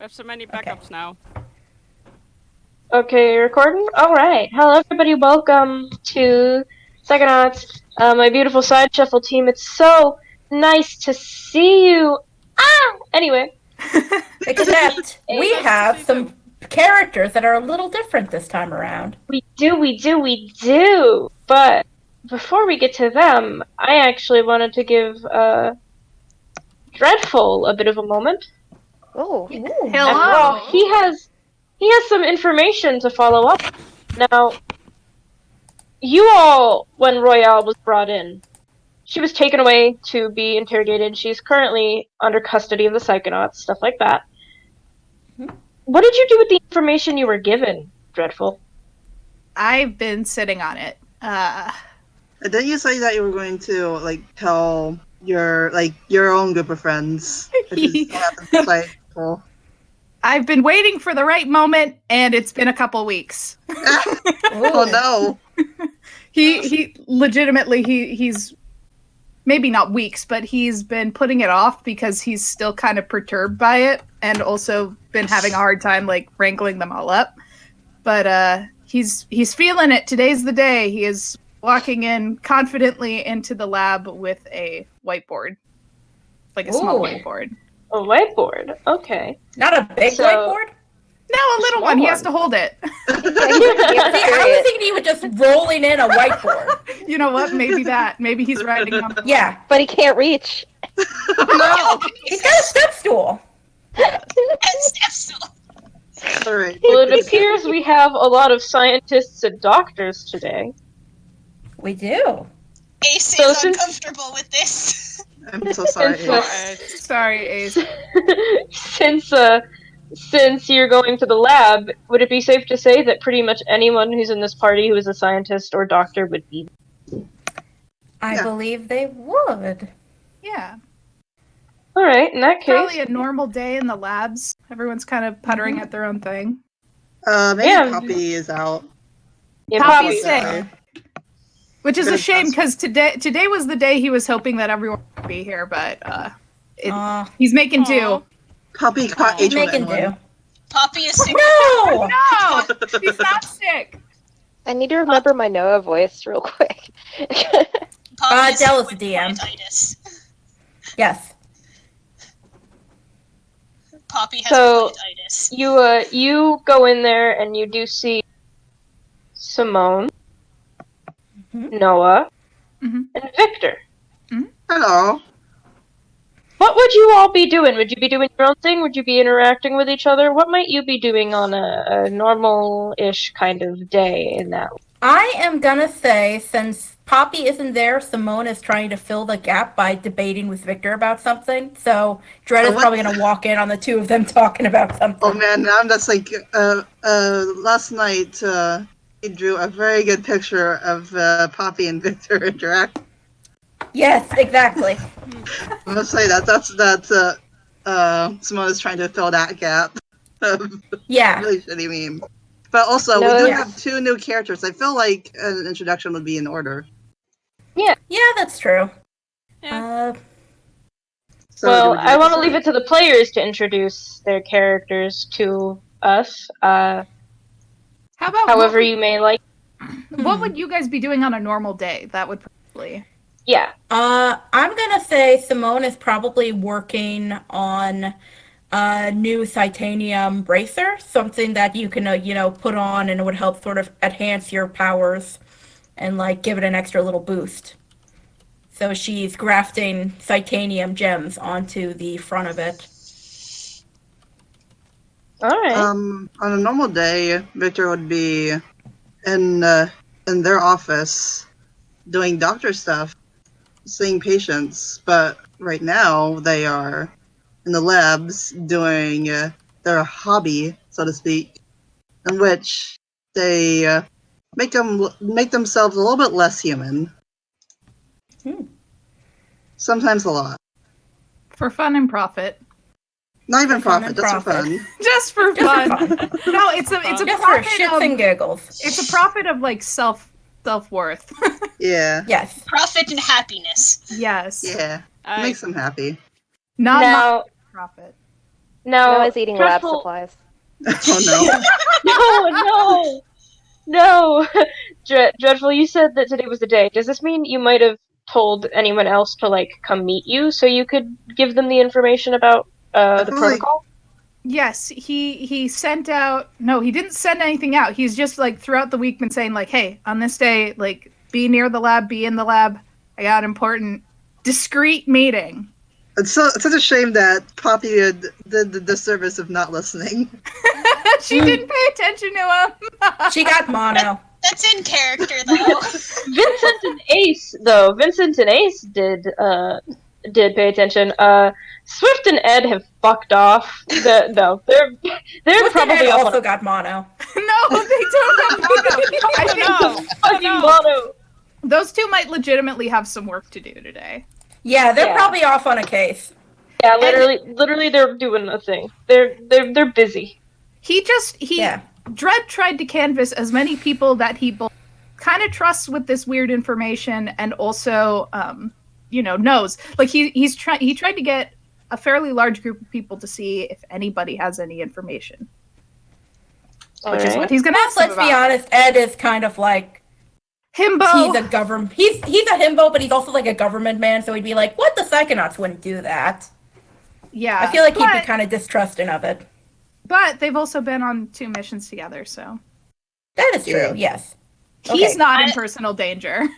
We have so many backups now. Okay, recording? Alright. Hello, everybody. Welcome to Psychonauts, my beautiful Sideshuffle team. It's so nice to see you. Anyway. Except we Nice to have see some them. characters that are a little different this time around. We do. But before we get to them, I actually wanted to give Dreadful a bit of a moment. Oh, After all, he has some information to follow up. Now, you all, when Royale was brought in, she was taken away to be interrogated. She's currently under custody of the Psychonauts, stuff like that. Mm-hmm. What did you do with the information you were given, Dreadful? I've been sitting on it. Didn't you say that you were going to tell your own group of friends? I've been waiting for the right moment, and it's been a couple weeks. Oh no! He legitimately he's maybe not weeks, but he's been putting it off because he's still kind of perturbed by it, and also been having a hard time wrangling them all up. But he's feeling it. Today's the day. He is walking in confidently into the lab with a whiteboard, like a small whiteboard. A whiteboard, okay. Not a big whiteboard? No, a little one. He has to hold it. I was thinking he was just rolling in a whiteboard. You know what? Maybe that. Maybe he's writing on. Yeah, but he can't reach. No, he's got a step stool. All right. Well, it appears we have a lot of scientists and doctors today. We do. Ace is uncomfortable with this. I'm so sorry. Sorry, Ace. Since you're going to the lab, would it be safe to say that pretty much anyone who's in this party who is a scientist or doctor would be? I believe they would. Yeah. All right, in that case. Probably a normal day in the labs. Everyone's kind of puttering at their own thing. Maybe Poppy is out. Yeah, Poppy's sick. Which is a shame, because today was the day he was hoping that everyone would be here, but he's making do. Poppy caught He's making do. Poppy is sick. No! No! He's not sick! I need to remember my Noah voice real quick. Dell is the DM. Polyitis. Yes. Poppy has polyitis. You go in there and you do see Simone, Noah, and Victor. Hello. What would you all be doing? Would you be doing your own thing? Would you be interacting with each other? What might you be doing on a normal-ish kind of day in that? I am gonna say, since Poppy isn't there, Simone is trying to fill the gap by debating with Victor about something. So Dredd is probably gonna walk in on the two of them talking about something. Oh man, that's last night he drew a very good picture of Poppy and Victor interact. Yes, exactly. I'm gonna say that's Simone is trying to fill that gap. Yeah. Really shitty meme. But also, we do have two new characters. I feel like an introduction would be in order. Yeah, that's true. Yeah. Well, I want to leave it to the players to introduce their characters to us. How about however you may like. What would you guys be doing on a normal day? That would probably. Yeah. I'm gonna say Simone is probably working on a new titanium bracer, something that you can, put on and it would help sort of enhance your powers and give it an extra little boost. So she's grafting titanium gems onto the front of it. All right. On a normal day, Victor would be in their office doing doctor stuff, seeing patients, but right now they are in the labs doing their hobby, so to speak, in which they make themselves a little bit less human. Sometimes a lot. For fun and profit. Not even profit, just for fun. Just for fun. No, it's a just profit for shits and giggles. It's a profit of self-worth. Yeah. Yes. Profit and happiness. Yes. Yeah. Makes them happy. Not profit. Now, Noah's eating lab Dreadful... supplies. Oh No, no, no! Dreadful, you said that today was the day. Does this mean you might have told anyone else to, like, come meet you so you could give them the information about I the feel like- protocol? Yes, he sent out. No, he didn't send anything out. He's just like throughout the week been saying like, "Hey, on this day, like, be near the lab, be in the lab. I got an important, discreet meeting." It's such a shame that Poppy did the disservice of not listening. She didn't pay attention to him. She got mono. That's in character, though. Vincent and Ace did pay attention. Swift and Ed have fucked off. They're Swift probably and Ed off also on got mono. No, they don't have mono. I think No. fucking mono. those two might legitimately have some work to do today. Yeah, they're Yeah. probably off on a case. Yeah, literally, they're doing a thing. They're busy. Yeah. Dredd tried to canvass as many people that he both kind of trusts with this weird information and also, knows. Like he tried to get a fairly large group of people to see if anybody has any information, which is what he's going to ask them Let's be about. honest, Ed is kind of like Himbo. he's a government. He's a himbo, but he's also like a government man. So he'd be like, "What? The Psychonauts wouldn't do that." Yeah, I feel like he'd be but- kind of distrusting of it. But they've also been on 2 missions together, so That is true. Yes. he's Okay. not in personal danger.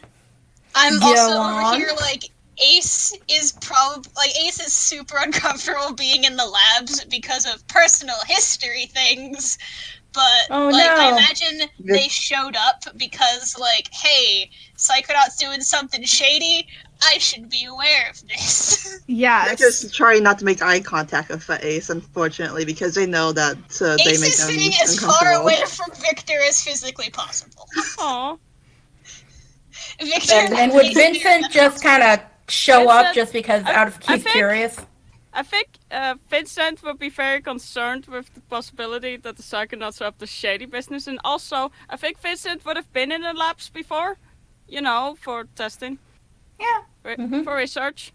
I'm Go also on. over here like Ace is super uncomfortable being in the labs because of personal history things. But Oh, I no. imagine they showed up because like, hey, Psychonauts doing something shady. I should be aware of this. Yeah, They're just trying not to make eye contact with Ace, unfortunately, because they know that they Ace make is them sitting as far uncomfortable. away from Victor as physically possible. Aw. Victor And would Vincent just kind of show up Vincent, just because I he's think- curious? I think Vincent would be very concerned with the possibility that the Psychonauts are up to shady business, and also I think Vincent would have been in the labs before, for testing. Yeah. For research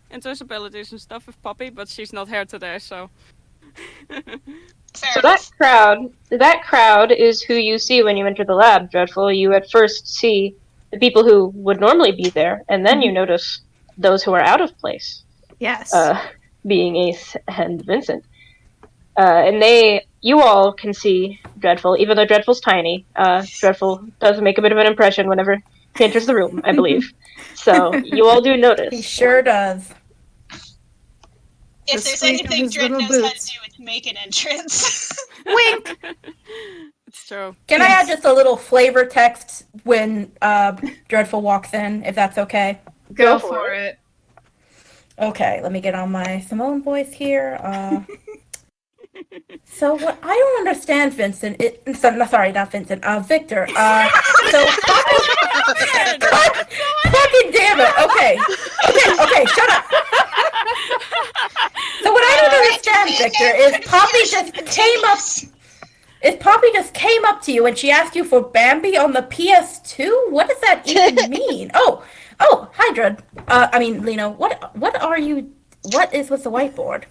into his abilities and stuff with Poppy, but she's not here today, so. Fair So enough. that crowd is who you see when you enter the lab, Dreadful. You at first see the people who would normally be there, and then you notice those who are out of place, yes. being Ace and Vincent. And you all can see Dreadful, even though Dreadful's tiny. Dreadful does make a bit of an impression whenever he enters the room, I believe. So you all do notice. He sure does. If The there's squeak of anything his Dredd little knows how to boots. do, it's make an entrance. Wink. It's true. Can I add just a little flavor text when Dreadful walks in, if that's okay? Go for it. Okay, let me get on my Simone voice here. So what I don't understand, Vincent. Sorry, not Vincent. Victor. So fucking damn it. Okay, shut up. So what I don't understand, Victor, is Poppy just came up to you and she asked you for Bambi on the PS2? What does that even mean? Oh, hi, Dredd. Lino, what is with the whiteboard?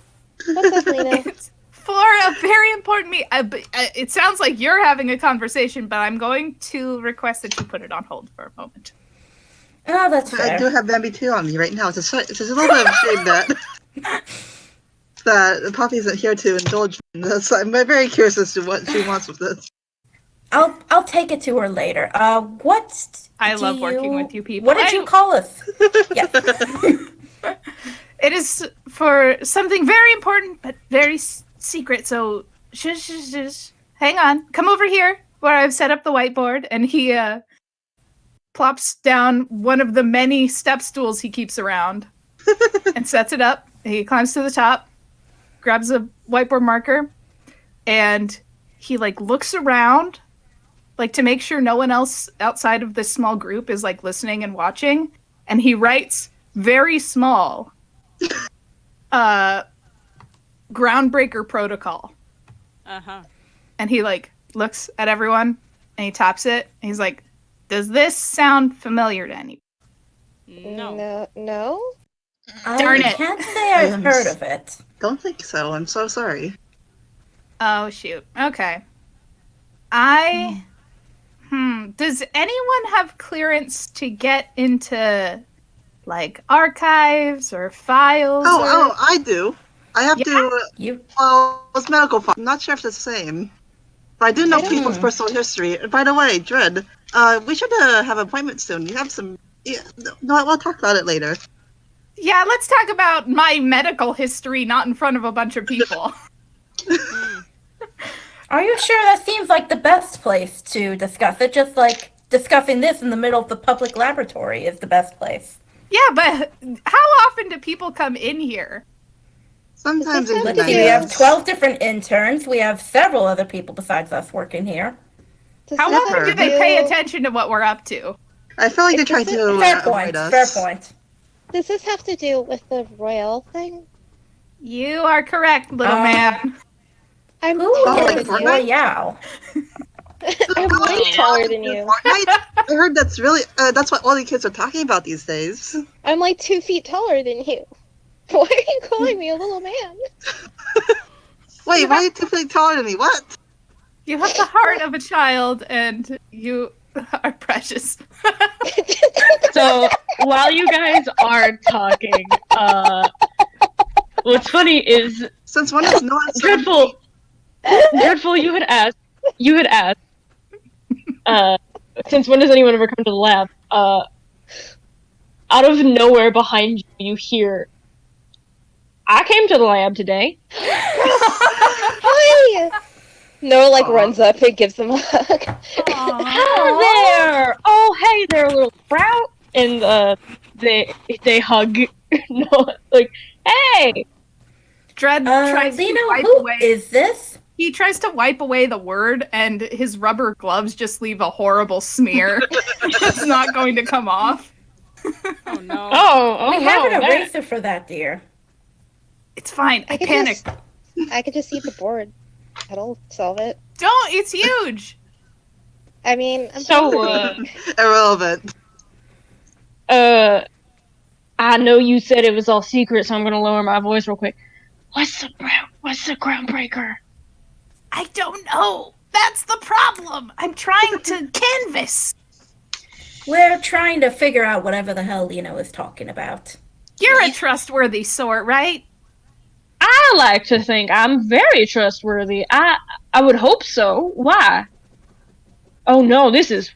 What's up, Lena? For a very important it sounds like you're having a conversation, but I'm going to request that you put it on hold for a moment. Oh, that's fair. I do have Bambi 2 on me right now. It's a little bit of a shame that Poppy isn't here to indulge me. I'm very curious as to what she wants with this. I'll take it to her later. I love working with you people. What did you call us? Yes. It is for something very important, but very secret, so shush. Hang on. Come over here where I've set up the whiteboard, and he plops down one of the many step stools he keeps around and sets it up. He climbs to the top, grabs a whiteboard marker, and he looks around to make sure no one else outside of this small group is listening and watching, and he writes very small groundbreaker protocol. Uh-huh. And he looks at everyone and he taps it and he's like, does this sound familiar to anyone? No. No? Darn I it. can't say I've am heard of it. Don't think so. I'm so sorry. Oh, shoot. Okay. Does anyone have clearance to get into, like, archives or files? I do. I have to. You Well, it's medical file. I'm not sure if it's the same. But I do know people's personal history. And by the way, Dread, we should have an appointment soon. You have some. Yeah, no, we'll talk about it later. Yeah, let's talk about my medical history, not in front of a bunch of people. Are you sure that seems like the best place to discuss it? Just like discussing this in the middle of the public laboratory is the best place. Yeah, but how often do people come in here? Sometimes in the Let's see, we have 90s. 12 different interns. We have several other people besides us working here. How Never. often do they pay attention to what we're up to? I feel like they're trying to Fair avoid point, us. fair point. Does this have to do with the royal thing? You are correct, little man. I'm Who Oh, like is Fortnite? Royale? I'm way taller than you. Fortnite? I heard that's really that's what all the kids are talking about these days. I'm like 2 feet taller than you. Why are you calling me a little man? Wait, why are you 2 feet taller than me? What? You have the heart of a child, and you are precious. So while you guys are talking, what's funny is Since when is no one Dreadful. Dreadful, you had asked. Since when does anyone ever come to the lab? Out of nowhere behind you, you hear. I came to the lab today. Hi! Noah like runs up and gives them a hug. Hi there! Oh, hey there, little sprout! And they hug. No, like, hey! Dread tries to Lino, wipe who away. is this? He tries to wipe away the word, and his rubber gloves just leave a horrible smear. It's not going to come off. Oh no. Oh, We no, have an that- eraser for that, dear. It's fine. I could panicked. I could just eat the board. That'll solve it. Don't. It's huge. I mean, I'm So, irrelevant. I know you said it was all secret, so I'm gonna lower my voice real quick. What's the groundbreaker? I don't know. That's the problem. I'm trying to canvas. We're trying to figure out whatever the hell Lino is talking about. You're a trustworthy sort, right? I like to think I'm very trustworthy. I would hope so. Why? Oh no, this is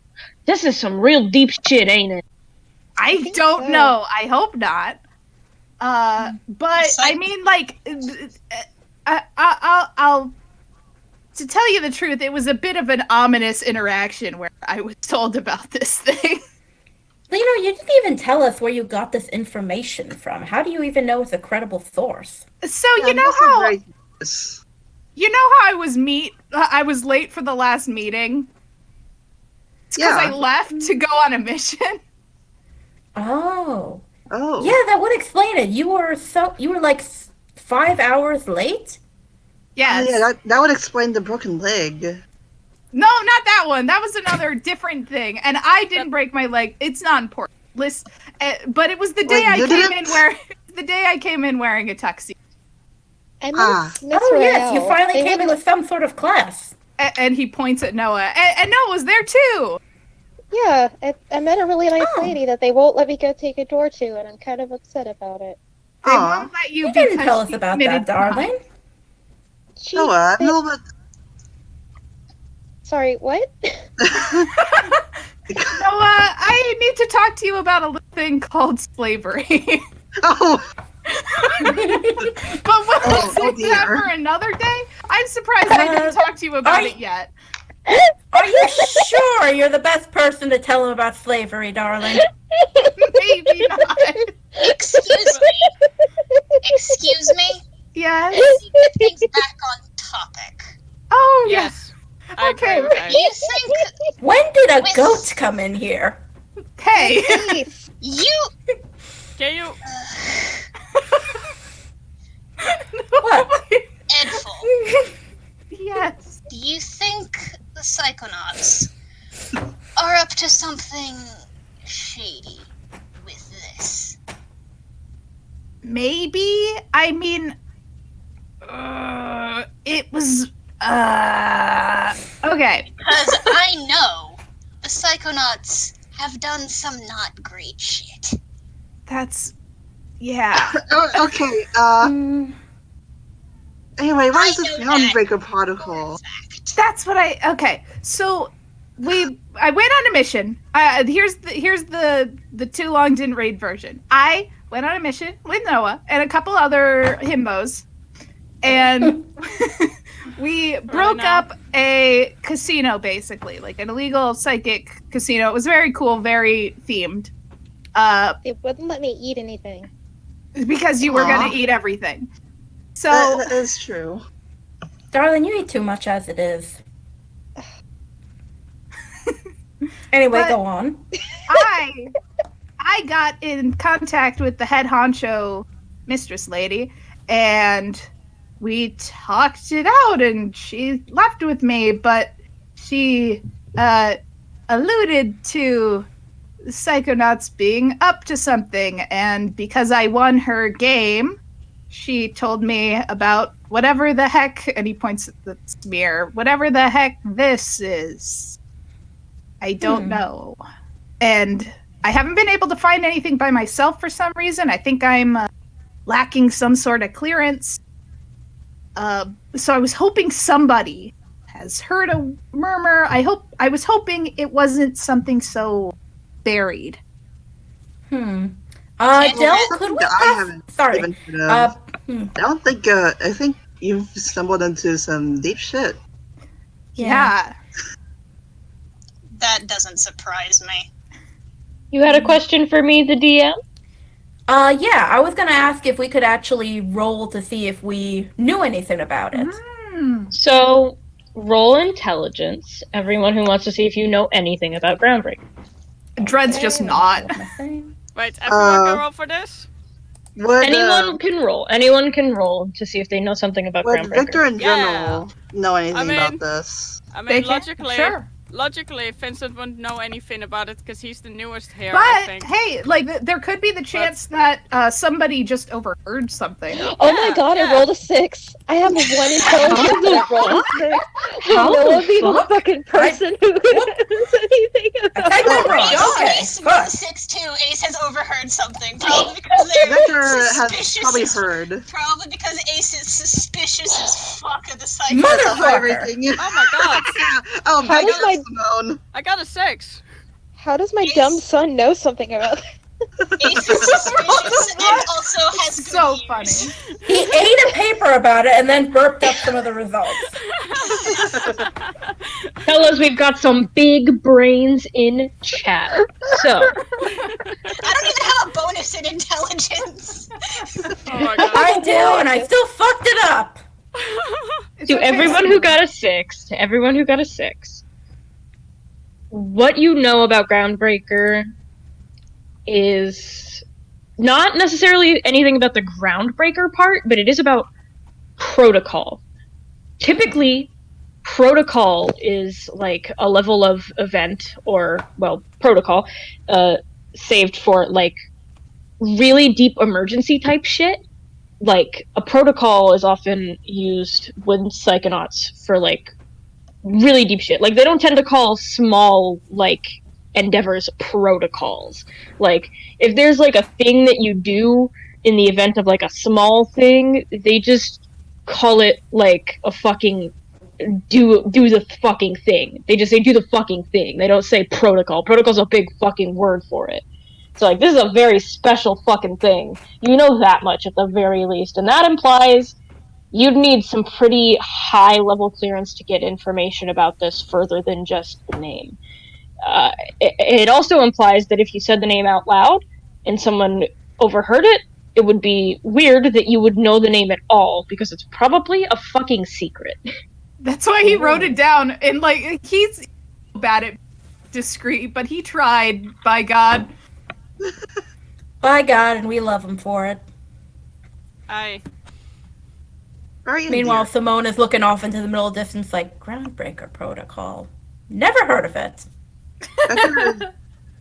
some real deep shit, ain't it? I think don't so. know. I hope not. But I mean, like, I'll. To tell you the truth, it was a bit of an ominous interaction where I was told about this thing. Lino, you didn't even tell us where you got this information from. How do you even know it's a credible source? So Yeah, you know I'm also how very curious. I was late for the last meeting. It's because I Yeah. left to go on a mission. Oh. Oh. Yeah, that would explain it. You were like 5 hours late? Yes. Yeah, that would explain the broken leg. No, not that one. That was another different thing. And I didn't break my leg. It's not important. Listen, but it was the day Wait, you didn't? I came in wearing a tuxedo. I Ah. miss Oh, yes, you Royale. finally They came in wouldn't- with some sort of class. And he points at Noah. And Noah was there too. Yeah, I met a really nice Oh. lady that they won't let me go take a door to, and I'm kind of upset about it. They Aw. won't let you You didn't because tell us she about committed that, darling. She, Noah, they- no, but Sorry, what? Noah, I need to talk to you about a little thing called slavery. oh, But we'll Oh, save that dear. for another day. I'm surprised I didn't talk to you about are it yet. Are you sure you're the best person to tell him about slavery, darling? Maybe not. Excuse me. Excuse me. Yes. Get things back on topic. Oh, yes. Yes. I Okay. agree with that. Do you think When did a With- goat come in here? Hey. Please. you Can you? What? Edful, Yes. do you think the Psychonauts are up to something shady with this? maybe. I mean, it was. Okay. Because I know the Psychonauts have done some not great shit. That's. Yeah. Okay, anyway, what is this Groundbreaker protocol? That's what okay. So I went on a mission. Here's the too long didn't read version. I went on a mission with Noah and a couple other himbos, and we broke up a casino, basically, like an illegal psychic casino. It was very cool, very themed. It wouldn't let me eat anything. Because you were gonna eat everything. So that is true. Darling, you eat too much as it is. Anyway, go on. I got in contact with the head honcho mistress lady, and we talked it out, and she left with me, but she alluded to Psychonauts being up to something, and because I won her game, she told me about whatever the heck, and he points at the smear, whatever the heck this is. I don't know. And I haven't been able to find anything by myself for some reason. I think I'm lacking some sort of clearance. So I was hoping somebody has heard a murmur. I was hoping it wasn't something so buried. Del, could we I haven't Sorry. even heard of. I don't think. I think you've stumbled into some deep shit. Yeah. That doesn't surprise me. You had a question for me, the DM? Yeah, I was gonna ask if we could actually roll to see if we knew anything about it. So, roll intelligence. Everyone who wants to see if you know anything about Groundbreaker. Dred's just not. Wait, everyone can roll for this? Anyone can roll. Anyone can roll to see if they know something about Would Groundbreaker. Victor in general know anything about this? I mean, Sure. logically, Vincent wouldn't know anything about it because he's the newest here, I But think. hey, like there could be the chance that somebody just overheard something. Oh my god, I rolled a 6. I have 1 intelligence and I rolled a 6. How Will the Noah be the fuck? fucking person who knows anything about I know, right? Okay, Ace good. was 6'2". Ace has overheard something. Probably because they're Victor has suspicious. probably heard. Probably because Ace is suspicious as fuck of the Motherfucker. Psychonauts. Everything. Oh my god, Oh my How was god, Simone. I got a 6. How does my dumb son know something about Ace is suspicious and also has good So ears. funny. He ate a paper about it and then burped up some of the results. Fellas, we've got some big brains in chat. So, I don't even have a bonus in intelligence. Oh my god. I do, and I still fucked it up. to everyone who got a 6, what you know about Groundbreaker is not necessarily anything about the Groundbreaker part, but it is about protocol. Typically, protocol is like a level of event or, well, protocol saved for like really deep emergency type shit. Like, a protocol is often used with Psychonauts for like really deep shit. Like, they don't tend to call small like endeavors protocols. Like, if there's like a thing that you do in the event of like a small thing, they just call it like a fucking do the fucking thing. They just say do the fucking thing. They don't say protocol. Protocol's a big fucking word for it. So like, this is a very special fucking thing. You know that much at the very least, and that implies you'd need some pretty high level clearance to get information about this further than just the name. It also implies that if you said the name out loud and someone overheard it, it would be weird that you would know the name at all, because it's probably a fucking secret. That's why he wrote it down, and like he's bad at discreet, but he tried. By God. By God, and we love him for it. Aye. Very Meanwhile, endearing. Simone is looking off into the middle distance like, Groundbreaker Protocol. Never heard of it. Victor is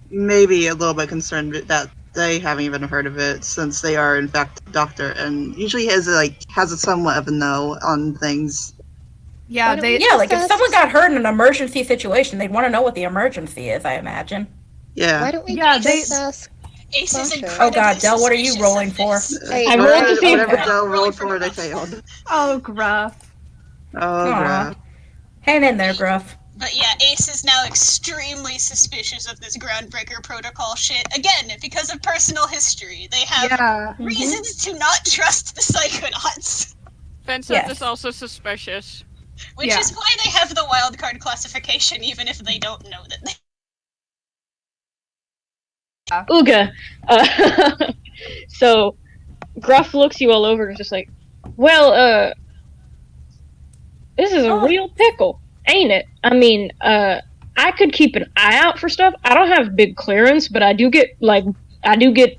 maybe a little bit concerned that they haven't even heard of it since they are in fact a doctor and usually has a somewhat of a know on things. Yeah, Why don't we they. Yeah, like if just someone got hurt in an emergency situation, they'd want to know what the emergency is, I imagine. Yeah. Why don't we Yeah, just they- ask? Ace is Sasha. incredibly Oh god, Del, what are you suspicious rolling of for? this. I rolled the same. Whatever Okay. Del rolled for, they failed. Oh, gruff. Oh, Aw. bruh. Hang in there, Gruff. But yeah, Ace is now extremely suspicious of this Groundbreaker protocol shit. Again, because of personal history. They have Yeah. reasons to not trust the Psychonauts. Vincent Yes. is also suspicious. Which Yeah. is why they have the wildcard classification, even if they don't know that they. Ooga. So Gruff looks you all over and is just like, well, this is a Oh. real pickle, ain't it? I mean, I could keep an eye out for stuff. I don't have big clearance, but I do get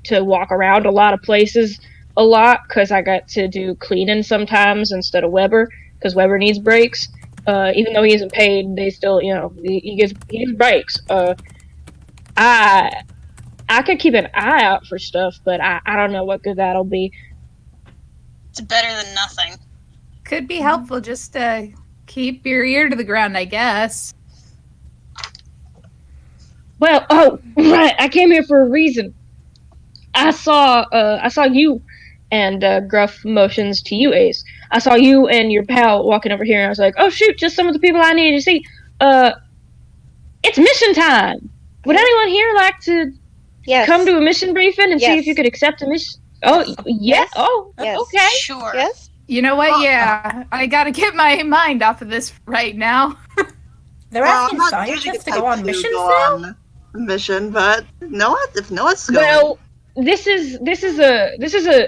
to walk around a lot of places a lot because I got to do cleaning sometimes instead of Weber because Weber needs breaks. Even though he isn't paid, they still, he gets breaks. I could keep an eye out for stuff, but I don't know what good that'll be. It's better than nothing. Could be helpful just to keep your ear to the ground, I guess. Well, oh, right, I came here for a reason. I saw you, and Gruff motions to you, Ace. I saw you and your pal walking over here, and I was like, oh shoot, just some of the people I needed to see. It's mission time! Would anyone here like to Yes. come to a mission briefing and see Yes. if you could accept a mission? Oh, yeah? Yes. Oh, Yes. okay. Sure. Yes. You know what? Yeah, I gotta get my mind off of this right now. They're Well, asking I'm not usually scientists to the go type on to missions go now? on a mission, but if Noah's going. Well, this is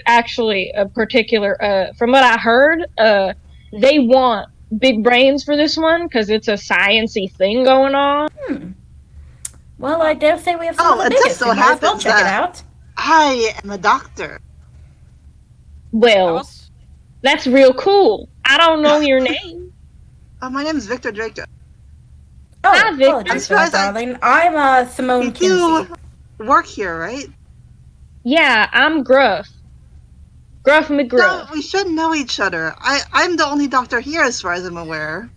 actually a particular from what I heard, they want big brains for this one because it's a science-y thing going on. Well, I dare say we have some Oh, of the it just biggest. so We might as well happens check it that- out. I am a doctor. Well, that's real cool. I don't know your name. My name is Victor Draco. Oh, Hi, Victor. apologies for that, darling. I'm Simone You Kinsey. do work here, right? Yeah, I'm Gruff. Gruff No, McGruff. we should know each other. I'm the only doctor here as far as I'm aware.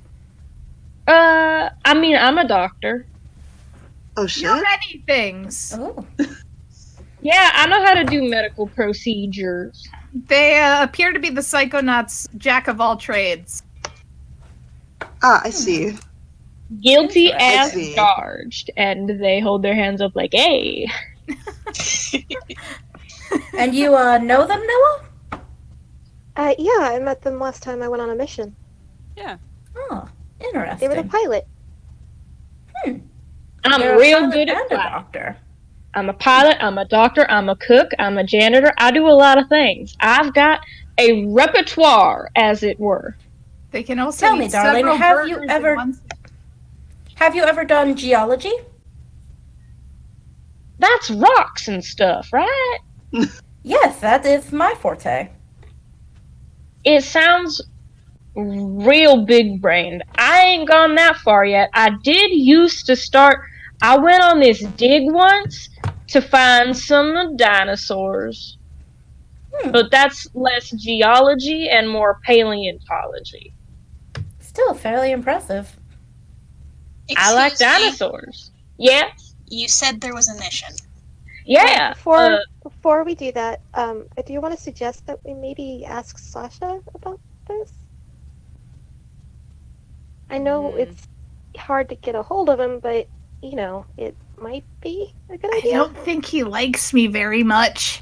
I mean, I'm a doctor. Oh shit. You're many things. Oh. Yeah, I know how to do medical procedures. They appear to be the Psychonauts' jack of all trades. I see. Guilty I as see. charged. And they hold their hands up like, hey. And you know them, Noah? Yeah, I met them last time I went on a mission. Oh, They were the interesting. pilot. I'm You're a real pilot good at and a flying. doctor. I'm a pilot, I'm a doctor, I'm a cook, I'm a janitor. I do a lot of things. I've got a repertoire, as it were. They can also Tell eat me, darling, several have you burgers ever- in one sitting. Have you ever done geology? That's rocks and stuff, right? Yes, that is my forte. It sounds real big brained. I ain't gone that far yet. I did used to start. I went on this dig once to find some dinosaurs. But that's less geology and more paleontology. Still fairly impressive. I like Excuse me, dinosaurs. Yeah? You said there was a mission. Yeah. Before we do that, do you want to suggest that we maybe ask Sasha about this? I know it's hard to get a hold of him, but it might be a good I idea. don't think he likes me very much.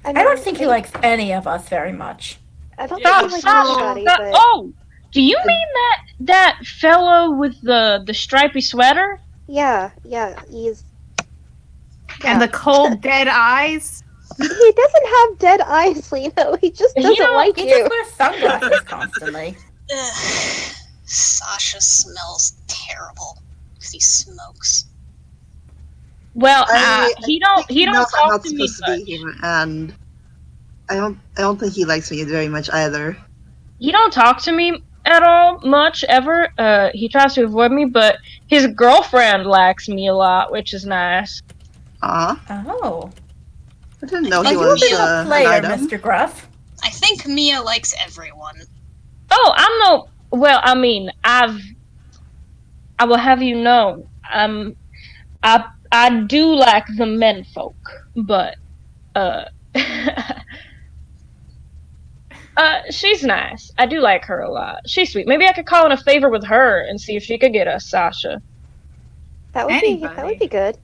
I don't think he likes any of us very much. I don't Yeah, think he likes anybody, but Oh, do you mean that fellow with the stripy sweater? yeah, he's. And the cold, dead eyes. He doesn't have dead eyes, Lena. He just He doesn't don't- like He you. just wears sunglasses constantly. Ugh. Sasha smells terrible because he smokes. Well, I he don't knows I'm talk not to me supposed to much. be here, and I don't think he likes me very much either. He don't talk to me at all much ever. He tries to avoid me, but his girlfriend likes me a lot, which is nice. Aw. Oh. I didn't know Are he you was a bit of a an player, item. Mr. Gruff? I think Mia likes everyone. Oh, I'm no. Well, I mean, I will have you know, I do like the menfolk, but she's nice. I do like her a lot. She's sweet. Maybe I could call in a favor with her and see if she could get us Sasha. That would be good.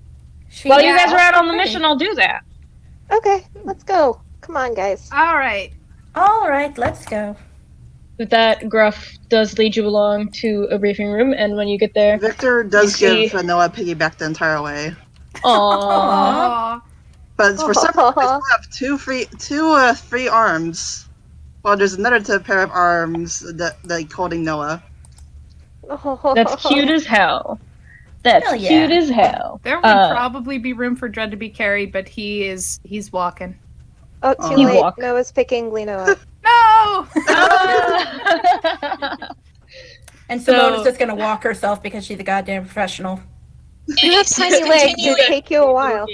While you guys are out on the pretty. mission, I'll do that. Okay, let's go. Come on, guys. All right. All right, let's go. With that, Gruff does lead you along to a briefing room, and when you get there, Victor does You give Noah piggyback the entire way. aww. Aw. But for some reason, I still have two free arms. Well, there's another pair of arms that holding Noah. That's cute as hell. That's Hell yeah. cute as hell. There would probably be room for Dread to be carried, but he's walking. Oh, too You late. walk. Noah's picking Lino up. No! And So- Simona's just gonna walk herself because she's a goddamn professional. You have tiny legs. It'll take you a while.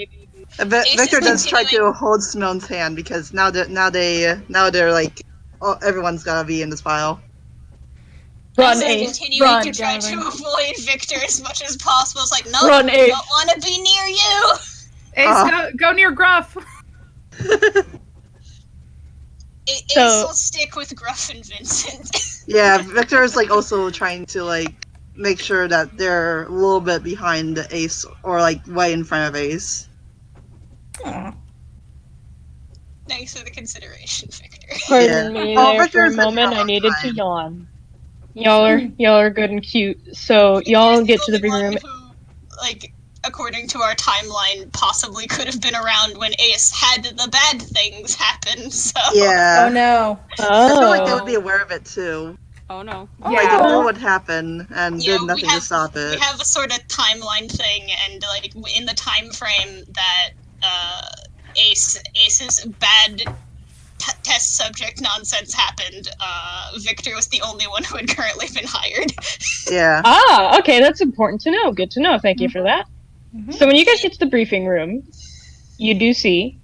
Victor is does try to continuing- hold Simone's hand because now they're like, oh, everyone's gotta be in this file. Run, Ace is Ace. continuing Run. to try to avoid Victor as much as possible. It's like, no, Run, I Ace. don't want to be near you. Ace, go near Gruff. Ace So- will stick with Gruff and Vincent. Yeah, Victor is like also trying to like make sure that they're a little bit behind Ace or like way in front of Ace. Aw. Thanks for the consideration, Victor. Pardon me Oh, there for a Victor's at moment. the I wrong needed to time. yawn. Y'all are good and cute. So y'all get to the big room. Who, like, according to our timeline, possibly could have been around when Ace had the bad things happen. So Yeah. Oh no. I feel like they Oh. would be aware of it too. Oh no. Like Yeah. they knew what happened and You did know, nothing to stop we it. have a sort of timeline thing, and like in the time frame that Ace's bad test subject nonsense happened, Victor was the only one who had currently been hired. Yeah. Ah, okay, that's important to know. Good to know. Thank you for that. So when you guys get to the briefing room, you do see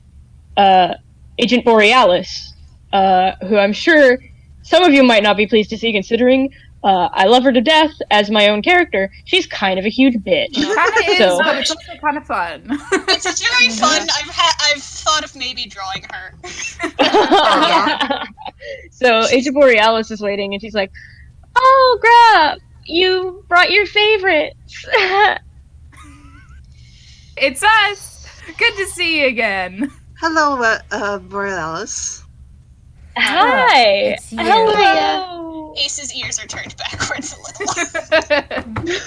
Agent Borealis, who I'm sure some of you might not be pleased to see, considering I love her to death as my own character. She's kind of a huge bitch. Kind of is, So- but it's also kind of fun. It's very fun. I've thought of maybe drawing her. So Agent Borealis is waiting, and she's like, "Oh, Gruff, you brought your favorites." It's us. Good to see you again. Hello, Borealis. Hi. It's you. Hello. Ace's ears are turned backwards a little.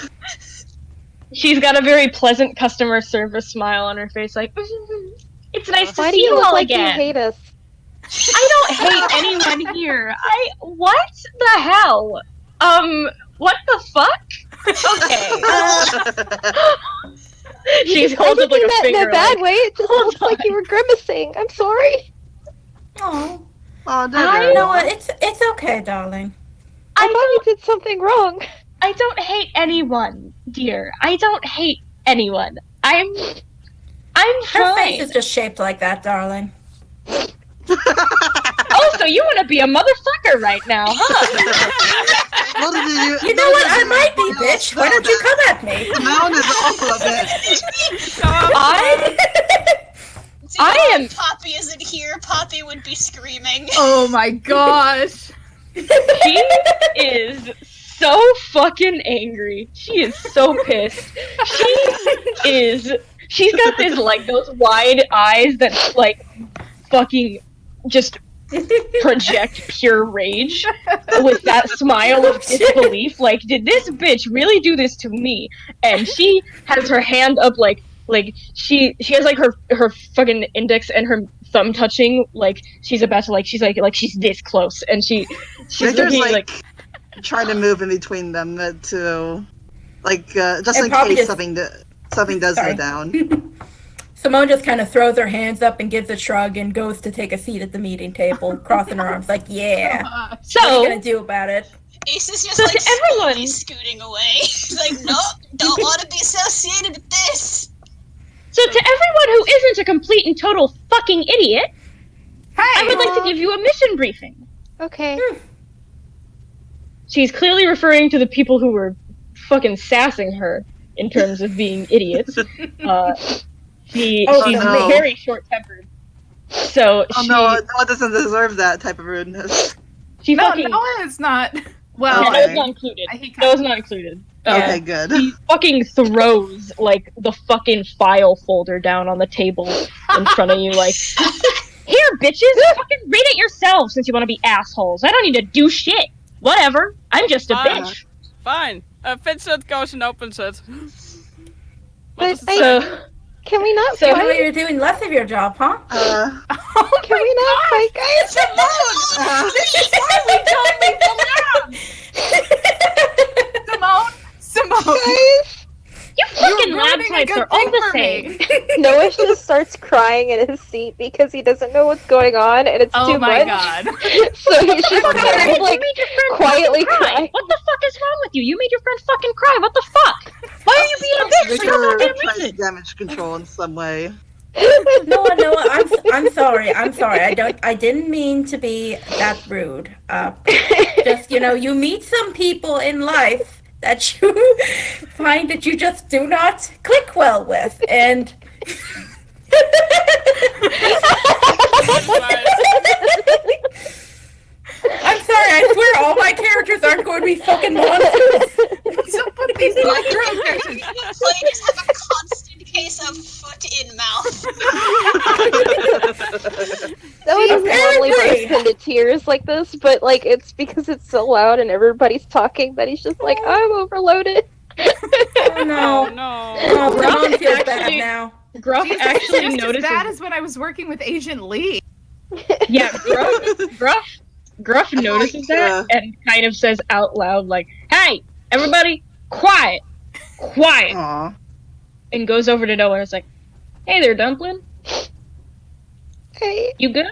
She's got a very pleasant customer service smile on her face, like, "It's nice to Why do see you you look all like you again." hate us? I don't hate anyone here. What the hell? What the fuck? Okay. She's I holding didn't like mean a that in finger. a bad like, way. It just looks like you were grimacing. I'm sorry. Oh. Oh, no, I You no. know what? It's okay, darling. I thought you did something wrong. I don't hate anyone, dear. I don't hate anyone. I'm Her face fine. is just shaped like that, darling. Oh, so you want to be a motherfucker right now, huh? What did you? You know what? I might be, bitch. Why don't you come at me? Simone is also a bitch. I am- If Poppy isn't here, Poppy would be screaming. Oh my gosh. She is so fucking angry. She is so pissed. She's got this, like, those wide eyes that, like, fucking just project pure rage with that smile of disbelief. Like, did this bitch really do this to me? And she has her hand up, like she has like her fucking index and her thumb touching, like she's about to she's this close, and she's Victor's looking like trying to move in between them to just And in probably case just- something does Sorry. go down. Simone just kind of throws her hands up and gives a shrug and goes to take a seat at the meeting table, crossing her arms like, yeah. What are you so gonna do about it? Ace is just So like everyone- slowly scooting away. He's like, nope, don't want to be associated with this. So to everyone who isn't a complete and total fucking idiot, I would like to give you a mission briefing. Okay. She's clearly referring to the people who were fucking sassing her in terms of being idiots. She's no. very short-tempered. So Oh no, Noah doesn't deserve that type of rudeness. she No, fucking Noah is not. Well, Okay. Noah's not included. Noah's not included. Okay, good. He fucking throws like the fucking file folder down on the table in front of you, like, here, bitches, fucking read it yourself since you want to be assholes. I don't need to do shit. Whatever. I'm just a Fine. bitch. Fine. Vincent goes and opens it. What But does it I- say? So Can we not So fight? you're doing less of your job, huh? Can we not fight, guys? Simone, Guys! you fucking You're lab ruining a types good are all thing the for same. me. Noah just starts crying in his seat because he doesn't know what's going on, and it's Oh too my much. god. So he's just Fucking kind of you like made your friend quietly fucking cry. cry. What the fuck is wrong with you? You made your friend fucking cry. What the fuck? Why are you being a bitch for no Victor goddamn tries reason? damage control in some way. Noah, I'm sorry. I didn't mean to be that rude. Just, you meet some people in life that you find that you just do not click well with, and I'm sorry, I swear all my characters aren't going to be fucking monsters. So put these electro Players have a constant case of foot in mouth. Noah doesn't normally Apparently. burst into tears like this, but like it's because it's so loud and everybody's talking that he's just like, I'm overloaded. Oh no. Oh no. Oh, Ramon feels bad Actually- now. Gruff Jesus, actually it's just notices. as bad as when I was working with Agent Lee. Yeah, Gruff notices that and kind of says out loud, like, "Hey, everybody, quiet, quiet," Aw. and goes over to Noah and is like, "Hey there, Dumpling, Hey, you good?"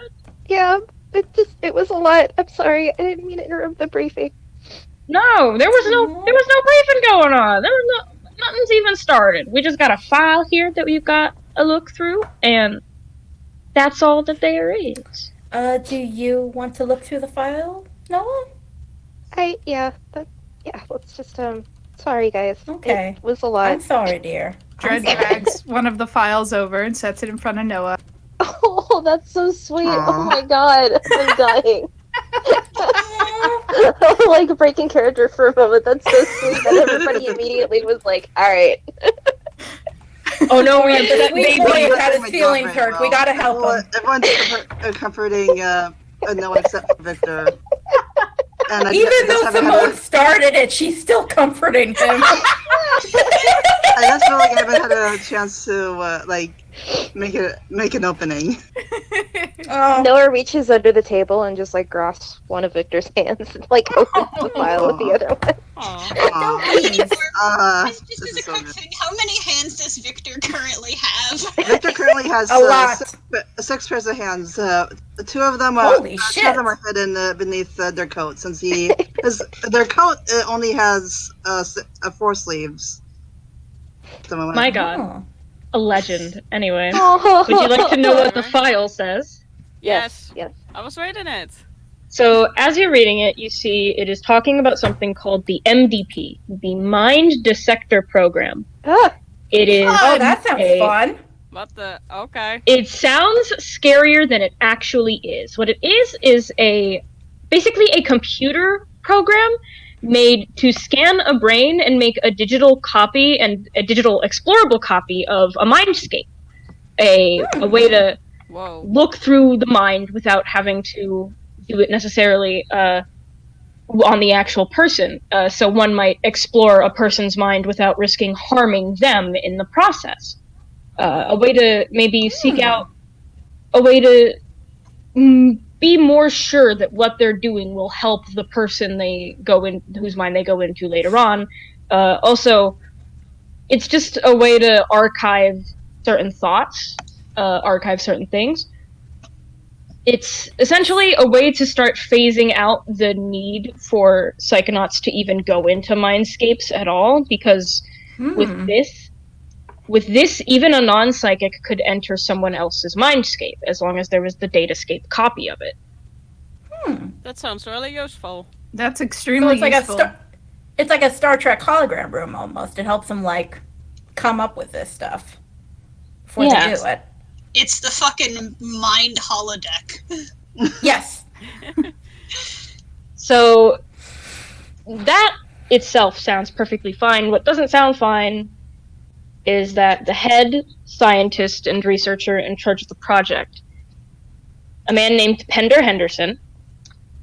yeah, it was a lot. I'm sorry, I didn't mean to interrupt the briefing. No, there was no briefing going on. There was nothing's even started. We just got a file here that we've got a look through, and that's all that there is. Do you want to look through the file, Noah? Let's just, sorry guys. Okay. It was a I'm lot. sorry, dear. Dread drags one of the files over and sets it in front of Noah. Oh, that's so sweet. Aw. Oh my god, I'm dying. I'm like breaking character for a moment. That's so sweet that everybody immediately was like, alright. Oh no, we The upset sweet baby. boy has Doing had my his job feelings very hurt. We gotta help him. Everyone's comforting Noah except for Victor. And I Even just though haven't Simone had started it, she's still comforting him. I just feel like I haven't had a chance to make an opening. Oh, Noah reaches under the table and just like grasps one of Victor's hands and like opens the file with the other one. Aw. please. Just This as is a so quick good. thing, how many hands does Victor currently have? Victor currently has A lot. six pairs of hands. Two of them Holy two shit. of them are hidden beneath their coat, since their coat only has 4 sleeves. At the moment. My God, Oh. a legend. Anyway, Oh. would you like to know what the file says? Yes. Yes. I was reading it. So, as you're reading it, you see it is talking about something called the MDP, the Mind Dissector Program. Ah, It is. Oh, that sounds fun. What the? Okay. It sounds scarier than it actually is. What it is basically a computer program made to scan a brain and make a digital copy and a digital explorable copy of a mindscape. A way to Whoa. look through the mind without having to do it necessarily on the actual person. So one might explore a person's mind without risking harming them in the process. A way to maybe seek out a way to be more sure that what they're doing will help the person they go in, whose mind they go into later on. Also, it's just a way to archive certain thoughts, archive certain things. It's essentially a way to start phasing out the need for Psychonauts to even go into mindscapes at all, because with this, With this, even a non-psychic could enter someone else's mindscape, as long as there was the datascape copy of it. That sounds really useful. That's So extremely useful. it's like a Star Trek hologram room almost. It helps them like come up with this stuff before they do it. It's the fucking mind holodeck. Yes. So that itself sounds perfectly fine. What doesn't sound fine is that the head scientist and researcher in charge of the project, a man named Pender Henderson.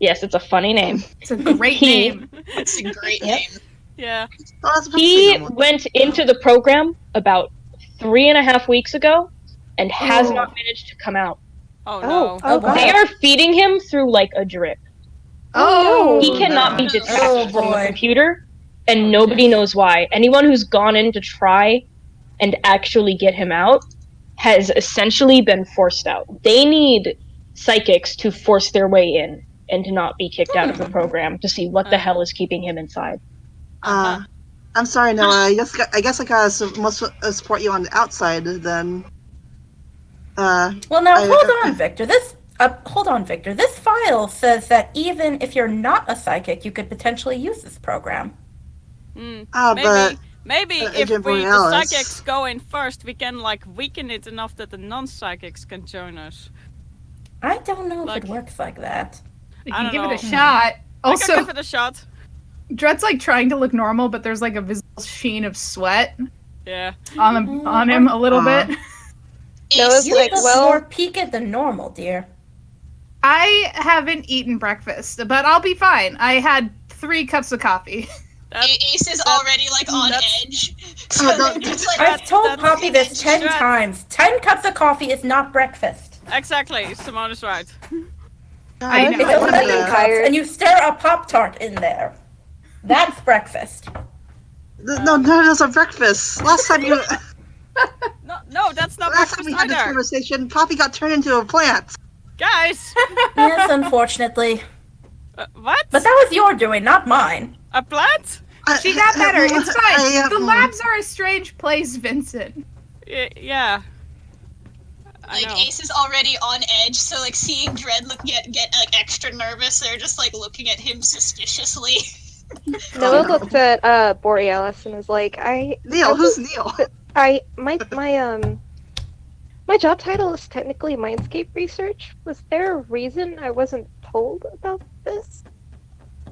Yes, it's a funny name. It's a great name. It's a great name. Yeah. Oh, that's He pretty went into the program about 3.5 weeks ago and has not managed to come out. Oh no. Oh, wow. They are feeding him through like a drip. Oh, He cannot be no. detached Oh, from the boy. computer, and nobody knows why. Anyone who's gone in to try and actually get him out has essentially been forced out. They need psychics to force their way in and to not be kicked out of the program to see what the hell is keeping him inside. I'm sorry, Noah. I guess I gotta support you on the outside then. Well, now hold on, Victor. Hold on, Victor. This file says that even if you're not a psychic, you could potentially use this program. But Maybe if Agent we, the Borealis. psychics, go in first, we can like weaken it enough that the non-psychics can join us. I don't know Like- if it works like that. you I can don't give know. it a shot. I Also, can give it a shot. Dred's like trying to look normal, but there's like a visible sheen of sweat Yeah. on him a little bit. Noah's You like, look well, more peaked than normal, dear. I haven't eaten breakfast, but I'll be fine. I had 3 cups of coffee. Ace is already like on that's- edge. Oh, So that- it's like, I've told that's- Poppy this 10 that's- times. 10 cups of coffee is not breakfast. Exactly. Simone is right. I know. It's I wanted 11 to- cups, and you stir a Pop-Tart in there. That's breakfast. No, none of those are breakfast. Last time No, that's not last time breakfast we had this either. conversation, Poppy got turned into a plant. Guys! Yes, unfortunately. What? But that was your doing, not mine. A plant? She got better. It's fine. The I, labs are a strange place, Vincent. Yeah. I like know. Ace is already on edge, so like seeing Dread get like extra nervous, they're just like looking at him suspiciously. Noah looks at Borealis and is like, Neil, who's Neil? my job title is technically Mindscape Research. Was there a reason I wasn't told about this?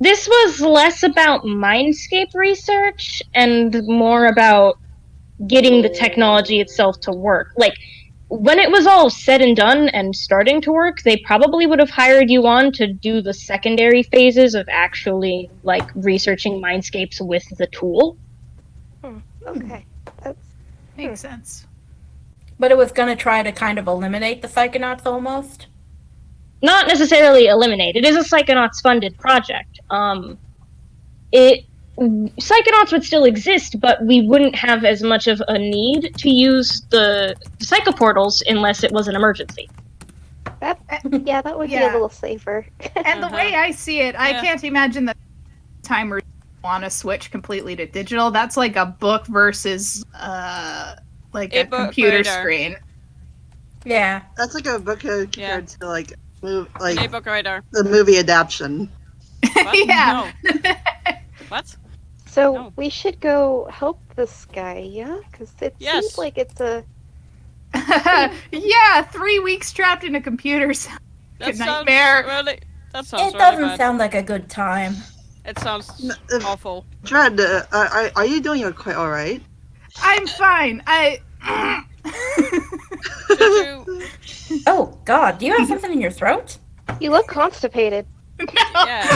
This was less about Mindscape research and more about getting the technology itself to work. Like, when it was all said and done and starting to work, they probably would have hired you on to do the secondary phases of actually, like, researching Mindscapes with the tool. Okay, that's Makes sense. But it was going to try to kind of eliminate the Psychonauts almost. Not necessarily eliminate. It is a Psychonauts-funded project. Psychonauts would still exist, but we wouldn't have as much of a need to use the psychoportals unless it was an emergency. that. Yeah, that would be Yeah. a little safer. And the way I see it, I Yeah. can't imagine that timers want to switch completely to digital. That's like a book versus like a book computer reader. screen. Yeah. That's like a book compared Yeah. to like Ebook reader. the movie adaptation. What? Yeah. No. What? So No. we should go help this guy, yeah? Because it Yes. seems like it's a... Yeah, 3 weeks trapped in a computer. That Good sounds nightmare. really. That sounds It really doesn't bad. sound like a good time. It sounds awful. Dread, are you doing quite all right? I'm fine. Should you? Oh, God. Do you have something in your throat? You look constipated. Yeah.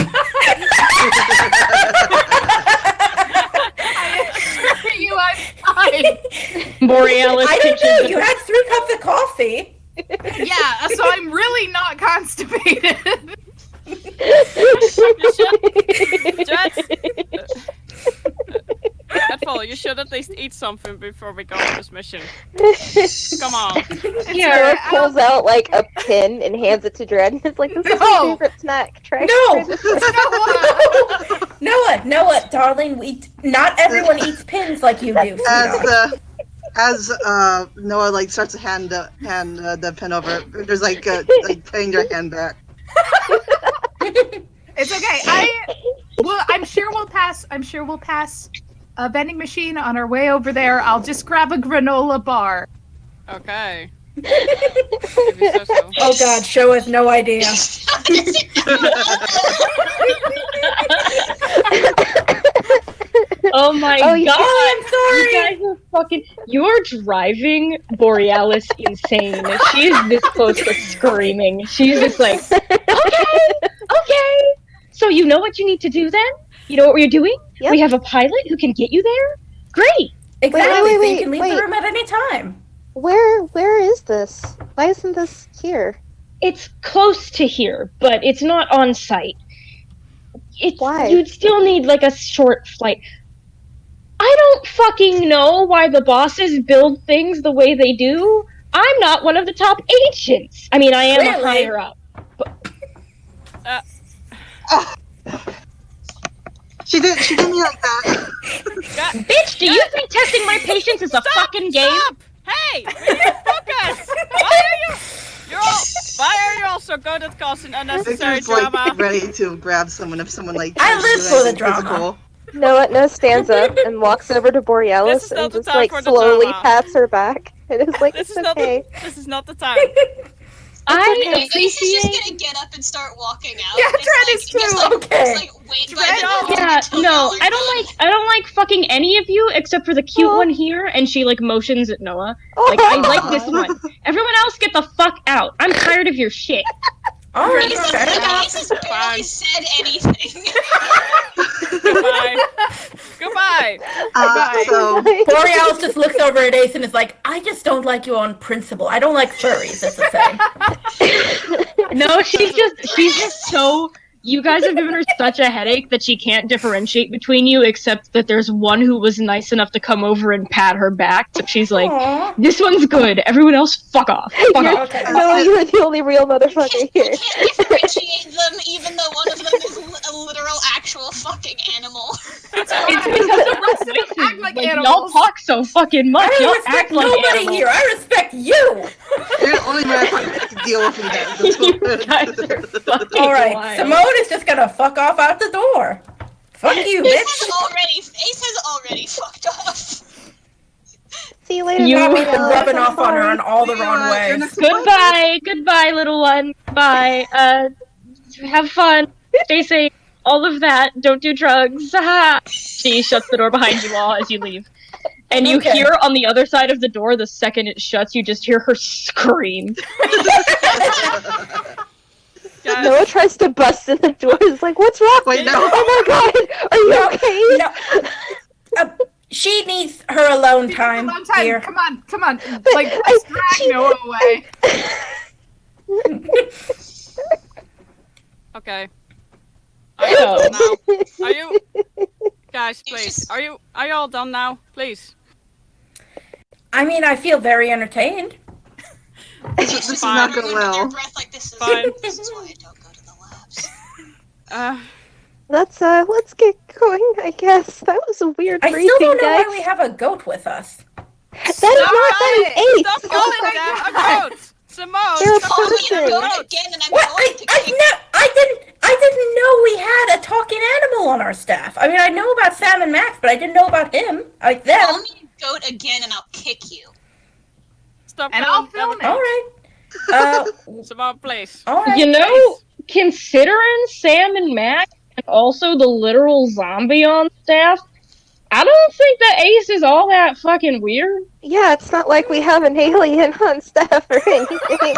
I assure you, I'm fine. Borealis I don't pitches know. You had 3 cups of coffee. Yeah, so I'm really not constipated. Dreadful, you should at least eat something before we go on this mission. Come on. Noah pulls out like a pin and hands it to Dread. It's like, this is No. my favorite snack. Try No. this. Noah, darling, not everyone eats pins like you do, As sweetheart. the As Noah like starts to hand the pen over, there's like putting their hand back. It's okay. I'm sure we'll pass a vending machine on our way over there. I'll just grab a granola bar. Okay. If you say so. Oh god, show has no idea. Oh my Oh, yeah. god! I'm sorry. You guys are fucking. You're driving Borealis insane. She's this close to screaming. She's just like, okay. So you know what you need to do then? You know what we're doing? Yep. We have a pilot who can get you there. Great. Exactly. wait, so you can leave wait. the room at any time. Where is this? Why isn't this here? It's close to here, but it's not on site. Why? You'd still need like a short flight. I don't fucking know why the bosses build things the way they do. I'm not one of the top agents. I mean, I am a Really? higher up. She did me like that. Bitch, do you think testing my patience is a fucking game? Stop! Hey, we need to focus. Why are you all so good at causing unnecessary Victor's like drama? ready to grab someone if someone like. I tries to live do for the anything drama. physical. Noah stands up and walks over to This Borealis is not and the just time like for the slowly drama. pats her back. And is like, This it's is not okay. this is not the time. I Ace is just appreciate. gonna get up and start walking out. Yeah, Just Dread like, is true. Just like, Okay. just like wait by Dread, the oh, door Yeah, until no, y'all are I done. don't like fucking any of you except for the cute Aw. one here, and she like motions at Noah. Oh, Like I like this one. Everyone else, get the fuck out. I'm tired of your shit. Alright, Ace is, fair enough. Ace has barely Fine. said anything. Goodbye. Goodbye. Goodbye. So Borealis just looks over at Ace and is like, I just don't like you on principle. I don't like furries, that's the thing. No, she's just so. You guys have given her such a headache that she can't differentiate between you, except that there's one who was nice enough to come over and pat her back. So she's like, Aww. "This one's good. Everyone else, fuck off. Fuck You're- off." Okay. Noah, you're the only real motherfucker You here. can't differentiate them, even though one of them is a literal, actual fucking animal. It's because of rest of them act like y'all animals. talk so fucking much. I Y'all don't respect act like nobody animals. here. I respect you. you're the only man who can deal with me. You guys are fucking Alright, wild. Simone is just gonna fuck off out the door. Fuck you, Ace bitch. has already fucked off. See you later. You- Probably Borealis. been rubbing I'm off on her sorry. in all the See you, wrong your ways. next appointment. Goodbye, little one. Bye. Have fun. Stay safe. All of that. Don't do drugs. Haha. She shuts the door behind you all as you leave. And you Okay. hear on the other side of the door, the second it shuts, you just hear her scream. Guys, Noah tries to bust in the door. He's like, what's wrong? Wait, no. Oh my god. Are you okay? No. She needs her alone time, Alone time. dear. Come on. Like, let's drag Noah away. okay. Are you all So- done now? Are you guys, You please? just- Are you all done now? Please. I mean, I feel very entertained. This is Fine. not going well. Breath like this is Fine. This is why I don't go to the labs. Let's get going, I guess. That was a weird I still briefing, don't know guys. why we have a goat with us. That is not that is Ace. Stop calling them a goat. Simone, They're a stop calling person. them a Go goat. again, and I'm What? going to kick I didn't know we had a talking animal on our staff. I mean, I know about Sam and Max, but I didn't know about him. Like Call them. me a goat again, and I'll kick you. Stop And calling I'll them a film goat. Alright. Simone, please. Alright. You know, considering Sam and Mac and also the literal zombie on staff, I don't think that Ace is all that fucking weird. Yeah, it's not like we have an alien on staff or anything.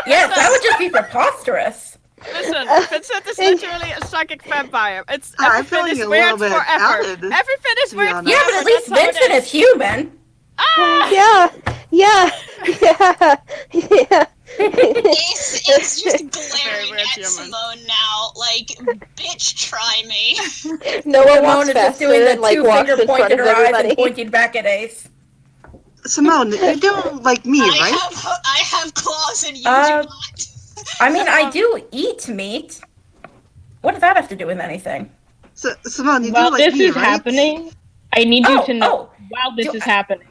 Yes, that would just be preposterous. Listen, Vincent is literally a psychic vampire. It's I'm everything feeling is a weird little bit forever. outed, Everything is to be weird honest. Yeah, but at least That's how it Vincent is human. yeah. Ace is just Very glaring weird at human. Simone now, like, bitch, try me. No one Simone walks is just faster doing the and like two walks finger in point front at of her eyes everybody. and pointing back at Ace. Simone, you don't like me, right? I have claws and you Uh, do not. I mean, I do eat meat. What does that have to do with anything? Simone, you While do like this me, is right? happening, I need you to know. While this You- is happening,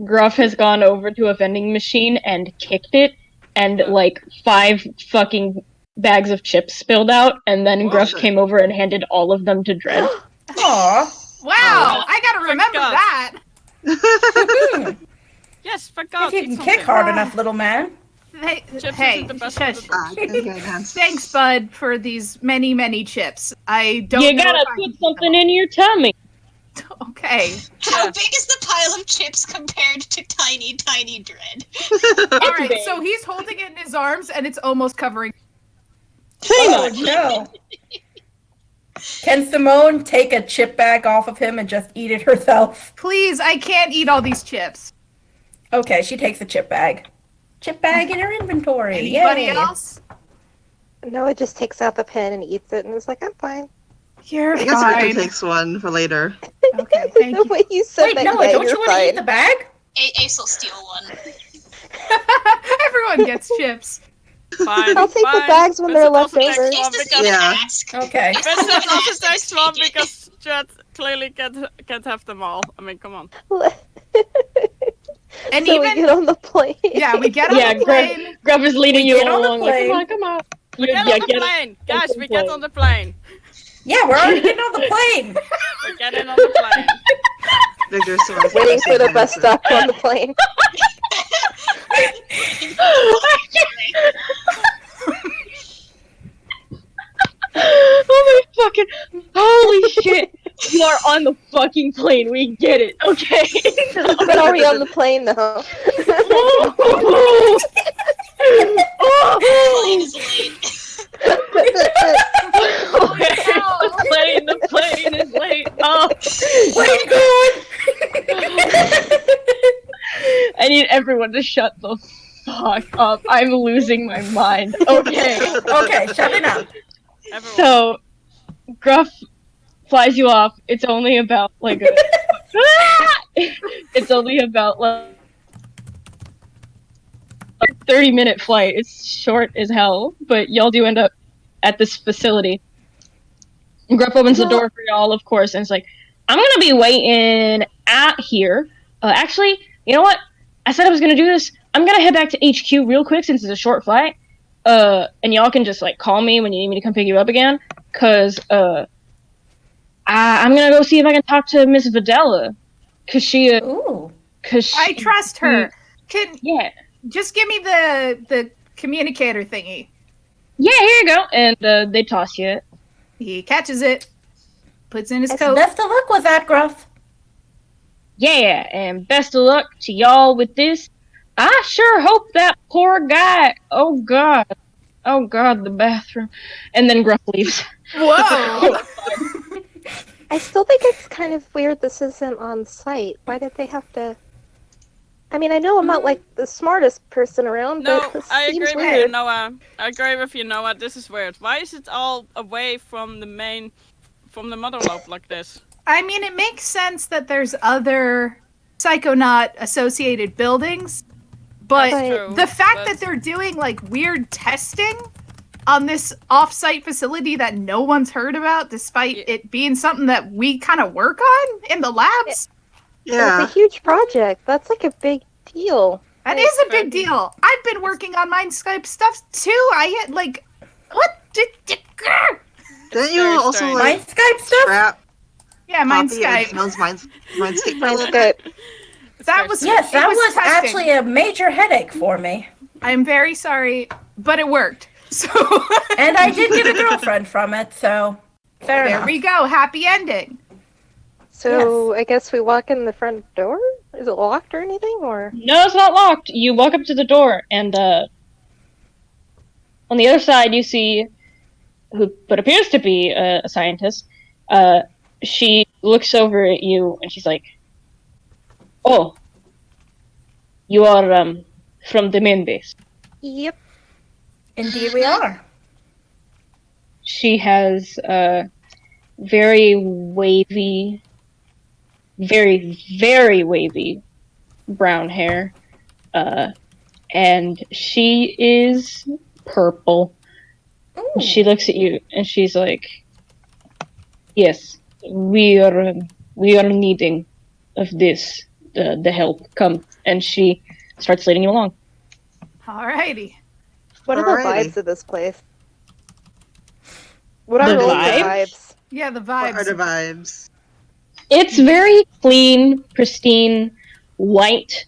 Gruff has gone over to a vending machine and kicked it, and like 5 fucking bags of chips spilled out, and then Gruff shit. came over and handed all of them to Dread. Aw. Wow, I gotta remember God. that. Yes, for God. If you eat can something. kick hard enough, little man. Hey, Chips hey, isn't the best shush. of the- Okay, Hans. Thanks, Bud, for these many, many chips. I don't You know gotta if I put can eat something them in your tummy. all. Okay. How Yeah. big is the pile of chips compared to tiny, tiny Dread? All right, big. so he's holding it in his arms, and it's almost covering. Oh no. Can Simone take a chip bag off of him and just eat it herself? Please, I can't eat all these chips. Okay, she takes a chip bag. Chip bag in her inventory. Anybody Yay. else? Noah just takes out the pen and eats it, and is like, "I'm fine." You're I guess Victor fine. takes one for later. Okay, thank The you. way you said Wait, that, Noah, yeah, don't you're you want to fine. eat the bag? Ace will steal one. Everyone gets chips. Fine. I'll take the fine. bags when Vincent they're also left takes over. Ace one doesn't because even Yeah. ask. Okay. Ace Vincent doesn't also ask, they takes just one take it. because Jet clearly can't have them all. I mean, come on. And So even we get on the plane. yeah, we get on Yeah, the plane. Gruff is leading We you get all on the along, like, plane. come on. We You- get yeah, on the get it. plane, Get guys. on the We get plane. on the plane. Yeah, we're already getting on the plane. We get in on the plane. Victor Soares. Waiting for the bus stop on the plane. Oh my fucking holy shit! You are on the fucking plane. We get it, okay? But are we on the plane though? Plane is late. The plane is late. Oh, Plane going. I need everyone to shut the fuck up. I'm losing my mind. Okay. Okay, shut it up. Everyone. So, Gruff flies you off. It's only about like a. It's only about like a 30-minute flight. It's short as hell, but y'all do end up at this facility. And Gruff opens the door for y'all, of course, and it's like, I'm gonna be waiting out here. Actually, you know what? I said I was gonna do this. I'm gonna head back to HQ real quick since it's a short flight. And y'all can just like call me when you need me to come pick you up again. Cause I'm gonna go see if I can talk to Miss Videla. Cause she Ooh. I trust her. Can Yeah. just give me the communicator thingy. Yeah, here you go. And they toss you it. He catches it, puts in his It's coat. best of luck with that, Gruff. Yeah, and best of luck to y'all with this. I sure hope that poor guy. Oh god, the bathroom. And then Gruff leaves. Whoa! I still think it's kind of weird this isn't on site. Why did they have to? I mean, I know I'm not like the smartest person around, No, but this I seems agree with you, weird. Noah. I agree with you, Noah. This is weird. Why is it all away from the mother lobe like this? I mean, it makes sense that there's other Psychonaut associated buildings, but But- the fact but- that they're doing like weird testing on this off-site facility that no one's heard about, despite Yeah. it being something that we kind of work on in the labs, Yeah. It's a huge project. That's like a big deal. that is a big deal. I've been working on Mindscape stuff too. I had like, what? Didn't you very also strange. My like Skype stuff? scrap Yeah, copy of Mindscape. Simone's Mindscape Mine's file? good. That was Yes, it that was testing. actually a major headache for me. I'm very sorry, but it worked. So And I did get a girlfriend from it, so fair there enough. we go. Happy ending. So I guess we walk in the front door. Is it locked or anything? Or No, it's not locked. You walk up to the door, and on the other side, you see what appears to be a scientist. She looks over at you, and she's like, "Oh, you are from the main base." yep. Indeed we are. She has very wavy, very, very wavy brown hair. And she is purple. Ooh. She looks at you and she's like, "Yes, we are needing of this the help come, and she starts leading you along. Alrighty. What are the Alrighty. vibes of this place? What The are all the vibes? vibes? Yeah, the What are vibes. the vibes? It's very clean, pristine, white.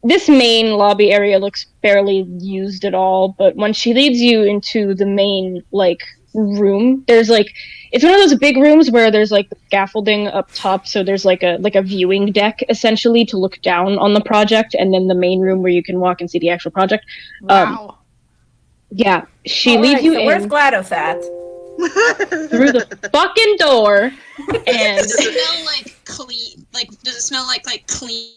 This main lobby area looks barely used at all, but when she leads you into the main, like, room, there's, like, it's one of those big rooms where there's, like, scaffolding up top, so there's, like a viewing deck, essentially, to look down on the project, and then the main room where you can walk and see the actual project. Wow. Yeah, she All leads right, you so in where's GLaDOS at? through the fucking door, and Does it smell like clean? Like, does it smell like clean?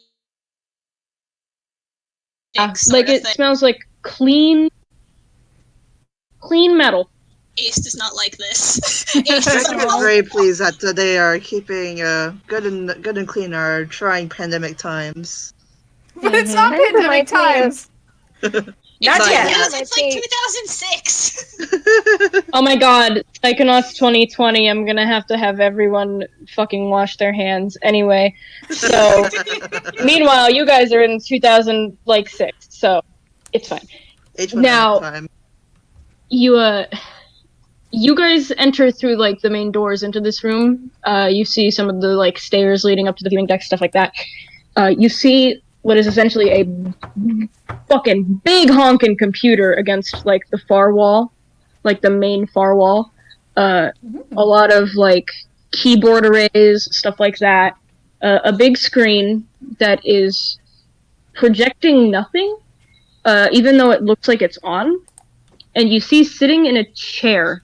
like, it smells like clean metal. Ace does not like this. Ace Jack is is very pleased that they are keeping good and clean our trying pandemic times. But it's not Kind of pandemic reminds me of- times. Not Not yet. yet. It's like 2006. Oh my god, Psychonauts 2020, I'm gonna have to have everyone fucking wash their hands. Anyway, so, meanwhile, you guys are in 2006, so it's fine. H1N Now- time. You guys enter through, like, the main doors into this room. You see some of the, like, stairs leading up to the viewing deck, stuff like that. You see what is essentially a fucking big honking computer against, like, the far wall. Like, the main far wall. A lot of, like, keyboard arrays, stuff like that. A big screen that is projecting nothing, even though it looks like it's on. And you see sitting in a chair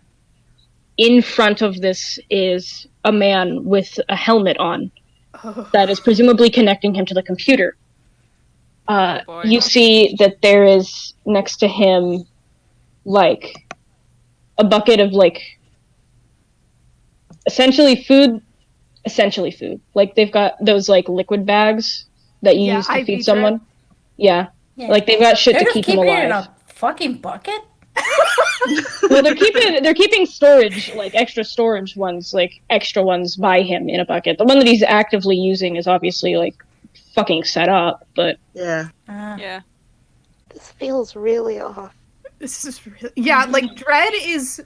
in front of this is a man with a helmet on that is presumably connecting him to the computer. boy. You see that there is next to him, like, a bucket of, like, essentially food. Like, they've got those, like, liquid bags that you Yeah, use to IV feed drip. someone. Yeah. Yeah. Like, they've got shit They're to just keep them keeping it in alive. a fucking bucket? Well, they're keeping storage, like, extra storage ones, like, extra ones by him in a bucket. The one that he's actively using is obviously, like, fucking set up, but Yeah. Yeah. This feels really off. This is really... Yeah, like, Dread is...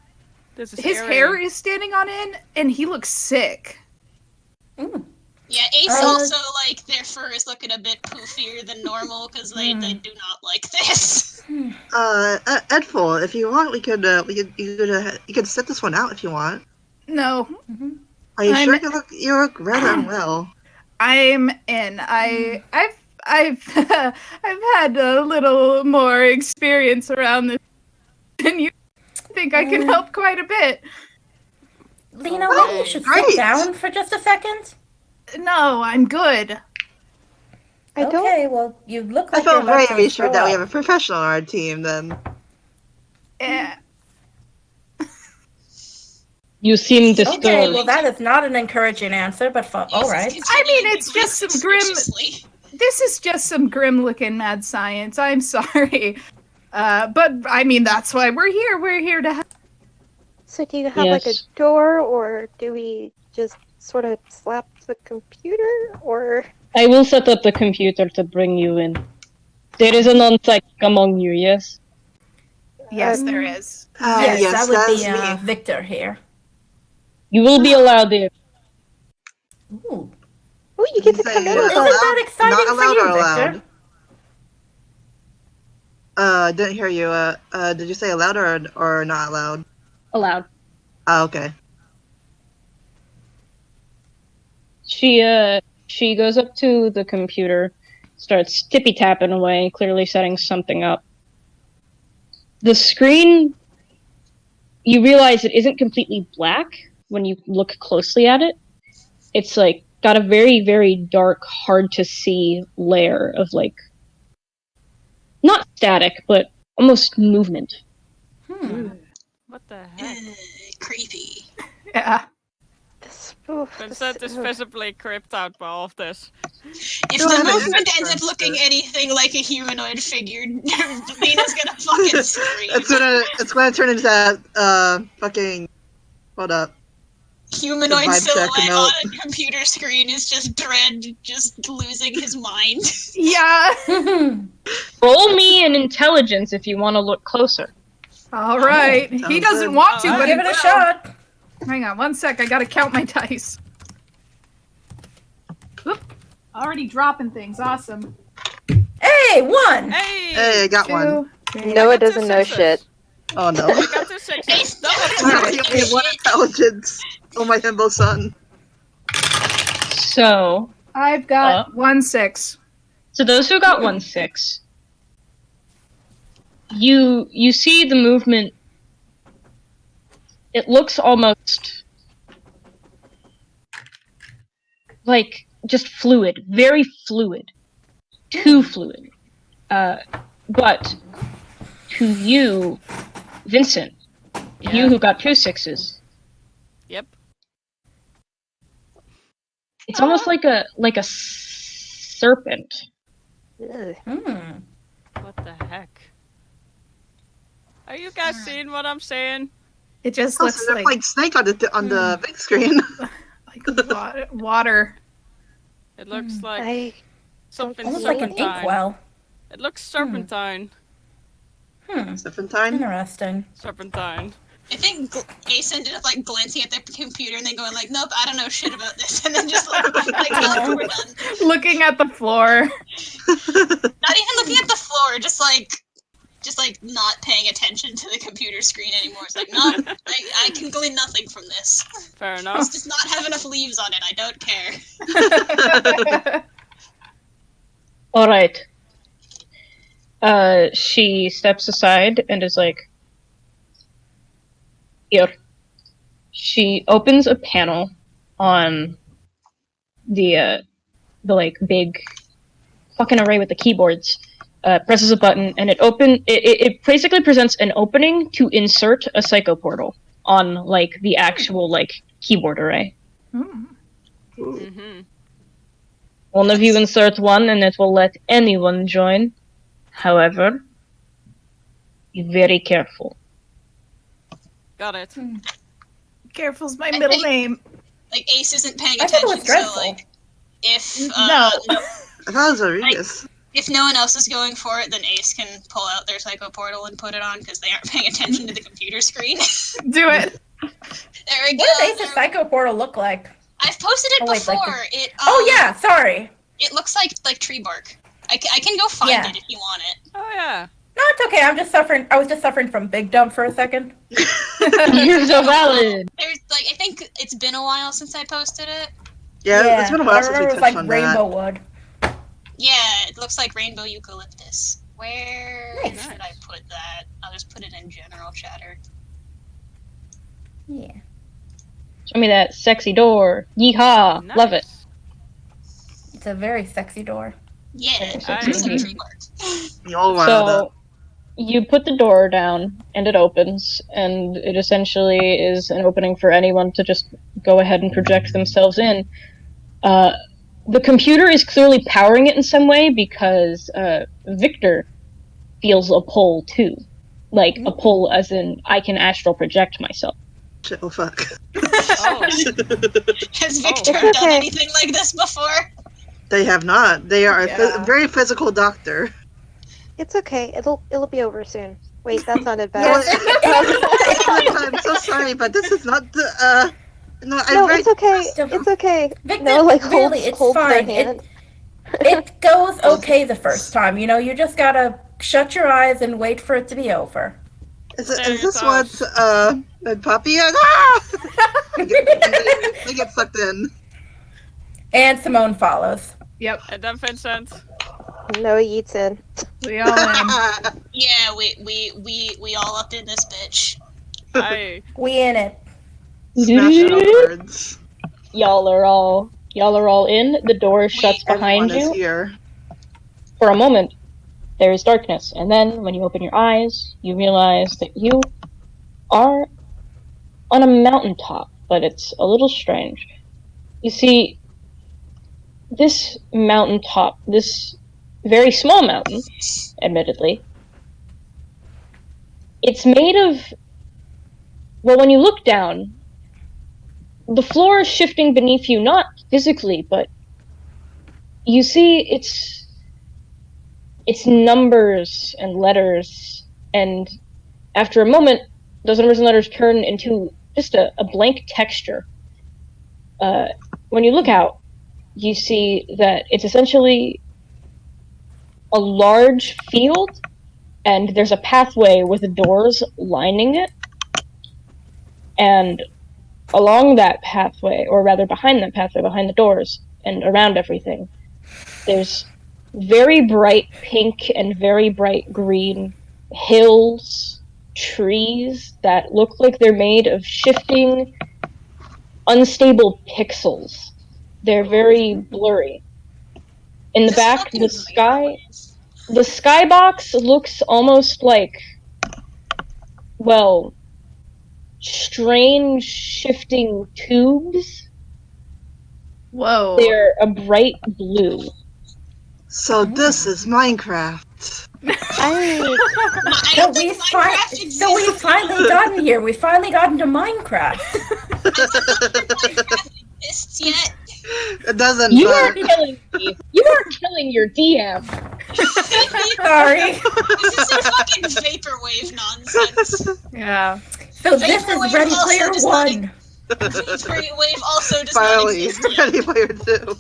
This is His eerie. hair is standing on end, and he looks sick. Yeah, Ace also, like, their fur is looking a bit poofier than normal because they do not like this. Edful, if you want, you could set this one out if you want. No, Are you I'm- sure you look rather unwell? I'm in. I've I've had a little more experience around this than you. Think I can help quite a bit. Lena, maybe you should Great. sit down for just a second. No, I'm good. I don't. Okay, well, you look I like you're felt about very to reassured throw that we up. have a professional on our team then. Eh, you seem disturbed. Okay, well, that is not an encouraging answer, but all right. I mean, it's just some grim- Suspiciously. this is just some grim-looking mad science. I'm sorry. But, I mean, that's why we're here. We're here to help. So do you have like a Yes. door, or do we just sort of slap the computer, or? I will set up the computer to bring you in. There is a non-psychic among you, yes? Yes, there is. Yes, that would that's be me. Victor here. You will be allowed in. Ooh. Oh, you get to come in Say, with Isn't us. that exciting not for allowed you, or allowed? Victor? Didn't hear you. Did you say allowed or not allowed? Allowed. Oh, okay. She goes up to the computer, starts tippy-tapping away, clearly setting something up. The screen, you realize it isn't completely black when you look closely at it. It's like got a very, very dark, hard to see layer of like not static, but almost movement. What the heck? Creepy. Yeah. This, Vincent is visibly creeped out by all of this. If Go the ahead, movement Vincent. ends up looking anything like a humanoid figure, Lena's gonna fucking scream. It's gonna turn into that fucking hold up. humanoid vibe check silhouette note. on a computer screen is just Dread just losing his mind. Yeah. Roll me an intelligence if you want to look closer. All right. He Sounds doesn't good. want to, I'll but Give he it a will. shot. Hang on 1 sec. I gotta count my dice. Oop. Already dropping things. Awesome. Hey, 1. Hey! Hey, I got one. 2, 3. Noah got two doesn't know sixes. shit. Oh no. I got 2 6s. Double I sixes. only have one intelligence. Oh my himbo son. So, I've got 1 6. so those who got 1-6, you see the movement. It looks almost like just fluid, very fluid, too fluid. But to you, Vincent, you who got 2 6s, Yep. it's almost like a serpent. Ugh. What the heck? Are you guys seeing what I'm saying? It just Oh, looks so they're like playing Snake on the big screen. water. It looks like I something Almost like an serpentine. inkwell. It looks serpentine. Serpentine? Interesting. Serpentine. I think Ace ended up like glancing at the computer and then going like, "Nope, I don't know shit about this," and then just like, "No, we're done." Looking at the floor. Not even looking at the floor, just like not paying attention to the computer screen anymore. It's like, no, I can glean nothing from this. Fair This enough. does not have enough leaves on it. I don't care. All right. She steps aside and is like, here. She opens a panel on the like big fucking array with the keyboards. Presses a button and it basically presents an opening to insert a psycho portal on like the actual like keyboard array. Mm-hmm. One of you insert one and it will let anyone join. However, be very careful. Got it. Careful's my middle name. Like Ace isn't paying I thought it attention, was dreadful. so like if No. I thought it was Rodriguez. if no one else is going for it, then Ace can pull out their psycho portal and put it on because they aren't paying attention to the computer screen. Do it. There we go. What does Ace's Psycho Portal look like? I've posted it Oh, wait, before. like It Oh yeah, sorry. it looks like tree bark. I can go find Yeah. it if you want it. Oh yeah. No, it's okay. I'm just suffering. I was just suffering from big dump for a second. You're so valid. There's like I think it's been a while since I posted it. Yeah, it's been a but I while since we remember it was touched like on rainbow wood. Yeah, it looks like rainbow eucalyptus. Where Nice. should I put that? I'll just put it in general chatter. Yeah. Show me that sexy door. Yeehaw. Nice. Love it. It's a very sexy door. Yeah, I- it's like tree bark. that. You all wanted So, you put the door down, and it opens, and it essentially is an opening for anyone to just go ahead and project themselves in. The computer is clearly powering it in some way because Victor feels a pull too. Like, a pull as in, I can astral project myself. that. Oh fuck. Oh. Has Victor Oh. done anything like this before? They have not. They are a Yeah. very physical doctor. It's okay. It'll be over soon. Wait, that sounded Well, bad. I'm so sorry, but this is not the. No, I'm No, very. it's okay. It's okay. Victor, No, like really, hold it's hold their fine. hand. It goes okay the first time. You know, you just gotta shut your eyes and wait for it to be over. Is Stay this yourself. what Puppy? Ah! They get sucked in. And Simone follows. Yep. And then Vincent. Noah yeets in. We all in. Yeah, we all up in this bitch. I We in it. Smash it upwards. Y'all are all in. The door shuts behind Everyone is you. here. For a moment, there is darkness, and then when you open your eyes, you realize that you are on a mountaintop, but it's a little strange. You see, this mountaintop, this very small mountain, admittedly, it's made of, well, when you look down, the floor is shifting beneath you, not physically, but you see it's numbers and letters, and after a moment, those numbers and letters turn into just a blank texture. When you look out, you see that it's essentially a large field, and there's a pathway with doors lining it, and along that pathway, or rather behind that pathway, behind the doors, and around everything, there's very bright pink and very bright green hills, trees that look like they're made of shifting, unstable pixels. They're very blurry. In the This back, fucking the skybox looks almost like, well, strange shifting tubes. Whoa. They're a bright blue. So this is Minecraft. I I So don't think we've Minecraft exists. finally gotten here. We finally gotten to Minecraft. Minecraft exists yet. It doesn't. You are killing me. You are killing your DM. Sorry. This is some fucking vaporwave nonsense. Yeah. So this Vaporwave is Ready also Player does not One. Vaporwave also does not Finally, exist yet. Ready Player 2.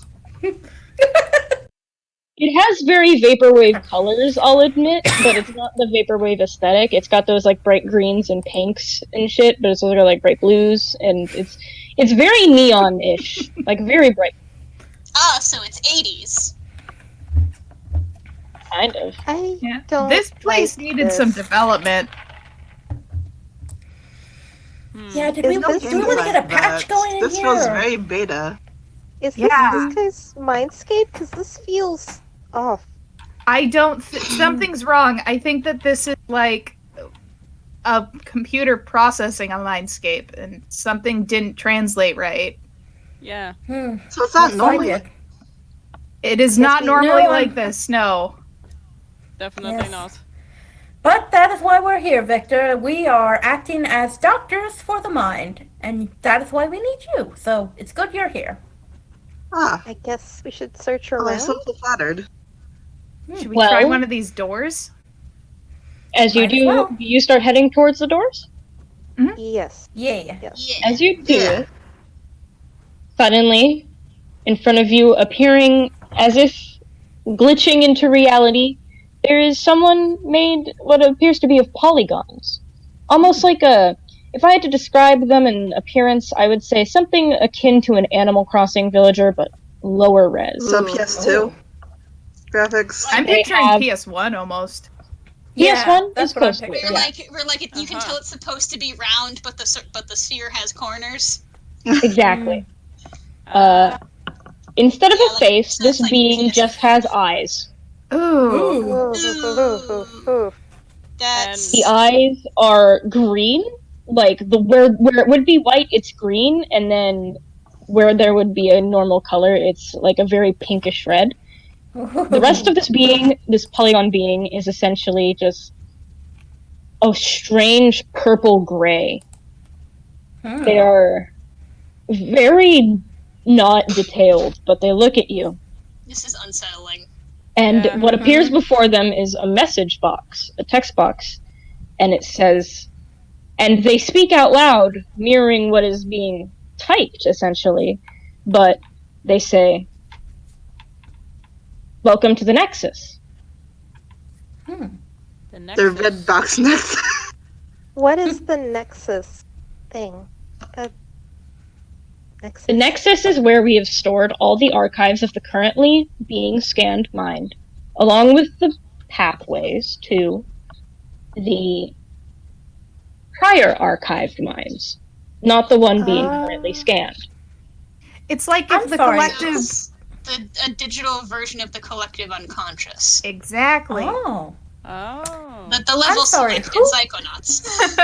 It has very vaporwave colors, I'll admit, but it's not the vaporwave aesthetic. It's got those like bright greens and pinks and shit, but it's also got like bright blues, and it's very neon-ish, like very bright, Ah, so it's 80s. kind of. I Yeah. don't. This place like needed this. some development. Yeah, Is do we this want to get a patch going in This here? feels very beta. Is Yeah. this guy's mindscape? Because this feels off. I don't. Something's wrong. I think that this is like a computer processing a mindscape, and something didn't translate right. Yeah. So it's not Looks normal. like it. It is not we- normally No, like this. No. Definitely Yes. not. But that is why we're here, Victor. We are acting as doctors for the mind, and that is why we need you. So it's good you're here. Ah, I guess we should search oh, I'm around. so flattered. Should we try Well- one of these doors? As you Might as do, well. you start heading towards the doors. Yes. Yeah. Oh. Yeah. As you do, Yeah. suddenly, in front of you, appearing as if glitching into reality, there is someone made what appears to be of polygons. Almost like a... If I had to describe them in appearance, I would say something akin to an Animal Crossing villager, but lower res. So Ooh. PS2 graphics. I'm They picturing have- PS1 almost. PS1 that's is what I'm close to it, picturing. yeah. We're like you can Uh-huh. tell it's supposed to be round, but the sphere has corners. Exactly. Uh, Instead of Yeah, a like, face, so this it's like being PS1. just has eyes. Ooh. Ooh, ooh. That's The eyes are green, like where it would be white, it's green, and then where there would be a normal color, it's like a very pinkish red. The rest of this being, this polygon being, is essentially just a strange purple gray. They are very not detailed, but they look at you. this is unsettling. And Yeah. what appears before them is a message box, a text box, and it says, and they speak out loud, mirroring what is being typed, essentially, but they say, "Welcome to the Nexus." the next Their red box next. What is the Nexus thing? Nexus. The Nexus is where we have stored all the archives of the currently being scanned mind, along with the pathways to the prior archived minds, not the one being currently scanned. It's like if I'm the sorry. collective. It's a digital version of the collective unconscious. Exactly. Oh. Oh. The level sorry, select in who- Psychonauts.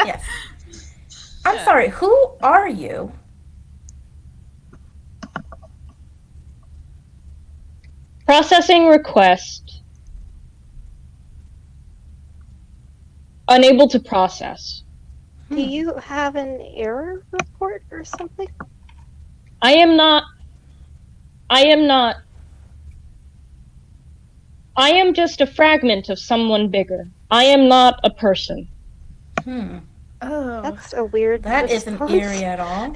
Yes. I'm Yeah. sorry, who are you? Processing request. Unable to process. Do you have an error report or something? I am not. I am just a fragment of someone bigger. I am not a person. Oh. That's a weird That isn't response. eerie at all.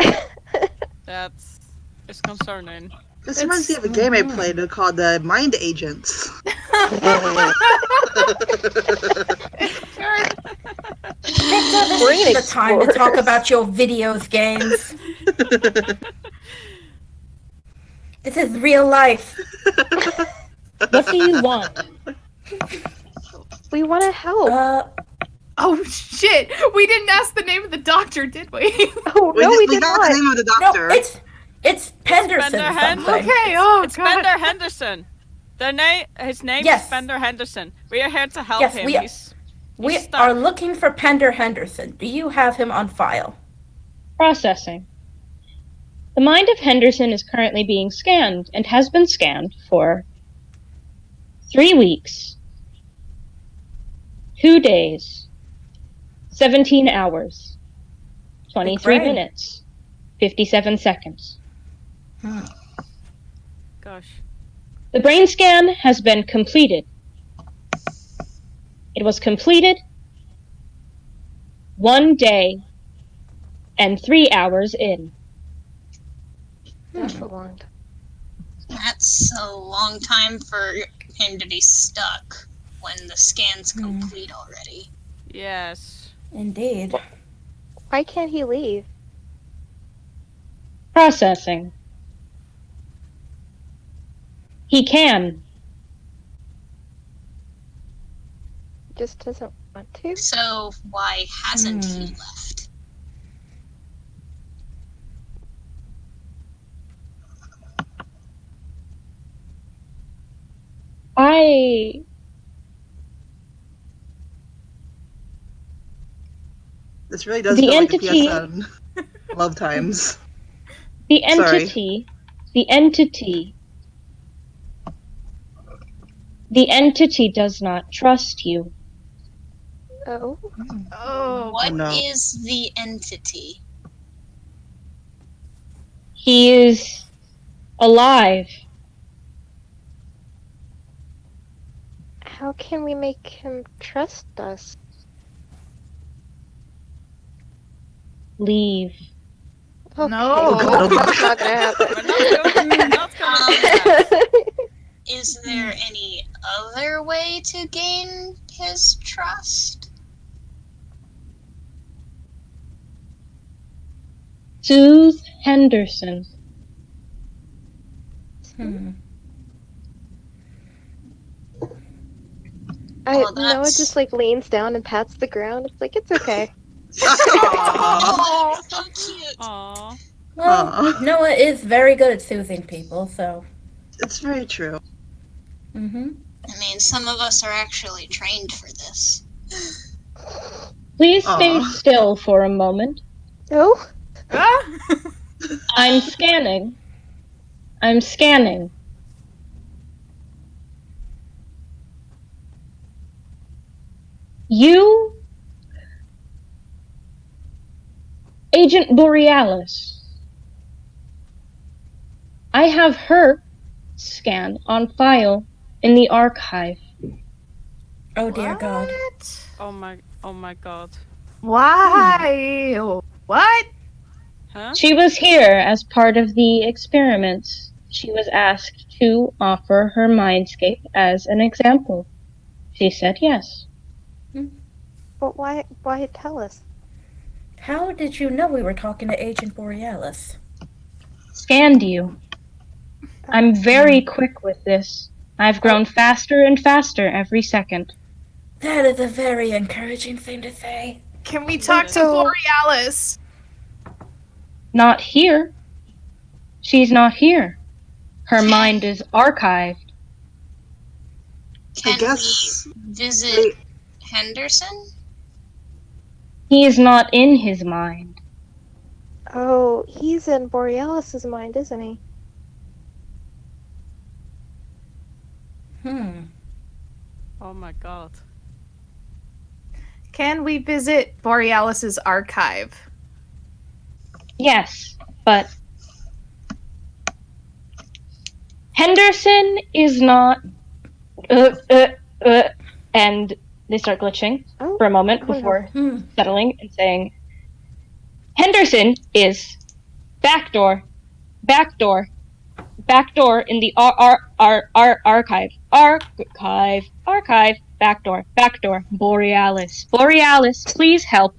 That's is concerning. This reminds me of a game I played called Mind Agents. Victor, this Brain is the time to talk explorers. about your videos games. This is real life. What do you want? We want to help. Oh shit! We didn't ask the name of the doctor, did we? Oh no, we we did got not. the name of the No, doctor. it's Penderson Bender Hen- something. Okay. Oh It's god. Bender Henderson. His name Yes. is Bender Henderson. We are here to help Yes, him. we are- He's We stuck. are looking for Pender Henderson. Do you have him on file? Processing. The mind of Henderson is currently being scanned and has been scanned for 3 weeks, 2 days, 17 hours, 23 brain. minutes, 57 seconds. Gosh. The brain scan has been completed. It was completed 1 day and 3 hours in. That's a long time. That's a long time for him to be stuck when the scan's complete already. Yes. Indeed. Why can't he leave? Processing. He can. Just doesn't want to. So why hasn't he left? This really does The feel entity- like a PSN. Love times. The Sorry. entity does not trust you. Oh. Oh. What no. is the entity? He is alive. How can we make him trust us? Leave. Okay. No. Well, that's not gonna happen. We're not gonna Is there any other way to gain his trust? Soothe Henderson. Oh, Noah that's- just like leans down and pats the ground. It's like, it's okay. Oh, so cute. Aw. Well, Aw. Noah is very good at soothing people, so. It's very true. Mm-hmm. I mean, some of us are actually trained for this. Please stay Aw. still for a moment. Oh? Ah. I'm scanning. I'm scanning. You, Agent Borealis. I have her scan on file in the archive. Oh dear God. Oh my god. Why? What? Huh? She was here as part of the experiments. She was asked to offer her mindscape as an example. She said yes. But why tell us? How did you know we were talking to Agent Borealis? Scanned you. I'm very quick with this. I've grown faster and faster every second. That is a very encouraging thing to say. Can we talk to So- Borealis? Not here. She's not here. Her mind is archived. Can guess- we visit Wait. Henderson? He is not in his mind. Oh, he's in Borealis's mind, isn't he? Oh my god. Can we visit Borealis's archive? Yes, but Henderson is not. And they start glitching for a moment before settling and saying, Henderson is backdoor in the archive, backdoor, Borealis, please help,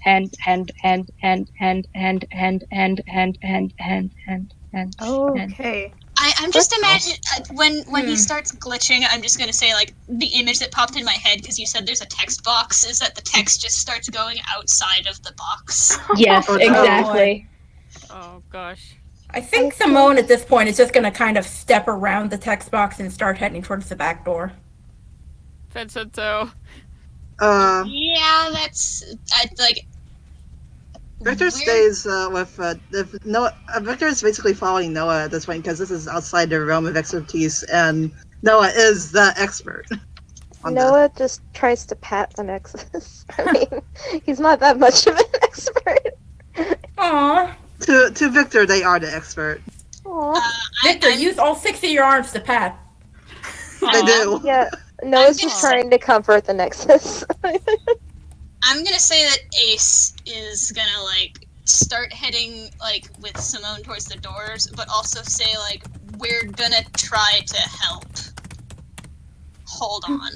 Okay. I'm just imagining when he starts glitching. I'm just gonna say like the image that popped in my head because you said there's a text box. Is that the text just starts going outside of the box? Yes, exactly. Oh gosh. I think Simone at this point is just going to kind of step around the text box and start heading towards the back door. Vincent too. Yeah, that's like. Victor stays with Noah. Victor is basically following Noah at this point because this is outside the realm of expertise, and Noah is the expert. Noah just tries to pat the Nexus. I mean, he's not that much of an expert. Aww. To Victor, they are the expert. Victor, use all 6 of your arms to pat. They do. Yeah, Noah's just trying to comfort the Nexus. I'm gonna say that Ace is gonna like start heading like with Simone towards the doors, but also say like we're gonna try to help. Hold on.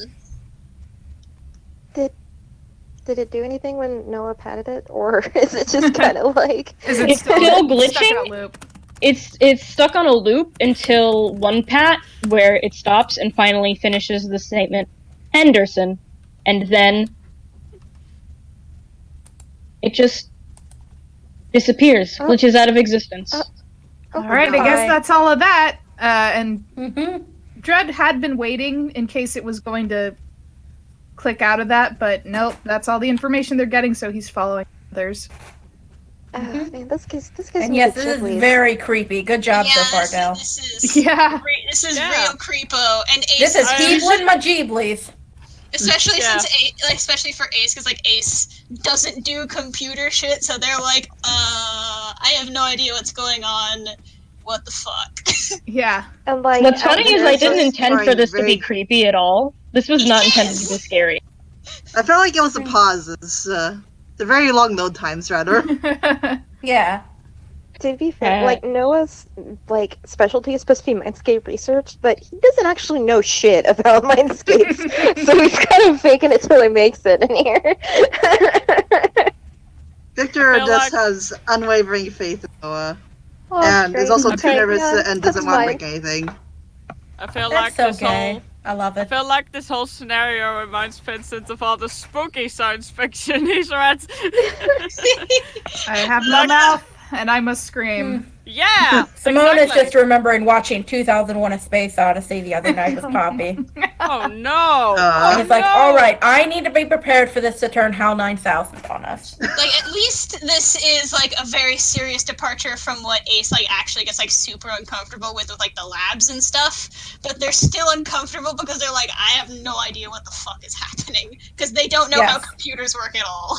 Did it do anything when Noah patted it, or is it just kind of like? Is it It's still stuck in a glitching. loop? It's stuck on a loop until one pat where it stops and finally finishes the statement Henderson, and then it just disappears, glitches out of existence. All right, I guess that's all of that. And Mm-hmm. Dread had been waiting in case it was going to click out of that, but nope, that's all the information they're getting, so he's following others. Man, this guy's And yes, this is very creepy. Good job so far, Del. This is Yeah. This is real creepo, and Ace. This is Heebling Majeebleys. Especially especially for Ace, because like Ace doesn't do computer shit, so they're like, I have no idea what's going on. What the fuck? Yeah. And like, What's funny is I didn't just intend for this to very- be creepy at all. This was not intended to be scary. I felt like it was the pauses. The very long load times, rather. Yeah. To be fair, like Noah's like specialty is supposed to be Mindscape research, but he doesn't actually know shit about Mindscapes, so he's kind of faking it till he makes it in here. Victor feel just like- has unwavering faith in Noah, Oh, and is great. also too Okay, nervous yeah, and that's doesn't want to fine. break anything. I feel That's like so this gay. whole I love I it. feel like this whole scenario reminds Vincent of all the spooky science fiction he's read. I have no mouth, and I must scream. Yeah! Simone exactly. is just remembering watching 2001: A Space Odyssey the other night with Poppy. Oh no! And it's like, no! all right, I need to be prepared for this to turn HAL 9000 on us. Like at least this is like a very serious departure from what Ace like actually gets like super uncomfortable with like the labs and stuff. But they're still uncomfortable because they're like, I have no idea what the fuck is happening because they don't know how Yes. computers work at all.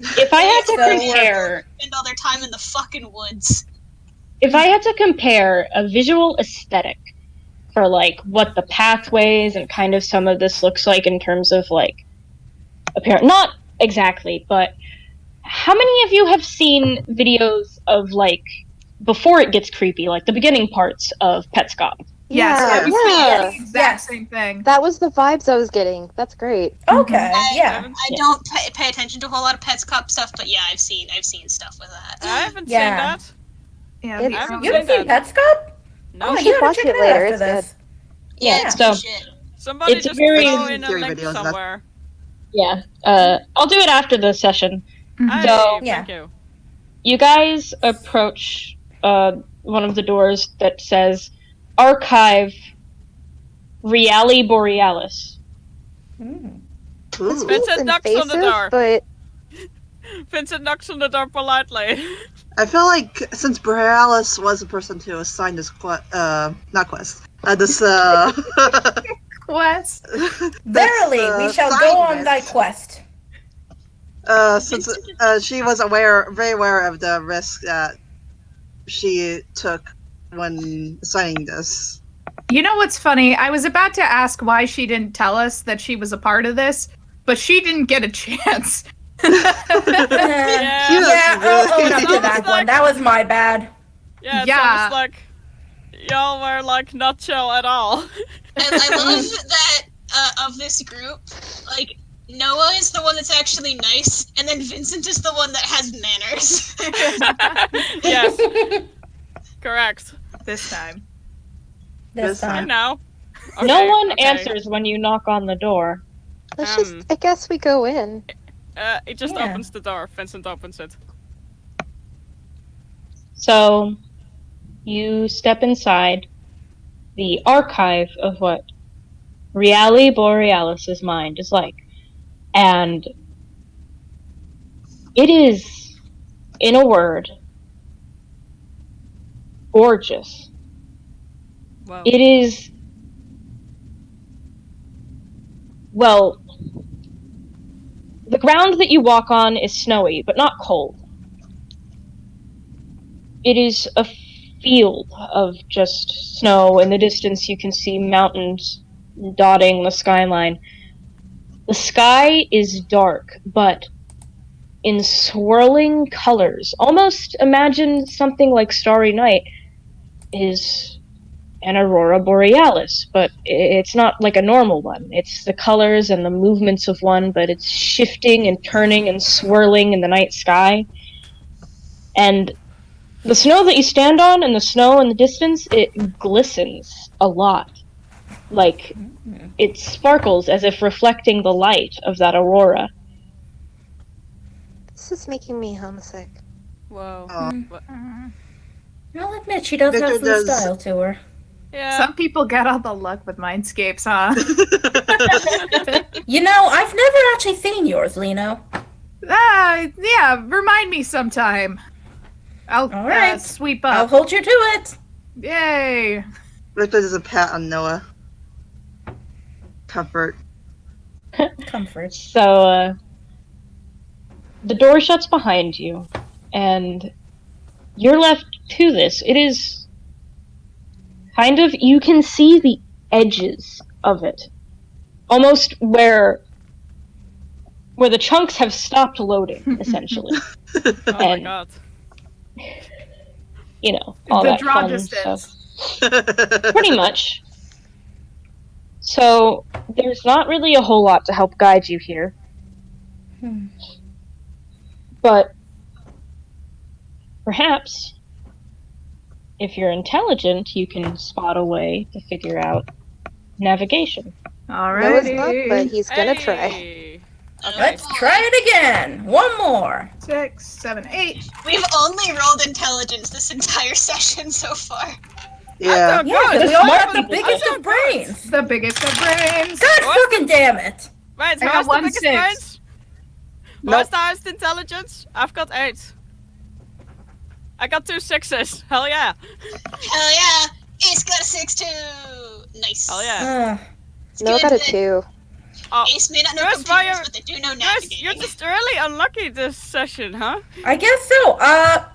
If I had to So- compare, Spend all their time in the fucking woods. if I had to compare a visual aesthetic for like what the pathways and kind of some of this looks like in terms of like apparent, not exactly, but how many of you have seen videos of like before it gets creepy, like the beginning parts of Petscop? Yes, Yeah, I was thinking yeah. the exact Yes. same thing. That was the vibes I was getting. That's great. Okay, I yeah. don't pay attention to a whole lot of Pets Cup stuff, but yeah, I've seen stuff with that. I haven't Yeah. seen that. Yeah, It's- me I haven't too. You haven't seen that. Petscop? No. Oh, You you should gotta watch check it it out later, after it's this. Yeah, Yeah, it's so- good shit. Somebody It's just very- throw in a Theory link videos, that's- somewhere. Yeah, I'll do it after the session. Hey, So- Yeah. thank you. You guys approach one of the doors that says Archive Reali Borealis. Mm. Ooh. Vincent knocks on the Invasive, door. but Vincent knocks on the door politely. I feel like since Borealis was the person to assign this not quest, this Quest. Verily, we shall go on thy quest. quest. Since she was very aware of the risk that she took when assigning this You know what's funny? I was about to ask why she didn't tell us that she was a part of this, but she didn't get a chance. Yeah. Yeah, I'll own up to that one. That was my bad. Yeah, it's Yeah. almost like y'all were like not chill at all. And I love that of this group, like Noah is the one that's actually nice, and then Vincent is the one that has manners. Yes. Correct. This time. This I time. know. No Okay, one okay. answers when you knock on the door. Let's just, I guess we go in. It just Yeah. opens the door. Vincent opens it. So, you step inside the archive of what Reale Borealis' mind is like. And it is, in a word, gorgeous. Wow. It is, well, the ground that you walk on is snowy, but not cold. It is a field of just snow. In the distance, you can see mountains dotting the skyline. The sky is dark, but in swirling colors. Almost imagine something like Starry Night is an aurora borealis, but it's not like a normal one. It's the colors and the movements of one, but it's shifting and turning and swirling in the night sky. And the snow that you stand on and the snow in the distance, it glistens a lot. Like, it sparkles as if reflecting the light of that aurora. This is making me homesick. Whoa. I'll admit, she does have Victor some does- style to her. Yeah. Some people get all the luck with mindscapes, huh? You know, I've never actually seen yours, Lino. Yeah, remind me sometime. I'll All right. sweep I'll up. hold you to it. Yay! Victor does a pat on Noah. Comfort. Comfort. So, the door shuts behind you, and you're left to this. It is kind of, you can see the edges of it. Almost where the chunks have stopped loading, essentially. Oh my and- god. You know, all The that draw fun distance. stuff. Pretty much. So, there's not really a whole lot to help guide you here. But perhaps, if you're intelligent, you can spot a way to figure out navigation. Noah's not, but Alrighty. he's gonna try. Hey. Okay. Let's try it again. One more. 6, 7, 8. We've only rolled intelligence this entire session so far. Yeah. Yeah, because we all got the Smart biggest people. of brains. The biggest of brains. God fucking damn it. Wait, I who got has the 1 biggest 6. brains? Who has the highest intelligence? I've got 8. I got 2 6s. Hell yeah. Hell yeah! Ace got a 6 too! Nice. Hell yeah. It's Noah good got a that 2. Oh, Ace may not know Chris, why computers, are- but they do know Chris, navigating. you're just really unlucky this session, huh? I guess so.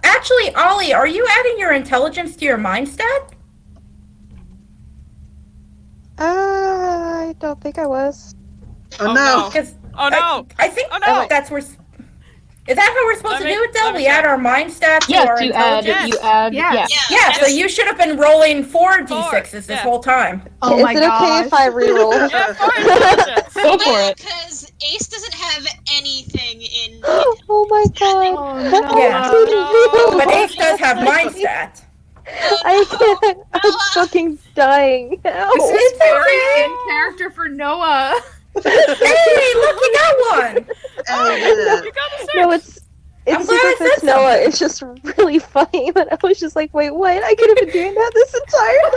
Actually, Ollie, are you adding your intelligence to your mind stat? I don't think I was. Oh, Oh, no. no. Because Oh no! I think Oh, no. that's where. Is that how we're supposed Let to me- do it, though? let me We add check. our mind stat to Yes, our you add, intelligence? Yes. Yeah, so you should have been rolling 4d6s this yeah. whole time. Oh Is my it okay if gosh. I reroll? Yeah, 4 intelligence. Go for it. Because Ace doesn't have anything in. Oh my god. Oh, That's no. Yeah. No. But Ace does have mind stat. I can't. I'm fucking dying. This Ow. is It's very okay. in character for Noah. Hey, look, you got one! Oh, you did You it. got a 6. No, it's I'm glad super I fits said Noah. something. It's just really funny that I was just like, wait, what? I could have been doing that this entire time.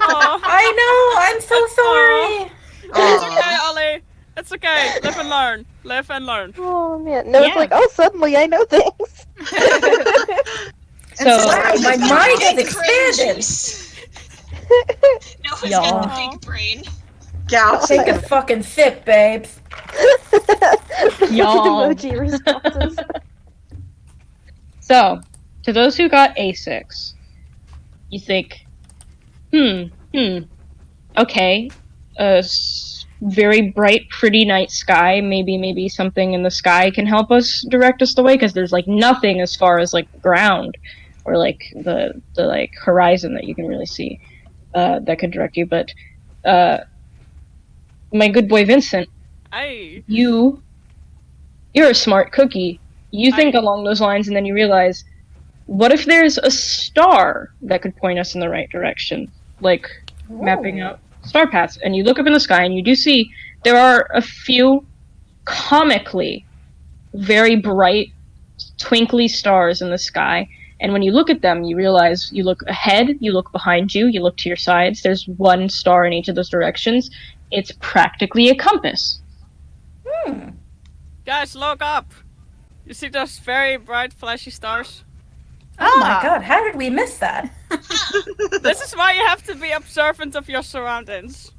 Aw. I know, I'm so sorry. It's okay, Aw. Ollie. It's okay. Live and learn. Live and learn. Oh man, no, it's Yeah. like, oh, suddenly I know things. So, Wow, my mind has Big brain expanded. juice. Noah's Y'all. got a big brain. Galaxy. Take a fucking sip, babes. Y'all. Emoji responses. so, to those who got A6, you think, Okay. Very bright, pretty night sky. Maybe something in the sky can help us direct us the way, because there's like nothing as far as like the ground or like the like horizon that you can really see that could direct you. But my good boy Vincent, you're a smart cookie. You think along those lines, and then you realize, what if there's a star that could point us in the right direction, like mapping out star paths? And you look up in the sky and you do see there are a few comically very bright twinkly stars in the sky, and when you look at them you realize, you look ahead, you look behind you, you look to your sides, there's one star in each of those directions. It's practically a compass. Guys, look up. You see those very bright flashy stars? Oh my god, how did we miss that? This is why you have to be observant of your surroundings.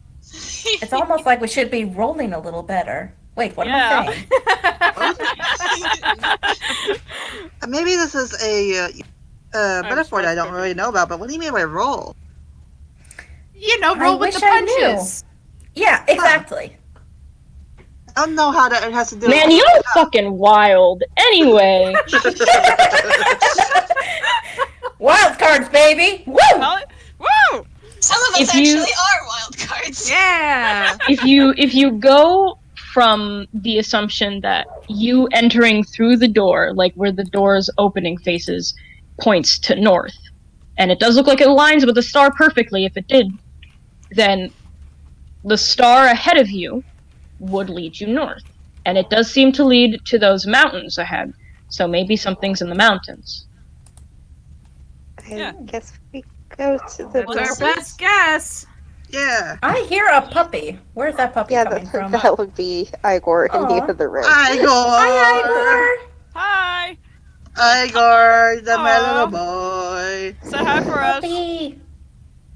It's almost like we should be rolling a little better. Wait, what am I saying? Maybe this is a metaphor that I don't really know about, but what do you mean by roll? Roll with the punches. Yeah, exactly. I don't know how that has to do Man, with you're fucking wild. Anyway. Wild cards, baby! Woo! Woo! Some of us actually are wild cards. Yeah. If you go from the assumption that you entering through the door, like where the door's opening faces, points to north, and it does look like it aligns with the star perfectly, if it did, then the star ahead of you would lead you north. And it does seem to lead to those mountains ahead, so maybe something's in the mountains. I guess we go to the That's our best guess. Yeah. I hear a puppy. Where's that puppy coming from? that would be Igor in the other room. Igor! Hi, Igor! Hi! Igor, the my little boy. Say hi for us. Puppy.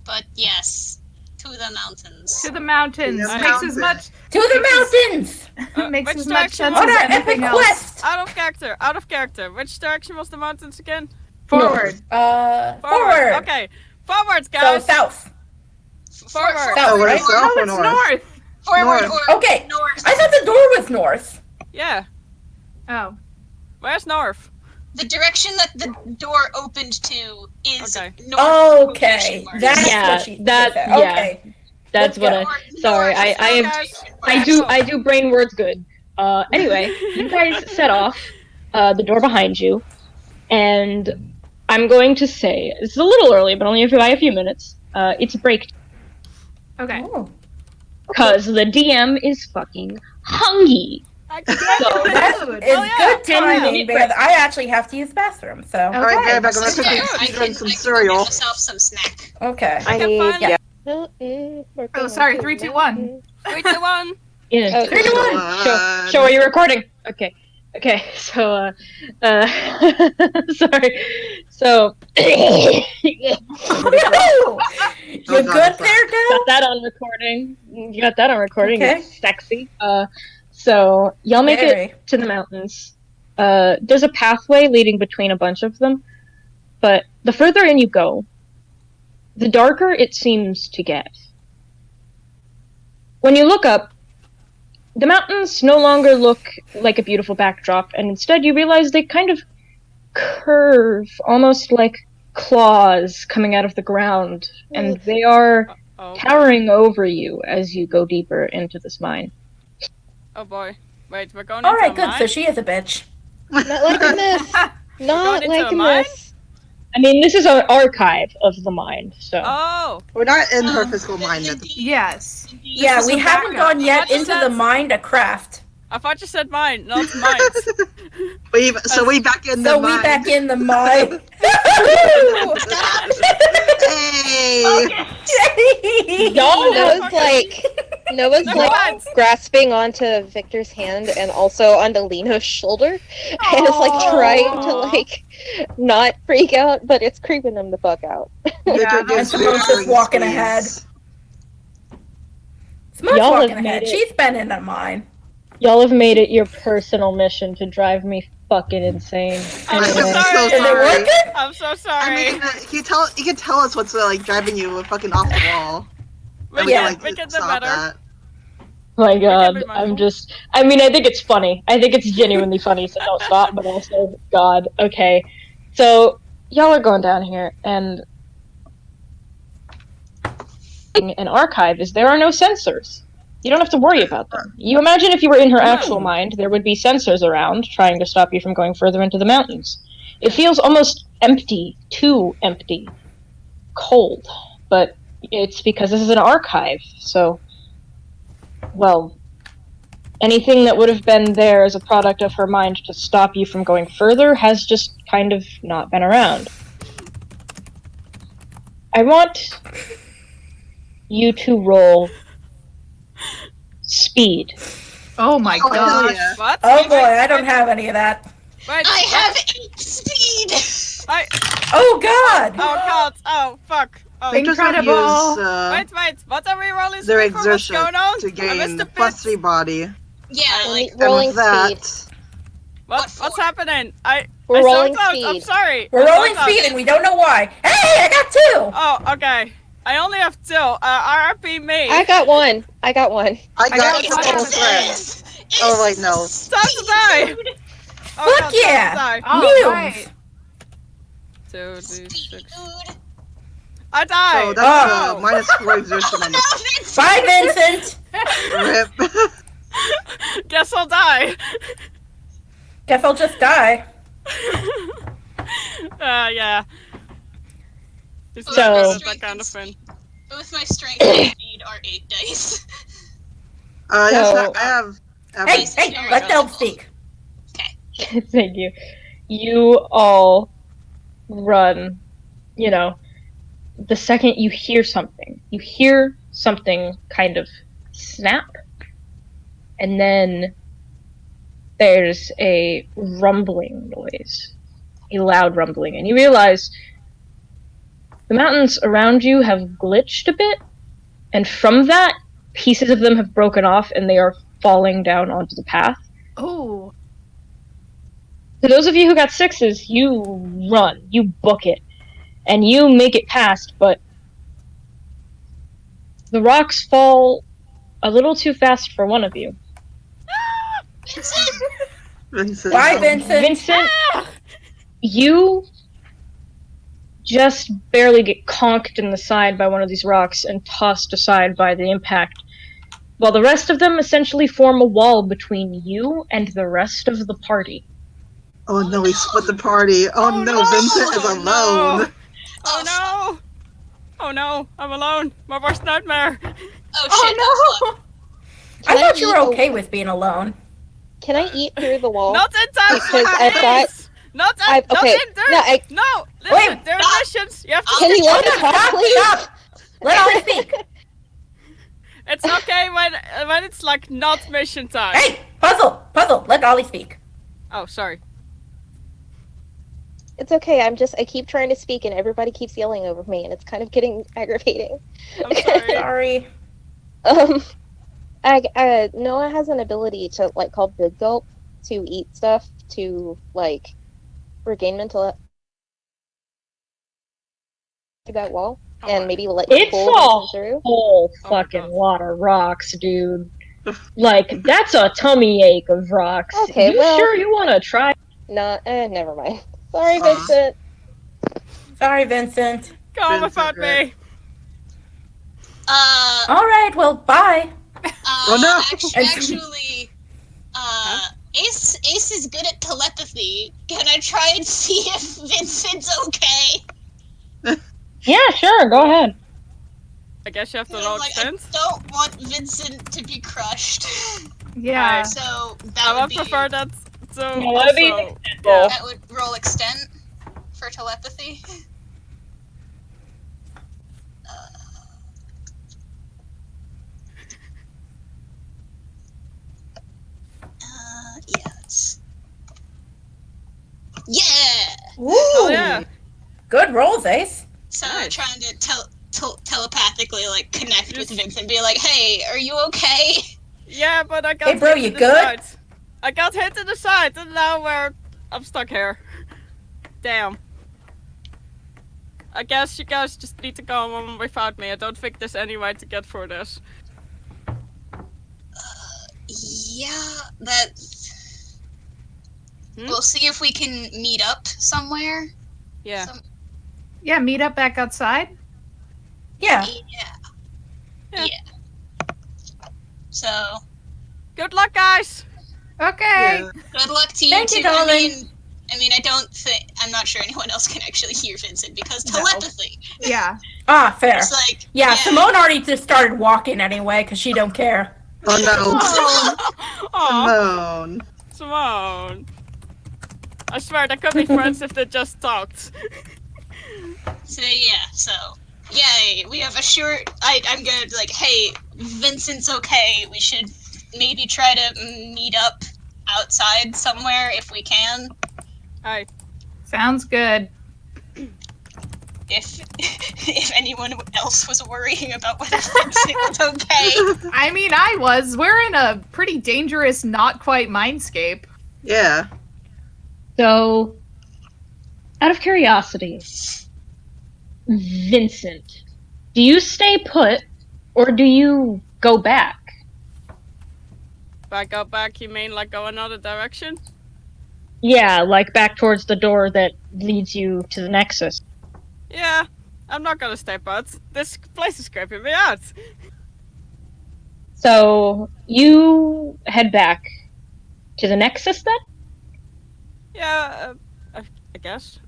But yes, to the mountains. To the mountains. To the Makes as mountains. much. To the mountains! Makes which as much direction sense On as our anything epic else. quest! Out of character. Which direction was the mountains again? Forward. Forward! Okay. Forward, So guys. south. Forward. South, what right? is south No, or it's north? north. Forward North. or Okay, north. I thought the door was north. Yeah. Oh. Where's north? The direction that the door opened to is Okay. north. Okay, quotation marks. that's Yeah, what she that- said. yeah. Okay. That's what Let's I. North, Sorry, north, I have. Guys. I do brain words good. Anyway, you guys set off the door behind you, and I'm going to say it's a little early, but only by a few minutes. It's break Okay. Oh, because the DM is fucking hungry. that Food. is Oh, yeah. good 10 timing minute because I actually have to use the bathroom. So Alright, Okay. get back. I'm gonna Yeah, cook I can some go cereal. get myself some snack. okay. I can need. finally- Yeah. Oh, sorry. 3, 2, 1. 3, 2, 1. Yeah. Oh, 3 to 1. Show, are you recording? Okay. So, sorry. So, No! You good there, Dell? got that on recording. You got that on recording. Okay. It's sexy. So y'all make it Very. to the mountains. There's a pathway leading between a bunch of them, but the further in you go, the darker it seems to get. When you look up, the mountains no longer look like a beautiful backdrop, and instead you realize they kind of curve, almost like claws coming out of the ground, and they are Oh. towering over you as you go deeper into this mine. Oh boy. Wait, we're going All into right, a good. mine? So she is a bitch. Not liking this. Not into a liking mine? this. I mean, this is an archive of the mind, so... Oh. We're not in her physical mind yet. Yes. Yeah, is we a haven't backup. gone yet What into is the that? mind of craft. I thought you said mine, not mines. We back in the So we mind. back in the mind. Hey! Y'all Noah's Never like mind. grasping onto Victor's hand and also onto Lino's shoulder, and is like trying to like not freak out, but it's creeping him the fuck out. Victor And gives Simone's just reassuring walking squeeze. ahead. Smoke's Y'all have walking made ahead. it. She's been in a mine. Y'all have made it your personal mission to drive me fucking insane. I'm so Anyway. sorry. Is it working? I'm so I sorry. mean, you can tell us what's like driving you fucking off the wall. we And can, like we can do stop better. that. My God, be I'm mindful. just. I mean, I think it's funny. I think it's genuinely funny, so don't stop. But also, God, okay. So y'all are going down here, and an archive is there are no sensors. You don't have to worry about them. You imagine if you were in her actual mind, there would be sensors around trying to stop you from going further into the mountains. It feels almost empty, too empty, cold. But it's because this is an archive, so. Well, anything that would have been there as a product of her mind to stop you from going further has just kind of not been around. I want you to roll speed. Oh my Oh, hell gosh. yeah. What? Oh boy, I don't have any of that. Wait, I what? have 8 speed! Oh god! Oh god. Oh fuck. Oh. They just have Incredible. used Wait. What are we rolling their speed for? What's exertion going on? to I missed gain the plus bit. 3 body. Yeah, like, And rolling with that, speed. What's for? happening? I'm We're so rolling close. speed. I'm sorry. We're I'm so rolling close. speed and we don't know why. Hey, I got 2! Oh, okay. I only have 2. RP me. I got one. I got got triple one. threat. Oh wait, no. Time to die. Oh, Fuck God, yeah! time to die. All News. right. 2d6. Speed, dude. I died. So that's Oh. minus 4 exertion on No, the Vince! Bye, Vincent! rip. Guess I'll die. Guess I'll just die. Yeah. It's So- not good at that kind of thing. With my strength and speed are 8 dice. Yes, So- I have. Hey, hey, let them speak. Thank you. You all run, the second you hear something kind of snap, and then there's a rumbling noise, a loud rumbling, and you realize the mountains around you have glitched a bit, and from that, pieces of them have broken off and they are falling down onto the path. Oh. For those of you who got 6s, you run, you book it, and you make it past, but the rocks fall a little too fast for one of you. Vincent. Bye, Vincent. Vincent, you just barely get conked in the side by one of these rocks and tossed aside by the impact, while the rest of them essentially form a wall between you and the rest of the party. Oh no, we split the party. Oh, no, Vincent is alone. Oh no! Oh no! I'm alone. My worst nightmare. Oh shit. I thought you were eat okay with being alone. Can I eat through the wall? Not in time. Because I've got- Not in. I've- okay, Not in there. no, I- No. Listen. Wait, there are stop. missions. You have to. Can you let me Stop, talk, stop, please? stop! Let Ollie speak. It's okay when it's like not mission time. Hey, puzzle, let Ollie speak. Oh, sorry. It's okay. I keep trying to speak, and everybody keeps yelling over me, and it's kind of getting aggravating. I'm sorry. Sorry. Noah has an ability to called Big Gulp to eat stuff to regain mental to that wall and maybe let you It's pull all Vincent through. whole Oh my fucking God. lot of rocks, dude. That's a tummy ache of rocks. Okay, you well- sure you want to try? No, never mind. Sorry, Vincent. Sorry, Vincent. Go on Vincent, without right. me. All right, well, bye. Oh, no. Actually, Ace is good at telepathy. Can I try and see if Vincent's okay? Yeah, sure. Go ahead. I guess you have to I'm roll like, extent. I don't want Vincent to be crushed. Yeah. So I that would would be prefer that to Yeah, that'd be also. roll. that would roll extent for telepathy. Yes. Yeah. Ooh. Oh yeah. Good rolls, Ace. So Nice. trying to telepathically connect with Just- Vincent, be like, "Hey, are you okay?" Yeah, but I got Hey, bro, hit you in the good? side. I got hit in the side, and now we're I'm stuck here. Damn. I guess you guys just need to go on without me. I don't think there's any way to get through this. Yeah, that. Hmm? We'll see if we can meet up somewhere. Yeah. Yeah, meet up back outside. Yeah. Yeah. So, Good luck, guys! Okay. Yeah. good luck to you Thank too. you, darling. I'm not sure anyone else can actually hear Vincent because No. telepathy. Yeah. Ah, fair. It's like, Yeah, Simone already just started walking anyway because she don't care. Oh Aw, no. Simone. I swear, they could be friends if they just talked. So, yay, we have assured. I'm gonna be like, hey, Vincent's okay. We should maybe try to meet up outside somewhere if we can. Hi. Sounds good. If anyone else was worrying about whether Vincent was okay. I mean, I was. We're in a pretty dangerous, not quite mindscape. Yeah. So, out of curiosity, Vincent, do you stay put or do you go back? If I go back, you mean like go another direction? Yeah, like back towards the door that leads you to the Nexus. Yeah, I'm not gonna stay put. This place is creeping me out. So, you head back to the Nexus then? Yeah, I guess.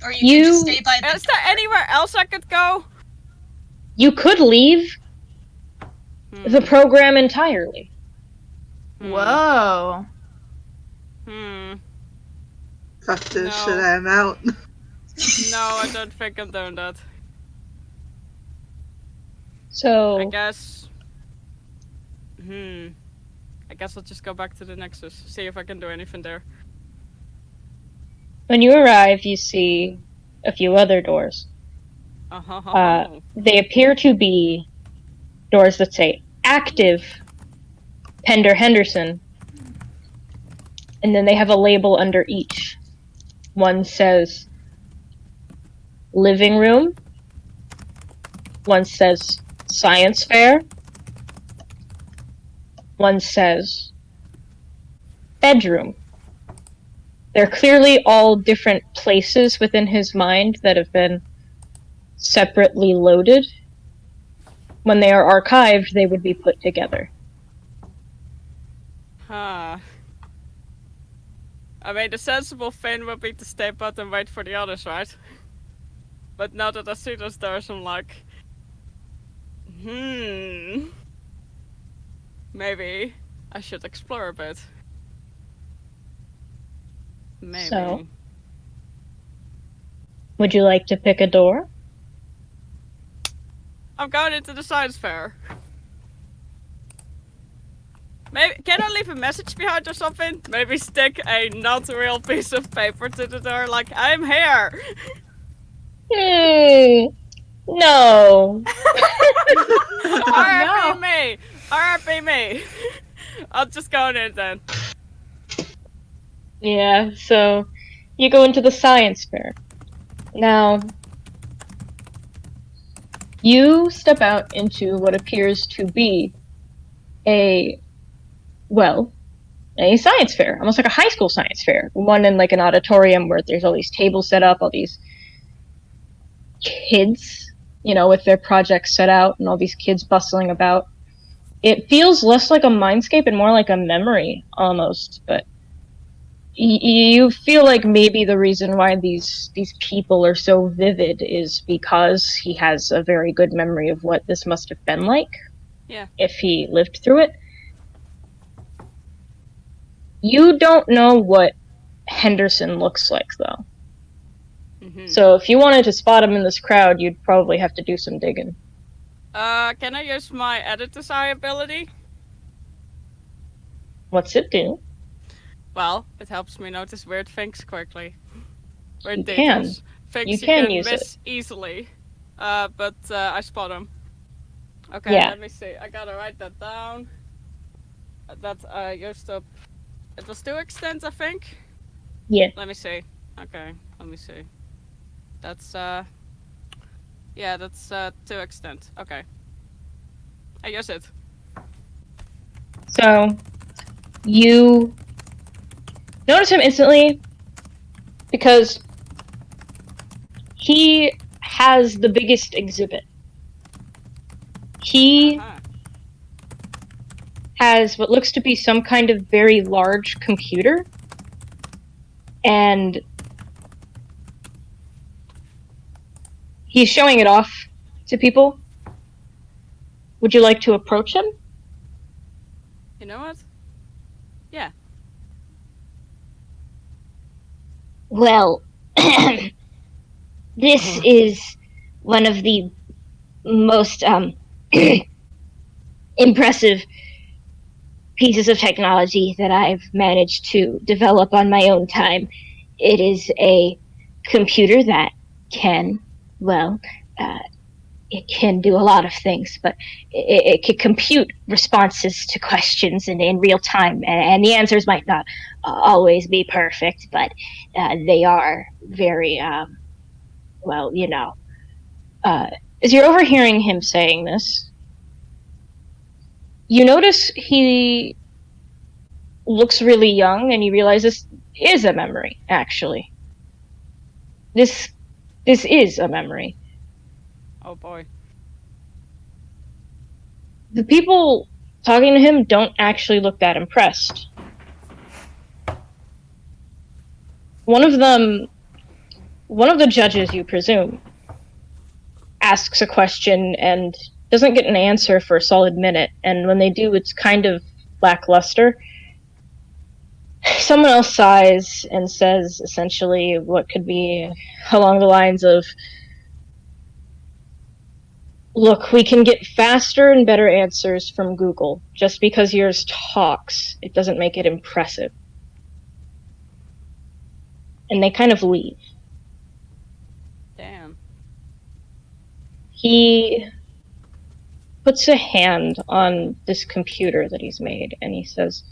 Or you can just You- stay by the Is there anywhere else I could go? You could leave the program entirely. Whoa. Fuck this No. shit, I'm out. No, I don't think I'm doing that. So, I guess. I guess I'll just go back to the Nexus, see if I can do anything there. when you arrive, you see a few other doors. Uh-huh. They appear to be doors that say active Pender Henderson, and then they have a label under each. One says living room, one says science fair, one says bedroom. They're clearly all different places within his mind that have been separately loaded. When they are archived, they would be put together. Huh. I mean, the sensible thing would be to stay put and wait for the others, right? But now that I see those doors, I'm like, maybe I should explore a bit. Maybe. So? Would you like to pick a door? I'm going into the science fair. Maybe can I leave a message behind or something? Maybe stick a not real piece of paper to the door, like I'm here. No. R.I.P. me. R.I.P. me. I'll just go in then. Yeah, so you go into the science fair. Now, you step out into what appears to be a science fair, almost like a high school science fair. One in like an auditorium where there's all these tables set up, all these kids, with their projects set out, and all these kids bustling about. It feels less like a mindscape and more like a memory, almost, but you feel like maybe the reason why these people are so vivid is because he has a very good memory of what this must have been like. Yeah. If he lived through it. You don't know what Henderson looks like, though. So if you wanted to spot him in this crowd, you'd probably have to do some digging. Can I use my editor's eye ability? What's it do? Well, it helps me notice weird things quickly. Weird You details. can. Things You you can can use miss easily. But I spot them. Okay, Yeah. let me see. I gotta write that down. That I used up. It was 2 extents, I think. Yeah. Let me see. Okay, let me see. That's yeah, that's to extent. Okay. I guess it. So, you notice him instantly because he has the biggest exhibit. He Uh-huh. has what looks to be some kind of very large computer, and he's showing it off to people. Would you like to approach him? You know what? Yeah. Well, this is one of the most impressive pieces of technology that I've managed to develop on my own time. It is a computer that can, well, it can do a lot of things, but it can compute responses to questions in real time, and the answers might not always be perfect, but they are very, well, you know. As you're overhearing him saying this, you notice he looks really young, and you realize this is a memory, actually. This is a memory. Oh boy. The people talking to him don't actually look that impressed. One of the judges, you presume, asks a question and doesn't get an answer for a solid minute, and when they do, it's kind of lackluster. Someone else sighs and says essentially what could be along the lines of, look, we can get faster and better answers from Google. Just because yours talks, it doesn't make it impressive. And they kind of leave. Damn. He puts a hand on this computer that he's made, and he says,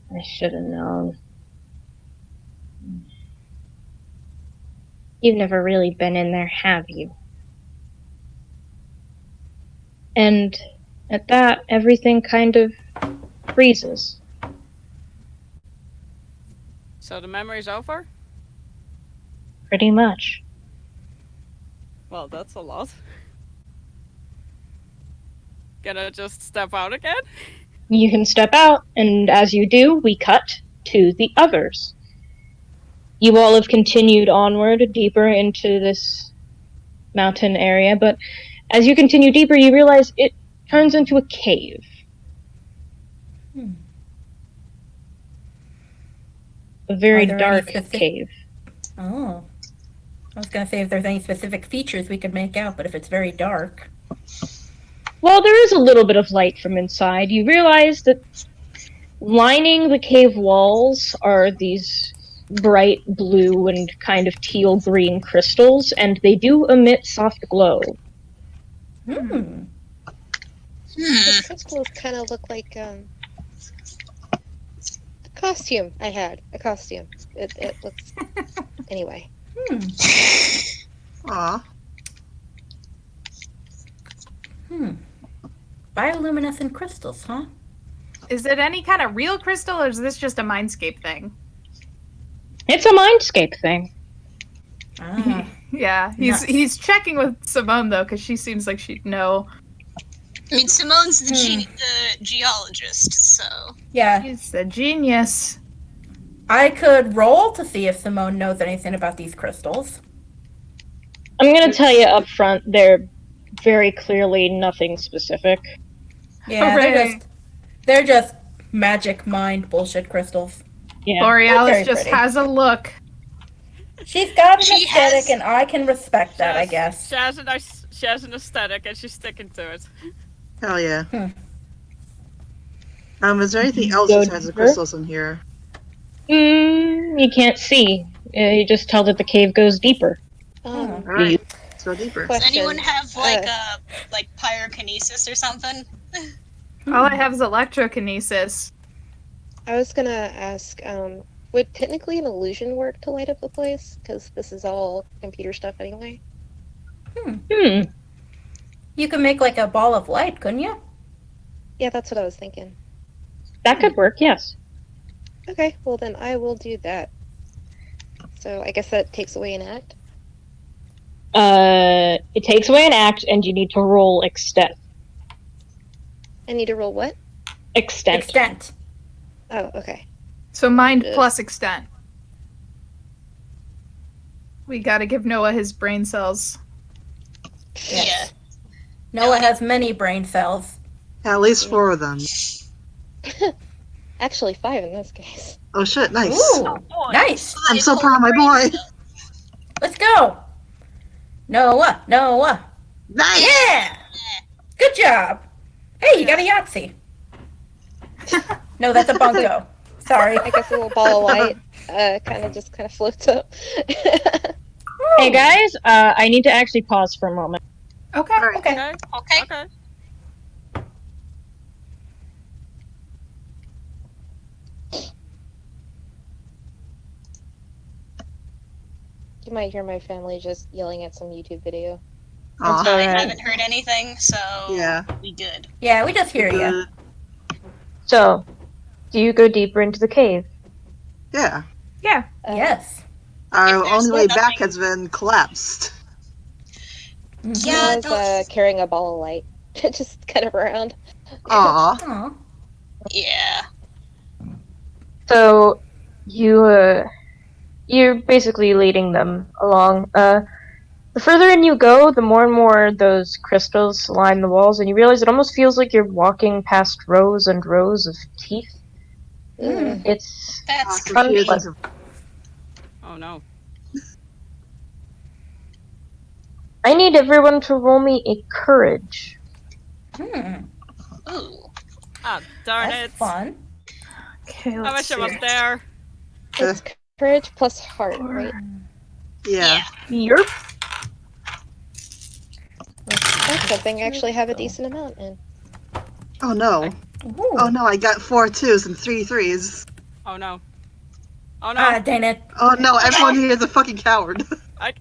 I should have known. You've never really been in there, have you? And at that, everything kind of freezes. So the memory's over? Pretty much. Well, that's a lot. Gonna just step out again? You can step out, and as you do, we cut to the others. You all have continued onward, deeper into this mountain area, but as you continue deeper, you realize it turns into a cave. A very Are there dark any cave. Oh. I was going to say if there's any specific features we could make out, but if it's very dark. While there is a little bit of light from inside, you realize that lining the cave walls are these bright blue and kind of teal green crystals, and they do emit soft glow. Hmm. The crystals kind of look like a costume I had. A costume. It looks... Anyway. Aw. Bioluminescent crystals, huh? Is it any kind of real crystal, or is this just a mindscape thing? It's a mindscape thing. Ah. Yeah, he's checking with Simone though, because she seems like she'd know. I mean, Simone's the geologist, so. Yeah. He's a genius. I could roll to see if Simone knows anything about these crystals. I'm gonna tell you up front, they're very clearly nothing specific. Yeah, Hooray. they're just magic mind bullshit crystals. Yeah. Borealis Very just pretty. has a look. She's got an She aesthetic, has- and I can respect that, I guess. She has an aesthetic and she's sticking to it. Hell yeah. Hmm. Is there anything else Go besides the deeper? crystals in here? You can't see. You just tell that the cave goes deeper. Alright, let's go deeper. Does anyone Question. have like a pyrokinesis or something? All I have is electrokinesis. I was gonna ask, would technically an illusion work to light up the place? Because this is all computer stuff anyway. Hmm. You can make like a ball of light, couldn't you? Yeah, that's what I was thinking. That could work, yes. Okay, well then I will do that. So I guess that takes away an act. It takes away an act, and you need to roll extent. I need to roll what? Extent. Extent. Oh, okay. So mind plus extent. We gotta give Noah his brain cells. Yes. Noah has many brain cells. At least 4 of them. Actually, 5 in this case. Oh shit, nice. Ooh, nice. I'm so proud of my boy. Let's go. Noah. Nice! Yeah! Good job. Hey, you got a Yahtzee. No, that's a bunko. Sorry. I guess a little ball of light kind of floats up. Hey guys, I need to actually pause for a moment. Okay. Okay. Okay. You might hear my family just yelling at some YouTube video. Aw. I haven't heard anything, so Yeah. we good. Yeah, we just hear you. So, do you go deeper into the cave? Yeah. Yes. Our If there's only way nothing- back has been collapsed. Yeah, I was carrying a ball of light, just kind of around. Aw. Aw. Yeah. So, you're basically leading them along. The further in you go, the more and more those crystals line the walls, and you realize it almost feels like you're walking past rows and rows of teeth. Mm. It's That's So she is unpleasant. Oh no. I need everyone to roll me a courage. Hmm. Ooh. Ah, darn That's it. fun. Okay, I let's wish I was see. there. It's courage plus heart, right? Yeah. Yerp. That's something I actually have a decent amount in. Oh no. Ooh. Oh no, I got 4 2s and 3 3s. Oh no. Oh no. Ah, dang it. Oh no, everyone here is a fucking coward. I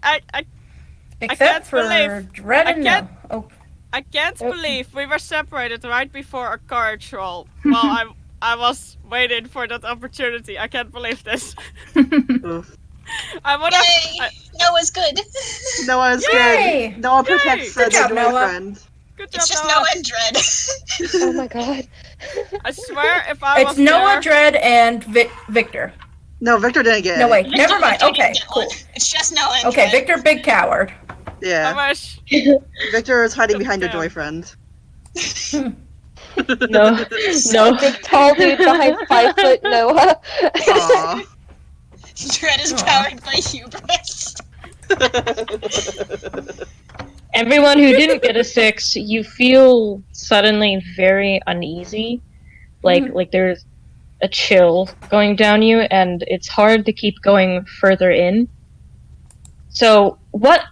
Except can't for believe- Dread I and No. can't- Oh, I can't Oh. believe we were separated right before a courage roll. While I was waiting for that opportunity. I can't believe this. Oof. I would Yay! have. Noah's good. Noah is Yay! good. Noah protects Good their job, Noah. boyfriend. Good job, It's just Noah. Noah and Dread. Oh my god. I swear, if I it's was Noah, there, Dread, and Victor. No, Victor didn't get No, it. wait. Victor- Never mind. Victor didn't Okay, get cool. one. It's just Noah and Okay, Dread. Victor, big coward. Yeah. I wish. Victor is hiding behind her Damn. boyfriend. No, no. Big tall dude behind 5 foot Noah. Aw. Dread is Aw. powered by hubris. Everyone who didn't get a 6, you feel suddenly very uneasy. Like there's a chill going down you, and it's hard to keep going further in. So what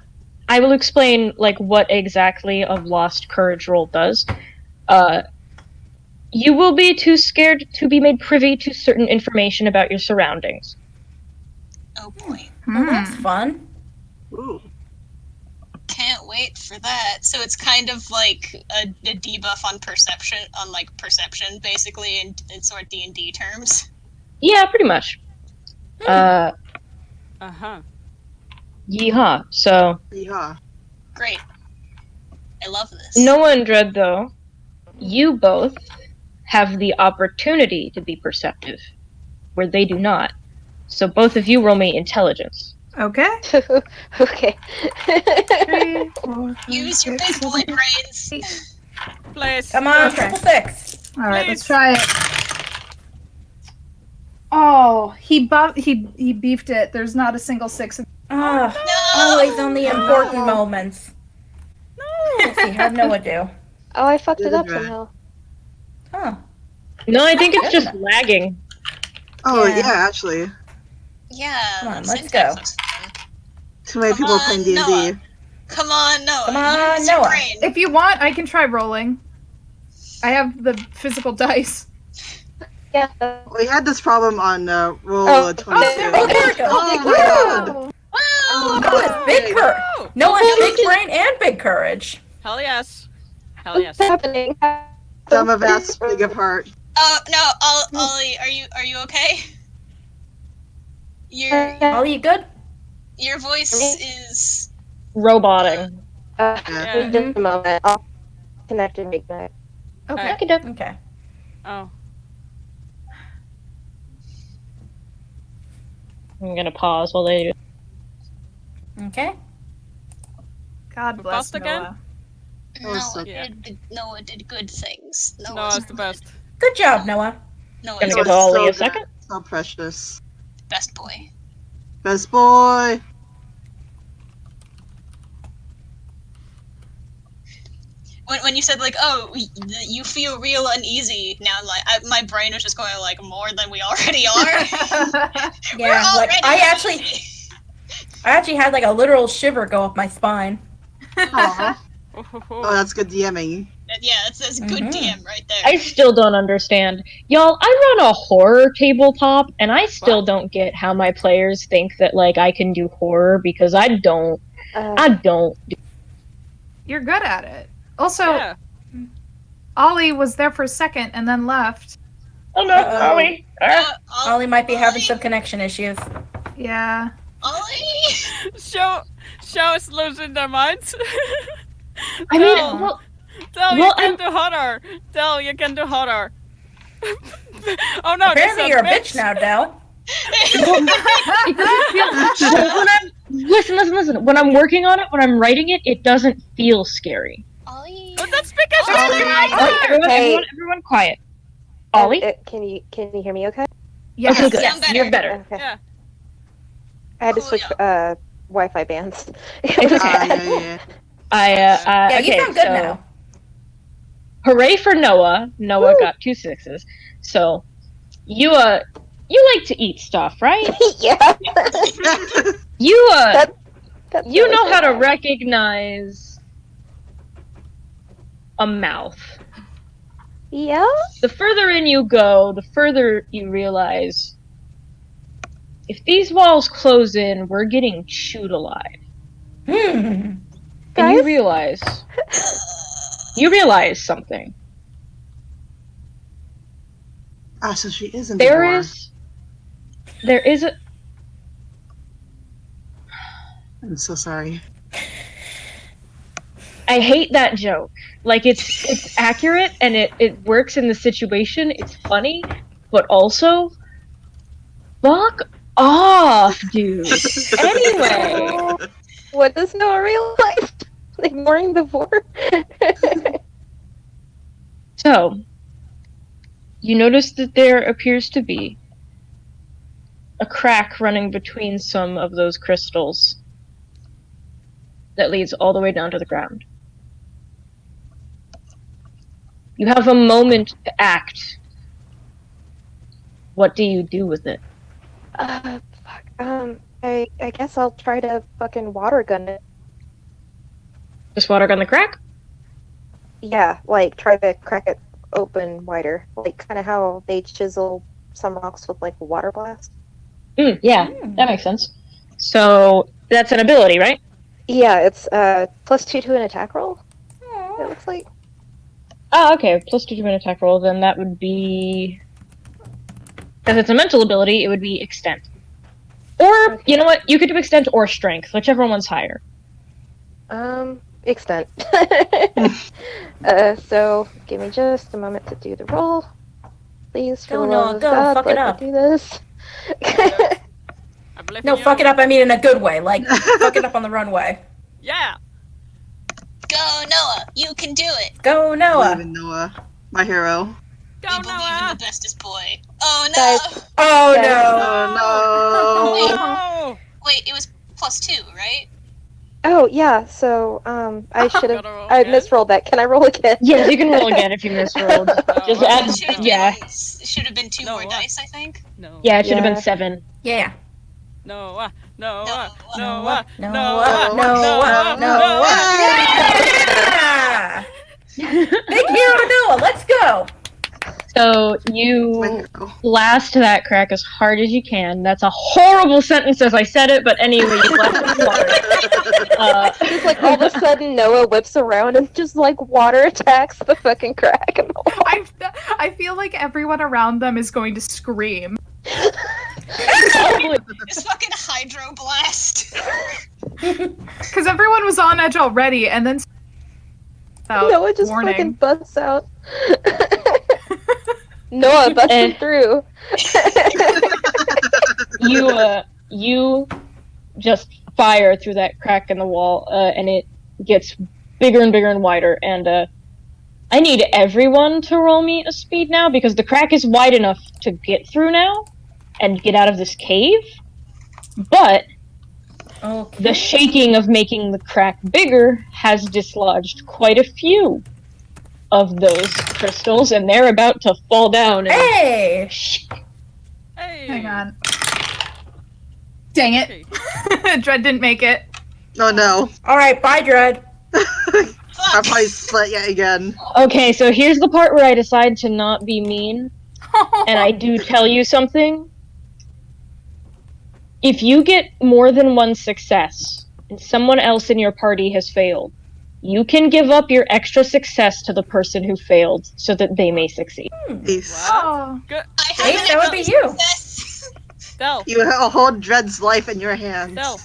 I will explain what exactly a lost courage roll does. You will be too scared to be made privy to certain information about your surroundings. Oh boy. Well, that's fun. Ooh. Can't wait for that. So it's kind of like a debuff on perception, perception, basically, in sort of D&D terms. Yeah, pretty much. Uh huh. Yeehaw. So, Yeah. Great. I love this. Noah and Dread, though, you both have the opportunity to be perceptive, where they do not. So both of you roll me intelligence. Okay. Okay. 3, 4, Use your 5, big boy brains. Please. Come on, Okay. 666. All right, Please. let's try it. Oh, he beefed it. There's not a single 6. Ah, No! always on the important moments. Let's see, how'd Noah do? Oh, I fucked it up Dread. somehow. Huh. No, I think it's just lagging. Oh Yeah. yeah, actually. Yeah. Come on, that let's syntax go. looks fun. Too many Come people on, playing D&D. Noah. Come on, Noah. Come on, Use your Noah. brain. If you want, I can try rolling. I have the physical dice. Yeah. We had this problem on roll Oh, 22. Oh, there it goes. Oh my god! Woo! Oh, Noah has big courage. Woo! Noah has big brain and big courage. Hell yes. Hell yes. What's happening? Some of us big of heart. Oh no, Ollie, are you okay? Ollie, you good? Your voice is Roboting. Yeah. Just a moment. I'll connect and reconnect. Okay. Okay. Oh. I'm gonna pause while they do. Okay. God bless Buffed again? Noah. Oh, Noah did good things. Noah's the best. Good job, Noah. Noah's Gonna It give was Ollie so a good. second. So precious. best boy. Best boy! When you said like, oh, you feel real uneasy now, like my brain was just going like more than we already are. Yeah, We're like already I actually had like a literal shiver go up my spine. Aw. Oh, that's good DMing. Yeah, that's good Mhm. DM right there. I still don't understand. Y'all, I run a horror tabletop, and I still don't get how my players think that, like, I can do horror, because I don't. I don't. You're good at it. Also, Yeah. Ollie was there for a second and then left. Oh no, Uh-oh. Ollie. Ollie might be having some connection issues. Yeah. Ollie. Show is losing their minds. I mean, Del, well, Del, well, you can do horror. Del, you can do horror. Oh no, Apparently you're a bitch now, Del. when I'm, listen. When I'm working on it, when I'm writing it, it doesn't feel scary. Ollie. But that's because you're Ollie. the Everyone, writer. everyone quiet. Ollie? Can you hear me okay? Yes. Okay, good. Sound better. You're better. Okay. Yeah. I had to Cool, switch Wi-Fi bands. It's okay. Yeah. Yeah, you okay, sound good so, now. hooray for Noah. Noah Woo. got 2 6s. So, you like to eat stuff, right? Yeah. You, That's you really know how to bad. recognize a mouth. Yeah. The further in you go, the further you realize if these walls close in, we're getting chewed alive. And Guys? you realize something. Ah, so she isn't There a is a I'm so sorry. I hate that joke. Like it's accurate and it works in the situation. It's funny, but also fuck off, dude. Anyway, What does Noah realize? Ignoring the board. so you notice that there appears to be a crack running between some of those crystals that leads all the way down to the ground. You have a moment to act. What do you do with it? Fuck. I guess I'll try to fucking water gun it. Just water gun the crack? Yeah, like try to crack it open wider, like kind of how they chisel some rocks with like a water blast. Yeah, that makes sense. So that's an ability, right? Yeah, it's +2 to an attack roll. It looks like. Oh, okay. +2 to an attack roll, then that would be... Because it's a mental ability, it would be extent. Or, you know what? You could do extent or strength, whichever one's higher. Extent. So give me just a moment to do the roll. Please, for Go, the Noah, love of go, God, fuck it let up. me do this. I believe No, in you. fuck it up, I mean in a good way. Like, fuck it up on the runway. Yeah. Go Noah, you can do it. Go, Believe Noah. in Noah, my hero. Go We believe in Noah. the bestest boy. Oh no! Guys. Oh, Guys. no. Oh no! Oh. Wait, it was +2, right? Oh yeah, so I should have. Gotta roll I again? misrolled that. Can I roll again? Yes, you can roll again if you misrolled. Just No. add... Should have Yeah. been, should have been 2 No, more what? dice, I think. No. Yeah, it should have Yeah. been 7. Yeah. Noah. Noah. Noah. Noah. Noah. Noah. Noah. Yeah! Big hero Noah, let's go. So you Window. blast that crack as hard as you can. That's a horrible sentence as I said it, but anyway, you blast it with water. Just like all of a sudden Noah whips around and just like water attacks the fucking crack in the wall. I feel like everyone around them is going to scream. Just fucking hydro blast. Because everyone was on edge already, and then Noah just warning. fucking busts out. Noah busted through. You just fire through that crack in the wall, and it gets bigger and bigger and wider. And I need everyone to roll me a speed now because the crack is wide enough to get through now and get out of this cave. But the shaking of making the crack bigger has dislodged quite a few of those crystals, and they're about to fall down. And Hey! Hey. Hang on. Dang it. Dread didn't make it. Oh no. Alright, bye, Dread. I'll probably split yet again. Okay, so here's the part where I decide to not be mean, and I do tell you something. If you get more than one success, and someone else in your party has failed, you can give up your extra success to the person who failed so that they may succeed. Ace. Oh. Good. I have Ace, an that would be extra you. success. Del. You hold Dred's life in your hands. Del.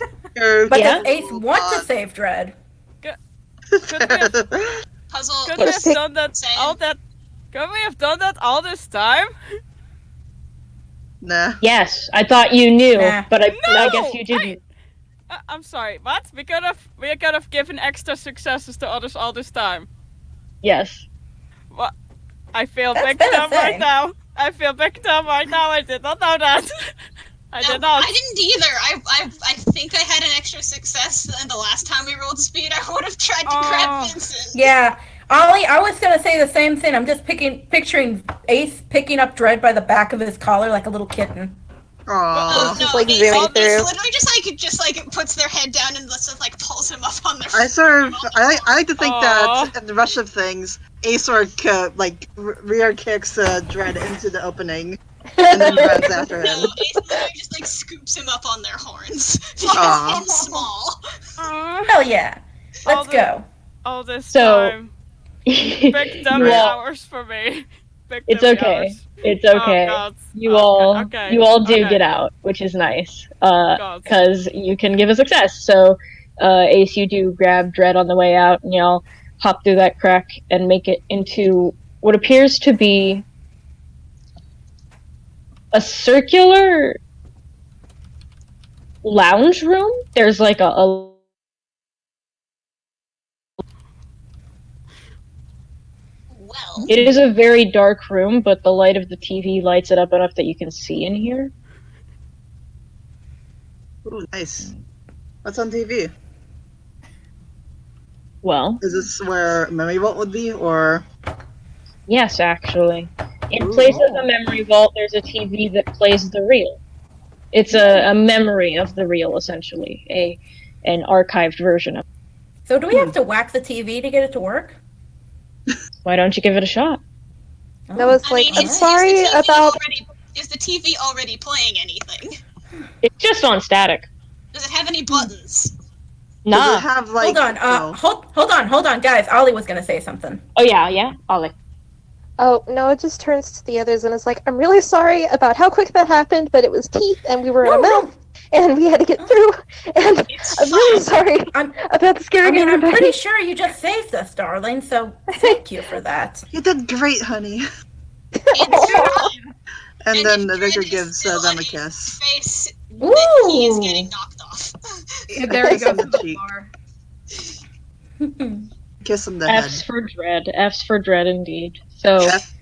But Yeah? does Ace want to save Dread? Could we have, Puzzle. could we have done that Same. all that? Could we have done that all this time? Nah. Yes, I thought you knew, Nah. but I No! guess you didn't. I'm sorry. What? We could have given extra successes to others all this time. Yes. What? I feel That's big been a dumb right thing. now. I feel big dumb right now. I did not know that. I No, did not. I didn't either. I think I had an extra success, and the last time we rolled speed, I would have tried to grab Vincent. Yeah. Ollie, I was gonna say the same thing. I'm just picturing Ace picking up Dread by the back of his collar like a little kitten. Aww. Just, like, Ace zooming through. literally just puts their head down and pulls him up on their. I like to think Aw. that in the rush of things, Ace rear kicks Dred into the opening and then runs after No, him. Ace literally just scoops him up on their horns. Aw. He's small. Hell yeah. All Let's the- go. All this So- time. Big dummy you all, hours for me. Big it's dummy okay. hours. It's Oh, okay. God. You Okay, all, okay, you all do okay. get out, which is nice. God. Because you can give a success. So, Ace, you do grab Dread on the way out, and y'all hop through that crack and make it into what appears to be a circular lounge room. There's like a Well, It is a very dark room, but the light of the TV lights it up enough that you can see in here. Ooh, nice. What's on TV? Well, Is this where Memory Vault would be, or? yes, actually. In Ooh. place of the memory vault, there's a TV that plays the reel. It's a memory of the reel, essentially. An archived version of it. So do we have to whack the TV to get it to work? Why don't you give it a shot? Noah's I like, mean, I'm is sorry the TV about. is the TV already playing anything? It's just on static. Does it have any buttons? Does Nah. it have like? Hold on. Hold on, guys. Ollie was gonna say something. Oh, yeah, Ollie. Oh, Noah just turns to the others and is like, I'm really sorry about how quick that happened, but it was teeth and we were in a mouth and we had to get through. And I'm really sorry about scaring I'm everybody. pretty sure you just saved us, darling. So thank you for that. You did great, honey. It's And And then if the Dread vicar is gives still them on a his kiss. face, then he is getting knocked off. There he Kiss on goes. the cheek. Kiss on the head. F's for dread. F's for dread, indeed. So, F-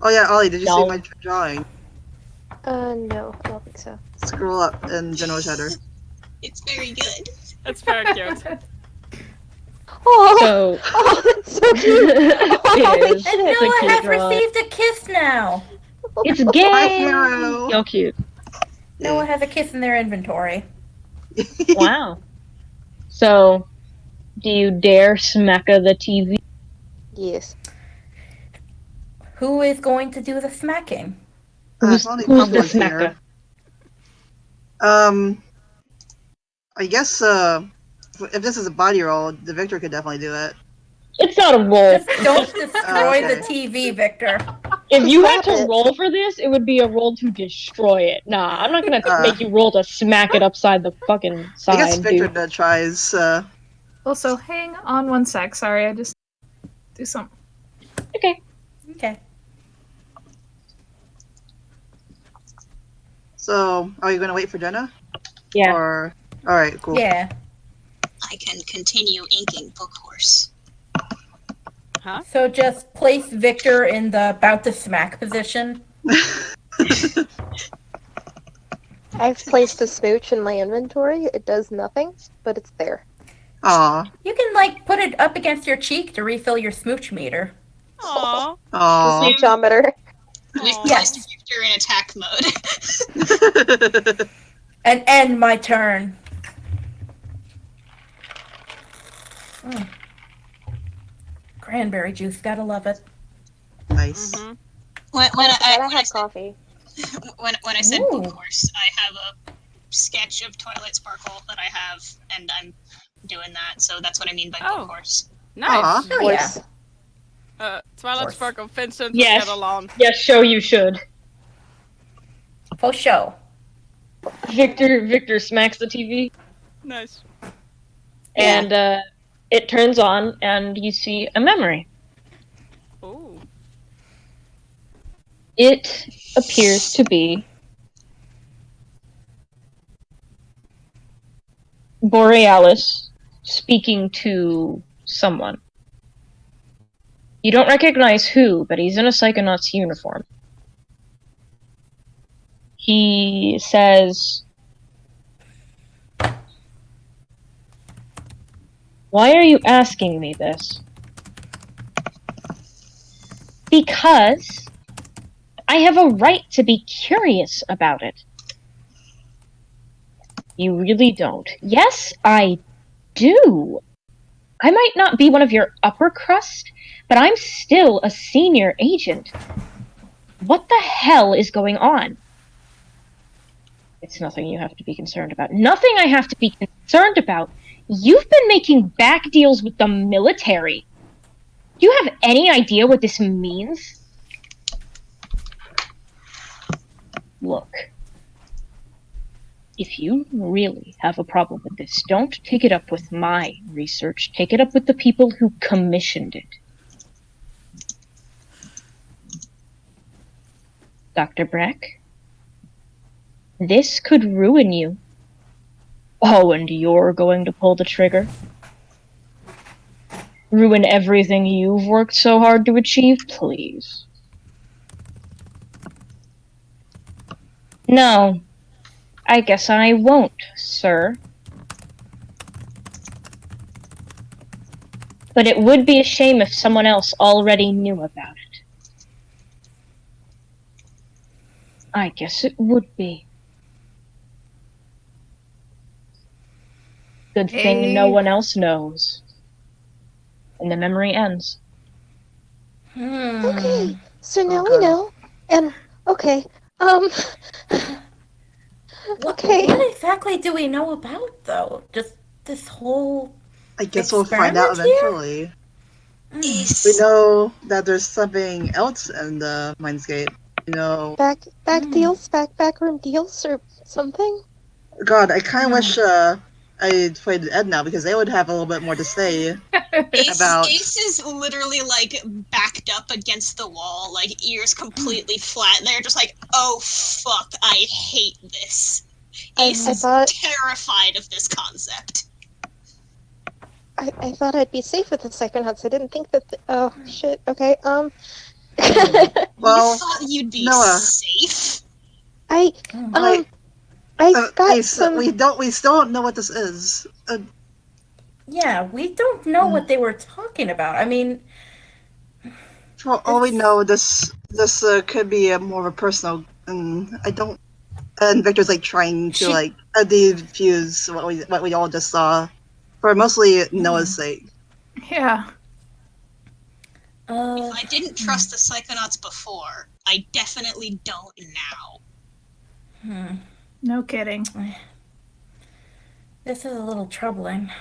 Oh yeah, Ollie, did you see No. my drawing? No, I don't think so. Scroll up in General Cheddar. It's very good. It's very cute. Oh, so oh that's so cute. it is. And It's a Noah cute has drawing. received a kiss now. It's My gay. hero. So cute. Noah has a kiss in their inventory. Wow. So, do you dare smacka the TV? Yes. Who is going to do the smacking? If only Who's Pump the was smacker? here. I guess if this is a body roll, the Victor could definitely do it. It's not a roll. Just don't destroy Okay. the TV, Victor. If you had Slap to it. roll for this, it would be a roll to destroy it. Nah, I'm not gonna make you roll to smack it upside the fucking I guess side, Victor dude. tries. Also, hang on one sec. Sorry, I just do something. Okay. Okay. So, are you gonna wait for Jenna? Yeah. Or all right, cool. Yeah. I can continue inking Book Horse. Huh? So just place Victor in the about to smack position. I've placed a smooch in my inventory. It does nothing, but it's there. Aw. You can like put it up against your cheek to refill your smooch meter. Aww. Aw. Smoochometer. We've Yes. placed Victor in attack mode. And end my turn. Cranberry juice, gotta love it. Nice. Mhm. when Glad I I had said, coffee. when I said Ooh. Book Horse, I have a sketch of Twilight Sparkle that I have, and I'm doing that. So that's what I mean by Oh. Book Horse. Nice. Aw. Oh yeah. Voice. Twilight Horse. Sparkle, Vincent, Yes. get along. Yes, show you should. For show. Victor smacks the TV, Nice. and it turns on, and you see a memory. Ooh. It appears to be Borealis speaking to someone. You don't recognize who, but he's in a Psychonauts uniform. He says, "Why are you asking me this?" "Because I have a right to be curious about it." "You really don't." "Yes, I do. I might not be one of your upper crust, but I'm still a senior agent. What the hell is going on?" "It's nothing you have to be concerned about." "Nothing I have to be concerned about? You've been making back deals with the military. Do you have any idea what this means?" "Look, if you really have a problem with this, don't take it up with my research. Take it up with the people who commissioned it. Dr. Breck, this could ruin you." "Oh, and you're going to pull the trigger? Ruin everything you've worked so hard to achieve? Please." "No, I guess I won't, sir. But it would be a shame if someone else already knew about it." "I guess it would be. Good thing no Hey. one else knows." And the memory ends. Okay, so now we Okay. know. And, okay, okay. What exactly do we know about though? Just this whole I guess we'll find out Experiment here? eventually. We Is know that there's something else in the Mindscape. You know, back deals, backroom deals or something? God, I kind of wish I played Ed now because they would have a little bit more to say. About- Ace is literally like backed up against the wall, like ears completely flat. And they're just like, "Oh fuck, I hate this." Ace I is thought- terrified of this concept. I thought I'd be safe with the Psychonauts. I didn't think that. Oh shit. Okay. Well, You thought you'd be Noah. safe? I Like, got Ace, some. we still don't know what this is. yeah, we don't know what they were talking about. I mean, For all we know, this could be more of a personal. And I don't. And Victor's like trying to like defuse what we all just saw, for mostly Noah's sake. Yeah. If I didn't trust the Psychonauts before, I definitely don't now. No kidding. This is a little troubling.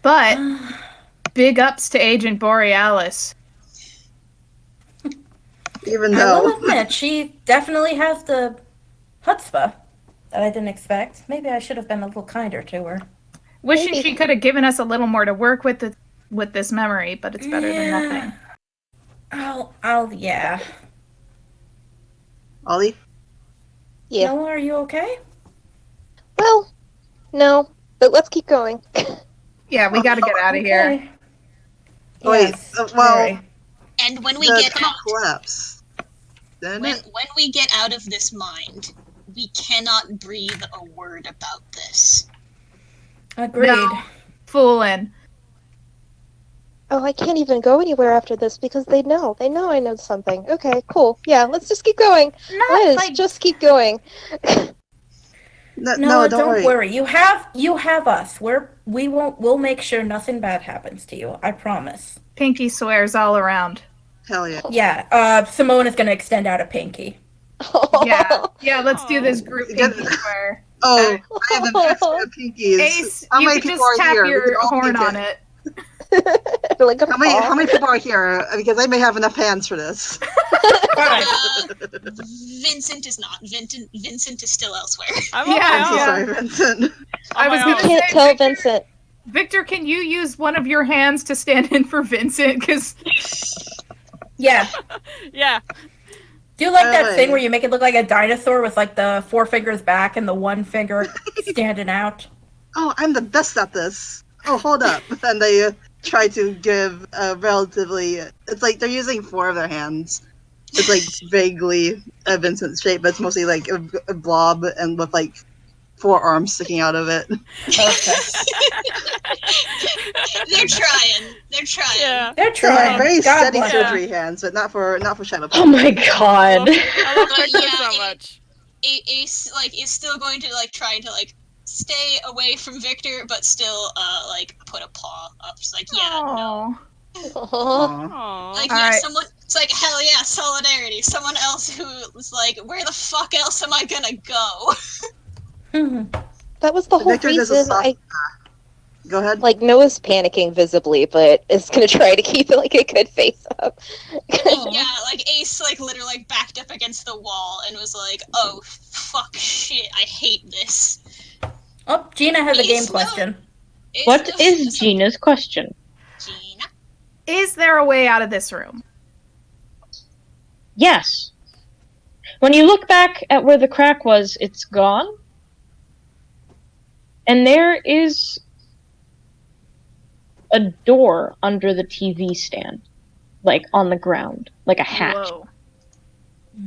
But big ups to Agent Borealis. Even I will though admit, she definitely has the chutzpah that I didn't expect. Maybe I should have been a little kinder to her. Wishing Maybe. she could have given us a little more to work with this memory, but it's better than nothing. Yeah. Ollie, Yeah. Noah, are you okay? Well, no, but let's keep going. Yeah, we gotta get out of here. Okay. wait, Yes, well, very. And when we the get car out, collapsed. Didn't when it? we get out of this mind, we cannot breathe a word about this. Agreed. No. Foolin'. Oh, I can't even go anywhere after this because they know. They know I know something. Okay, cool. Yeah, let's just keep going. Liz, just keep going. No, don't worry. You have us. We'll make sure nothing bad happens to you. I promise. Pinky swears all around. Hell yeah. Yeah, Simone is gonna extend out a pinky. Yeah, let's do this group pinky swear. Oh, I have an extra pinkies. Ace, How you many could people just are tap here? We your can all horn pink on it. Like a How many people are here? Because I may have enough hands for this. Vincent is not. Vincent is still elsewhere. I'm on Yeah, my I'm so own. sorry, Vincent. I was my gonna own. Can't say, tell Victor, Vincent. Victor, can you use one of your hands to stand in for Vincent? Because Yeah. Yeah. Do you like that Right. thing where you make it look like a dinosaur with like the 4 fingers back and the 1 finger standing out? Oh, I'm the best at this. Oh, hold up. And they try to give a relatively... It's like they're using 4 of their hands. It's like vaguely a Vincent shape, but it's mostly like a blob and with like 4 arms sticking out of it. They're trying. They're trying. Yeah. They're trying. Very God steady bless. surgery hands, but not for Shadow. Oh my god. I love But Victor yeah, so much. Ace is still going to trying to stay away from Victor, but still put a paw up. Just no. Aw. Aw. Alright. Someone. It's like hell yeah, solidarity. Someone else who was like, where the fuck else am I gonna go? That was the whole Victor does a reason soft- I Go ahead. Noah's panicking visibly, but is gonna try to keep a good face up. Yeah, Ace literally backed up against the wall and was like, oh fuck shit, I hate this. Oh, Gina has a Ace game knows- question. Ace What knows is something. Gina's question? Gina? is there a way out of this room? Yes. When you look back at where the crack was, it's gone. And there is a door under the TV stand, on the ground, like a hatch. Whoa. I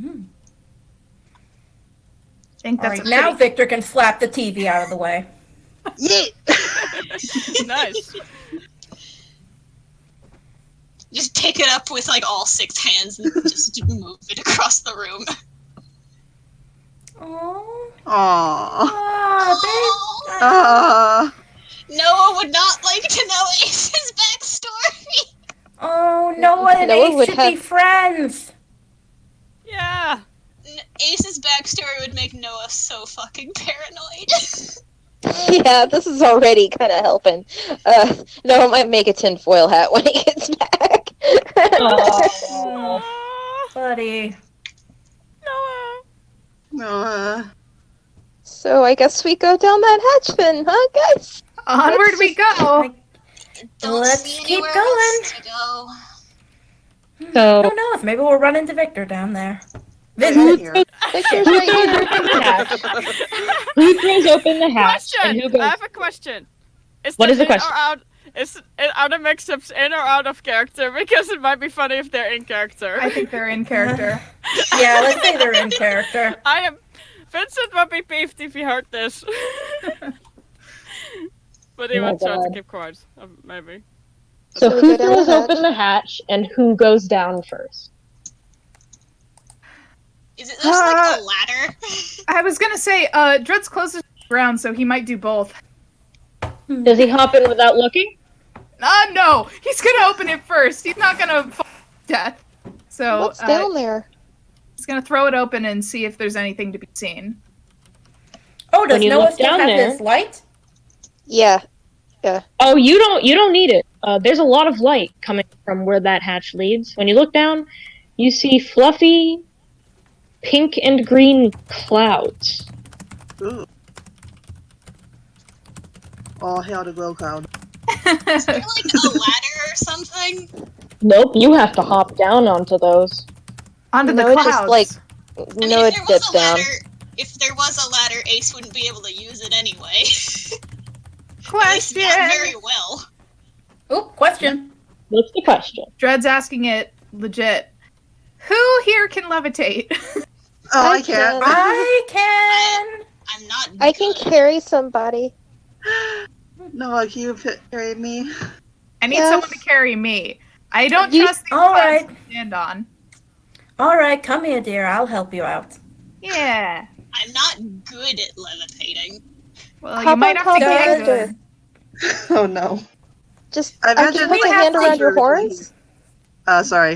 think All that's right, a now pretty- Victor can slap the TV out of the way. Yeah. Nice. Just pick it up with all 6 hands and just move it across the room. Oh, Aww. Noah would not like to know Ace's backstory. Oh, Noah and Noah Ace would should have- be friends. Yeah. Ace's backstory would make Noah so fucking paranoid. Yeah, this is already kind of helping. Noah might make a tinfoil hat when he gets back. Oh, Aw. buddy. Noah. No. So I guess we go down that hatch then, huh, guys? Onward we go. Don't Let's see keep anywhere going. else to go. So, Who knows? Maybe we'll run into Victor down there. Right Vincent. here. Victor's right here. who throws open the hatch and who Question. goes? I have a question. What is the in question? Or out? Are the mix-ups in or out of character? Because it might be funny if they're in character. I think they're in character. Yeah, let's say they're in character. Vincent would be peeved if he heard this. But he Oh my would try to God. keep quiet, maybe. So So we who go down the throws hatch. open the hatch and who goes down first? Is it just a ladder? I was gonna say, Dread's closest to the ground, so he might do both. Does he hop in without looking? No! He's gonna open it first. He's not gonna fall to death. So What's down there? he's gonna throw it open and see if there's anything to be seen. Oh, does When you Noah look still down have there- his light? Yeah. Oh, you don't need it. There's a lot of light coming from where that hatch leads. When you look down, you see fluffy pink and green clouds. Ooh. All hail the glow cloud. Is there like a ladder or something? Nope, you have to hop down onto those. Onto the Noah clouds. just, like, I mean, Noah if there was dipped a down. ladder, if there was a ladder, Ace wouldn't be able to use it anyway. At least Question! not very well. Ooh, question. What's the question? Dred's asking it legit. Who here can levitate? Oh, I I can't. I can. I'm not. I can good. carry somebody. Noah, can you carry me? I need Yes. someone to carry me. I don't You- trust these All clouds right. to stand on. All right, come here, dear. I'll help you out. Yeah. I'm not good at levitating. Well, you Hop might on have to top get of good. Victor. Oh no. Just I I can imagine put the we hand have around your clouds horns. Sorry.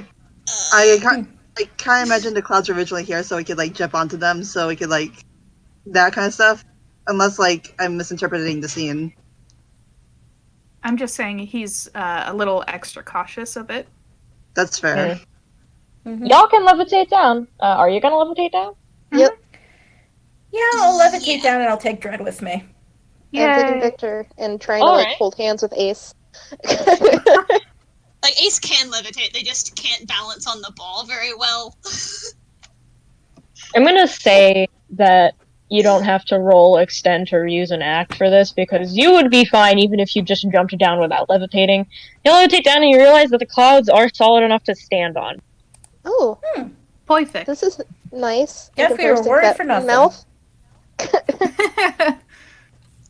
Uh, I kind of imagine the clouds were originally here so we could like jump onto them, so we could like that kind of stuff. Unless like I'm misinterpreting the scene. I'm just saying he's a little extra cautious of it. That's fair. Mhm. Y'all can levitate down. Are you gonna levitate down? Yeah, I'll levitate Yeah. down and I'll take Dread with me. I'm taking Yay. Victor and trying to All like right. hold hands with Ace. like Ace can levitate, they just can't balance on the ball very well. I'm gonna say that you don't have to roll, extend, or use an act for this because you would be fine even if you just jumped down without levitating. You levitate down and you realize that the clouds are solid enough to stand on. Oh, Perfect. this is nice. in Guess we were comparison to worried that for nothing. Mouth.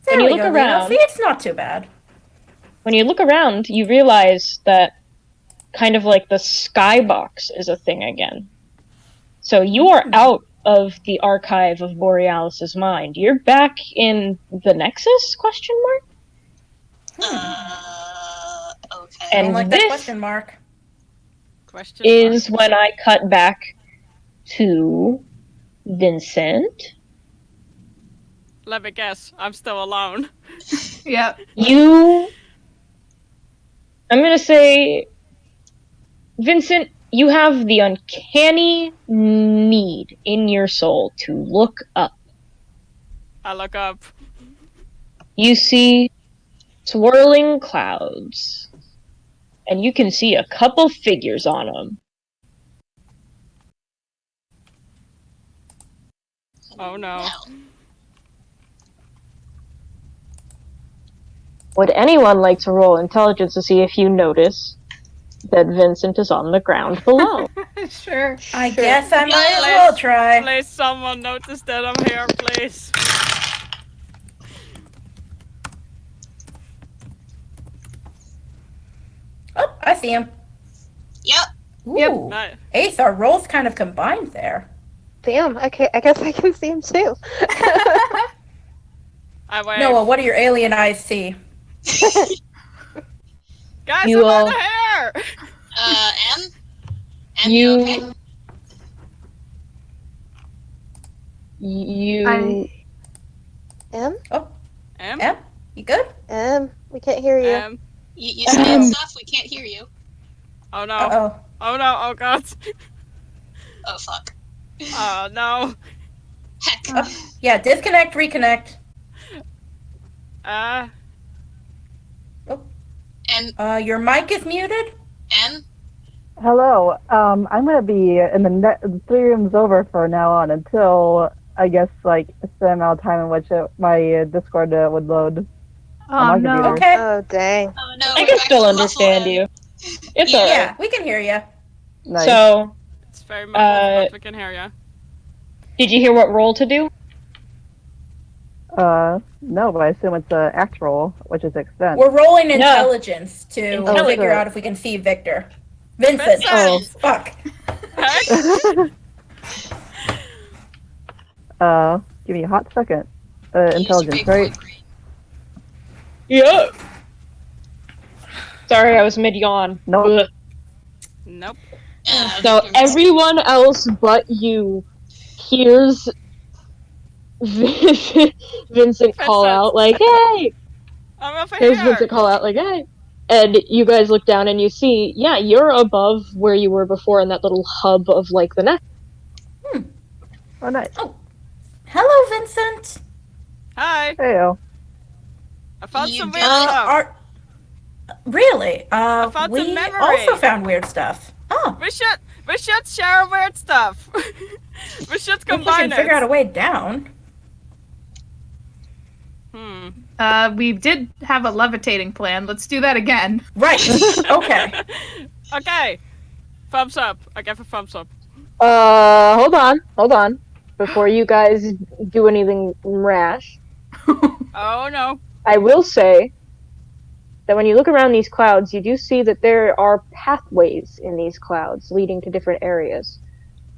There When you we look go, Lino. around- See, it's not too bad. When you look around, you realize that kind of like the skybox is a thing again. So you are out of the archive of Borealis's mind. You're back in the Nexus? Question mark. Okay. I And don't like this that question mark. Question mark. is when I cut back to Vincent. Let me guess. I'm still alone. Yep. I'm gonna say, Vincent, you have the uncanny need in your soul to look up. I look up. You see swirling clouds, and you can see a couple figures on them. Oh no. Would anyone like to roll intelligence to see if you notice that Vincent is on the ground below? Sure. I guess I might as Yeah, well try. Please, someone notice that I'm here, please. Oh, I see him. Yep. Ooh. Right. Ace, our roles kind of combined there. Damn. Okay, I guess I can see him too. I wait. Noah, what do your alien eyes see? Guys, You I'm all- out of hair! M? M, you okay? You I- M? Em, you good? We can't hear you. You saying stuff? We can't hear you. Oh no. Uh-oh. Oh no, oh god. Oh, fuck. Oh no. Heck. Yeah, disconnect, reconnect. Uh, M, Your mic is muted? M? Hello. I'm gonna be in the 3 rooms over for now on until I guess like a certain amount of time in which my Discord would load. Oh my no. computer. Okay. Oh dang. Oh no. I we're can back still to understand muffle you. It's Yeah. alright. Yeah, we can hear you. Nice. So, it's very muffled, but we can hear you. did you hear what roll to do? No, but I assume it's an act roll, which is extent. We're rolling intelligence to Intelligence. figure out if we can see Victor. Vincent. Vincent! Fuck. Heck? Give me a hot second. Use your Intelligence, big right? boy brain. Yeah. Sorry, I was mid-yawn. Nope. Ugh. Nope. So everyone else but you hears Vincent call out like, "Hey!" I'm over Here's here. Vincent call out like, "Hey!" And you guys look down and you see, yeah, you're above where you were before in that little hub of like the nest. Oh, nice. Hello, Vincent. Hi. Heyo. I found You some did weird stuff. Really? found some We memory. also found weird stuff. Oh, We should share weird stuff. We should if we combine can figure out a it. way down. We did have a levitating plan. Let's do that again. Right. Okay. Okay. Thumbs up. I give a thumbs up. Hold on. Before you guys do anything rash, Oh no. I will say that when you look around these clouds, you do see that there are pathways in these clouds leading to different areas.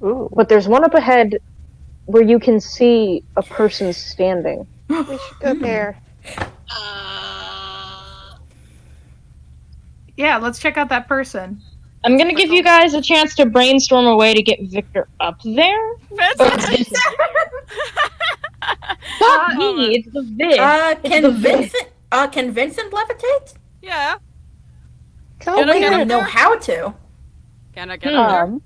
Ooh. But there's one up ahead where you can see a person standing. We should go there. Yeah, let's check out that person. I'm gonna give you guys a chance to brainstorm a way to get Victor up there. Vincent. Not me, it's the Vic. Can Vincent levitate? Yeah. Come Can I We get don't up know there? how to. Can I get up there?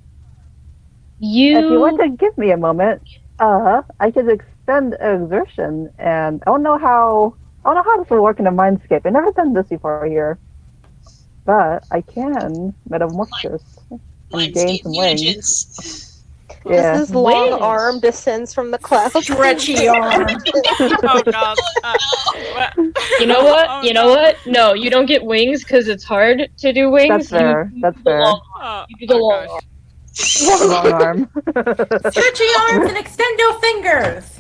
If you want You to give me a moment, I could extend exertion, and I don't know how this will work in a mindscape. I've never done this before here, but I can metamorphosis and gain some wings. mutagens. Yeah. As his long Wings. arm descends from the clouds. Stretchy arm. Oh god. You know what? Oh, You know what? No, you don't get wings because it's hard to do wings. That's fair. You That's do the fair. long- Oh, You do the long gosh. Long arm. Stretchy arms and extend your fingers.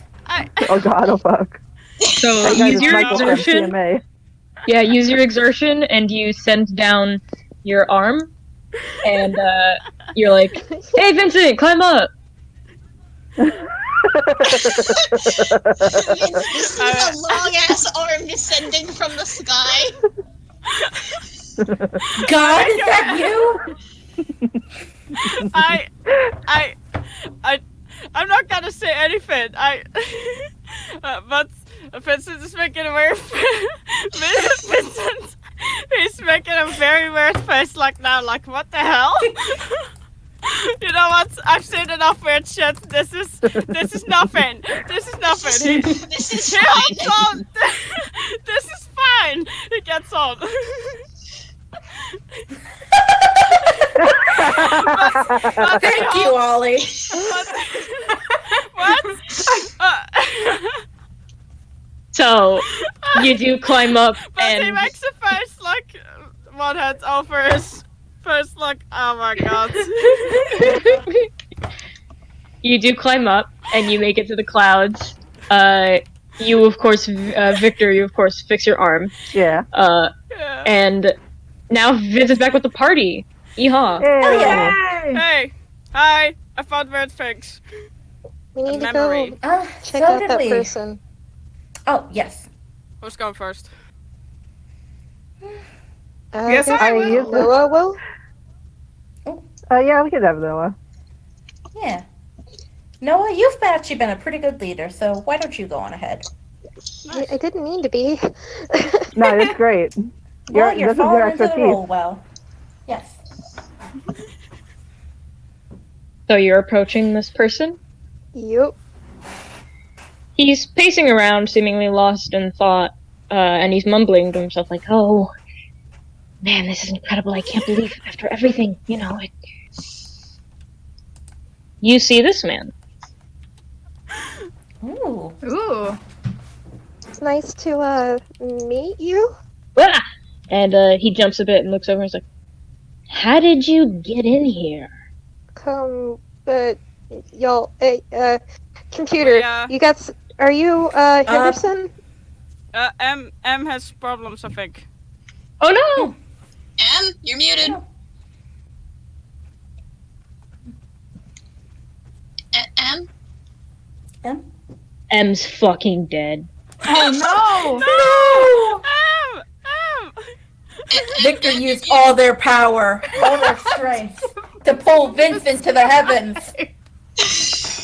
Oh god, oh fuck. So That guy use is your Michael from exertion. CMA. Yeah, use your exertion, and you send down your arm, and you're like, "Hey, Vincent, climb up." A long ass arm descending from the sky. God, is that you? I'm not gonna say anything. But Vincent is making a weird. Vincent, he's making a very weird face like now. Like what the hell? You know what? I've seen enough weird shit. This is nothing. This is nothing. This is He fine. hops on. This is fine. He gets on. But he Thank you, Ollie. What? So you do climb up, But he and makes a face like one head over his face, like, oh my god. you do climb up, and you make it to the clouds. You of course, Victor, you of course fix your arm. Yeah. Yeah. And now Vincent's back with the party. Yeehaw. Hey. Hey, hi, I found weird things. We need to Memory. go check so out did that we. person. Oh, yes. Who's going first? Yes, I will. use the- Noah will? Yeah, we could have Noah. Yeah. Noah, you've actually been a pretty good leader, so why don't you go on ahead? I didn't mean to be. No, it's great. Well, you're this is your falling into the expertise. role well. Yes. So you're approaching this person. Yup. He's pacing around, seemingly lost in thought, and he's mumbling to himself like, "Oh, man, this is incredible. I can't believe after everything, you know." You see this man. Ooh. Ooh. It's nice to meet you. Ah! And he jumps a bit and looks over and is like, "How did you get in here?" Y'all, computer, Yeah. you got, are you, Henderson? M has problems, I think. Oh no! You're muted. M? M's fucking dead. Oh no! No! Victor used all their power, all their strength, to pull Vincent to the heavens.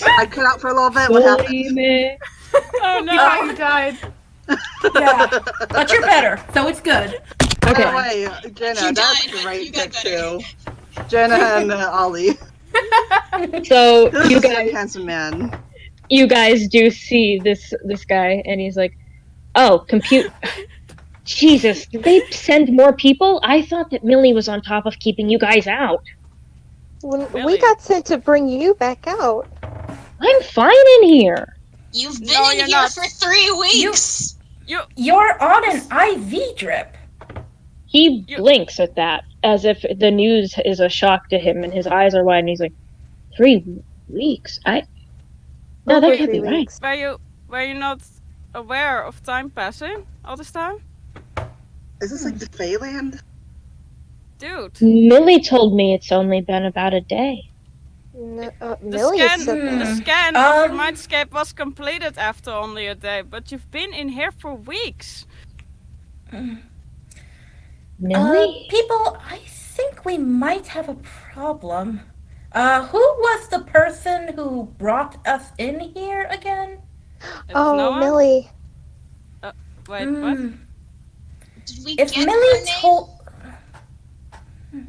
I cut out for a little bit. What happened? Oh no! You died. Yeah, but you're better, so it's good. By the way, Jenna, You that's died, the but right you got pick better. too. Jenna and Ollie. So This you is a guys, handsome man. you guys do see this guy, and he's like, "Oh, compute." Jesus, did they send more people? I thought that Millie was on top of keeping you guys out. When we Really? got sent to bring you back out. I'm fine in here. You've been No, in you're here not. for 3 weeks. You're on an IV drip. He You- blinks at that as if the news is a shock to him, and his eyes are wide, and he's like, 3 weeks? No, Over that can't 3 be right. weeks. Were you not aware of time passing all this time, Is this like the Feyland? dude? Millie told me it's only been about a day. No, The Millie scan, said that. the scan of your Um, mindscape was completed after only a day, but you've been in here for weeks. Millie? People, I think we might have a problem. Who was the person who brought us in here again? It's Oh, Noah? Millie. Wait, what? Did we If get her Millie name? told...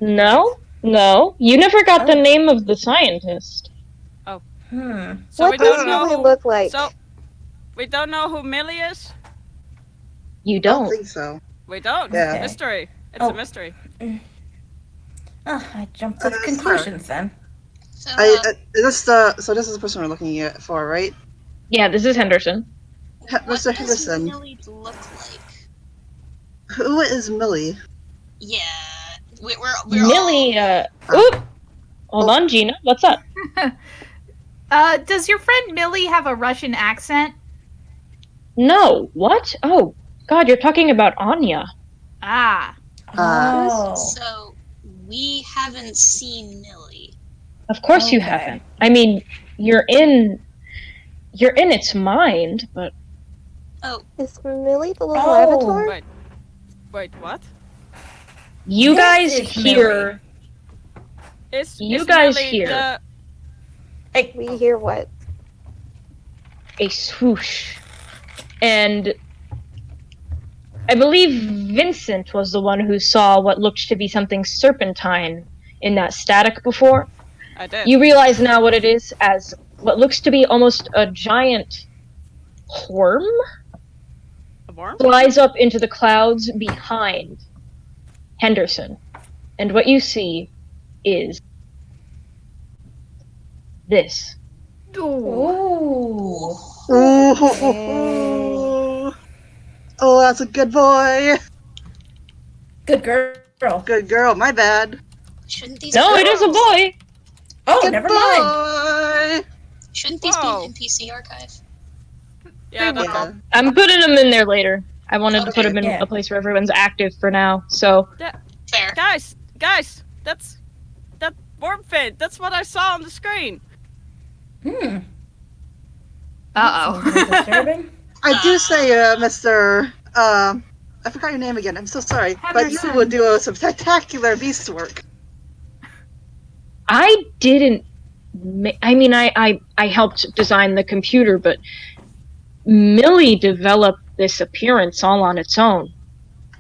No. You never got the name of the scientist. So we What don't does know Millie who, look like? So we don't know who Millie is. You I don't don't. think so. We don't. Yeah. Mystery. It's Oh. a mystery. I jumped to Sorry. conclusions then. So, This is the person we're looking at for, right? Yeah, this is Henderson. what Mr. does Henderson. Millie look like? Who is Millie? Yeah, we're Millie, oop! Hold on, Gina. What's up? Does your friend Millie have a Russian accent? No. What? Oh, God, you're talking about Anya. Ah. Oh. So we haven't seen Millie. Of course you Okay. haven't. I mean, you're in its mind, but Is Millie the little Oh. avatar? Wait, what? you This guys is hear. Is You is guys Millie here. We hear what? A swoosh. And I believe Vincent was the one who saw what looked to be something serpentine in that static before. I did. You realize now what it is as what looks to be almost a giant worm A worm? flies up into the clouds behind Henderson. And what you see is this. Ooh. Ooh. Oh, that's a good boy. Good girl. Good girl. My bad. Shouldn't these? No, be, it is a boy! Oh, Good never mind. boy. Shouldn't these Whoa. be in NPC archive? Yeah, that's Yeah. all. I'm putting them in there later. I wanted to put Okay. them in Yeah. a place where everyone's active for now, so. Fair. Guys, that worm fin. That's what I saw on the screen. Uh-oh. Disturbing. I do say, Mr. I forgot your name again. I'm so sorry. But you Henderson. would do some spectacular beast work. I didn't. I mean, I helped design the computer, but Millie developed this appearance all on its own.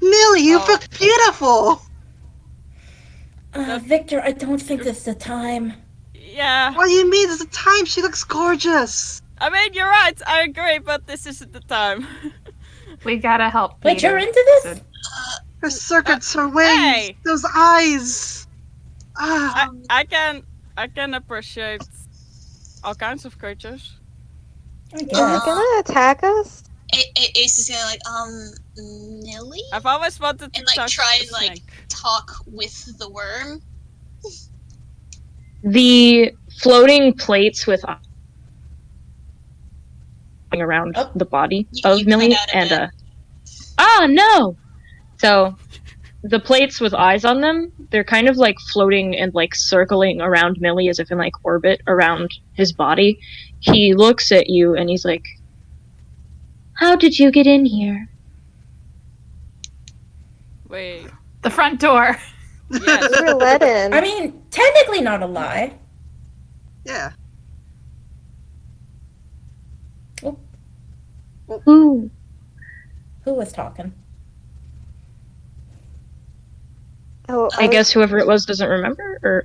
Millie, you Oh. look beautiful. Victor, I don't think this is the time. Yeah. What do you mean? There's a time. She looks gorgeous. I mean, you're right. I agree, but this isn't the time. We gotta help Wait, Peter. you're into this? Her circuits, her wings, hey. those eyes. Ah, I can appreciate all kinds of creatures. I Is he guess. gonna attack us? Ace is gonna Millie, I've always wanted to and like touch try a and like snake. talk with the worm. The floating plates with around Oh. the body You of cut Millie, out a and bit. no! So the plates with eyes on them, they're kind of like floating and like circling around Millie as if in like orbit around his body. He looks at you and he's like, "How did you get in here?" Wait. The front door. Yes. We were let in. I mean, technically not a lie. Yeah. Ooh. Who was talking? Oh, I guess whoever it was doesn't remember? Or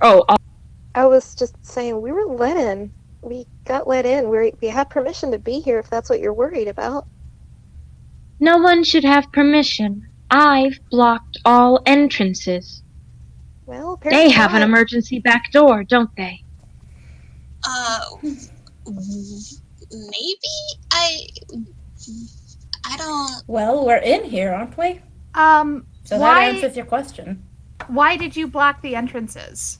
I was just saying we were let in. We got let in. We had permission to be here if that's what you're worried about. no one should have permission. I've blocked all entrances. Well, apparently They have an not. emergency back door, don't they? Maybe? I don't... Well, we're in here, aren't we? So that answers your question. Why did you block the entrances?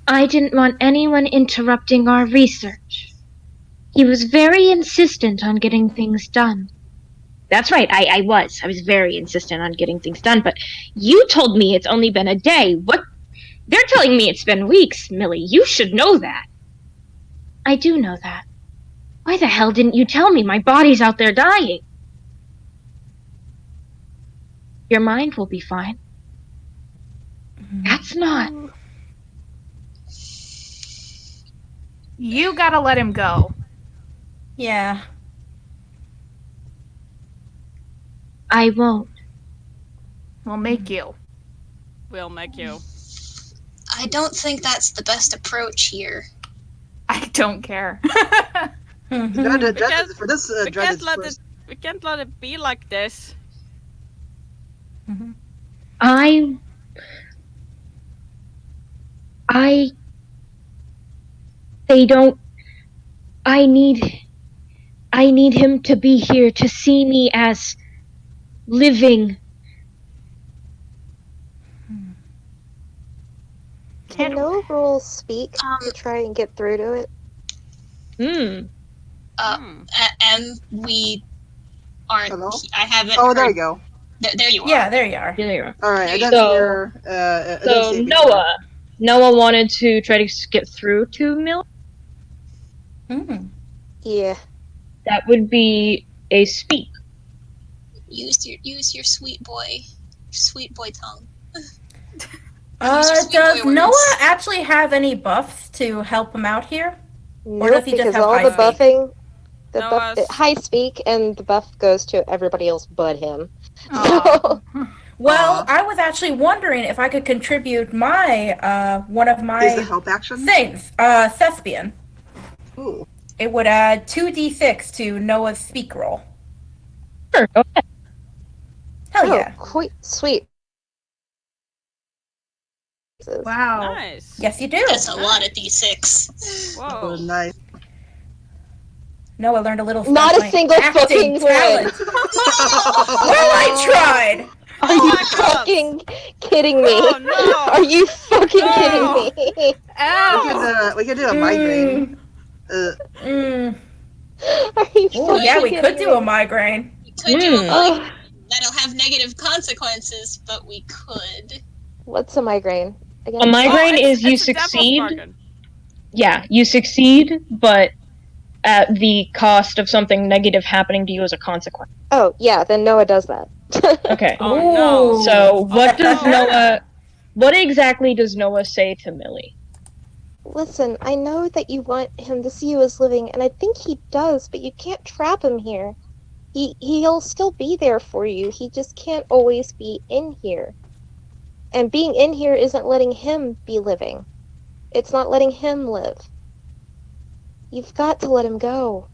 I didn't want anyone interrupting our research. He was very insistent on getting things done. That's right, I was very insistent on getting things done, but you told me it's only been a day. What? They're telling me it's been weeks, Mili. You should know that. I do know that. Why the hell didn't you tell me? My body's out there dying. Your mind will be fine. That's not. You gotta let him go. Yeah. I won't. We'll make you. We'll make you. I don't think that's the best approach here. I don't care. For this We can't let it be like this. They don't. I need him to be here to see me as living. Can no rules speak to try and get through to it? And we aren't... Hello? I haven't Oh, heard... there you go. There you are. Yeah, there you are. There you are. All right, I didn't So- hear. I didn't So see it before. Noah wanted to try to get through to Mili. Yeah. That would be a speak. Use your sweet boy tongue. Does boy words. Noah actually have any buffs to help him out here? Or Nope, does he just because have all high the speak? buffing, Noah's- high speak, and the buff goes to everybody else but him. Aw. So, Well, I was actually wondering if I could contribute my one of Is the my help action? things, thespian. Ooh. It would add 2d6 to Noah's speak roll. Sure, go ahead. Hell oh, yeah. quite sweet. Wow. Nice. Yes, you do. That's a lot of d6. Oh, Whoa. nice. Noah learned a little Not a something. single Acting fucking talent. one. Well, I tried. Are you my God. fucking kidding me? Oh, no. Are you fucking No. kidding me? Ow! We could do a migraine. Mm. Are you Oh, fucking yeah, we kidding could do me? a migraine. We could do a Ugh. mic. That'll have negative consequences, but we could. What's a migraine? A Again? migraine it's- is you it's a devil's succeed. bargain. Yeah, you succeed, but at the cost of something negative happening to you as a consequence. Oh, yeah, then Noah does that. Okay. Oh, no. Ooh. So what does no. Noah? What exactly does Noah say to Mili? Listen, I know that you want him to see you as living, and I think he does, but you can't trap him here. He'll still be there for you. He just can't always be in here. And being in here isn't letting him be living. It's not letting him live. You've got to let him go.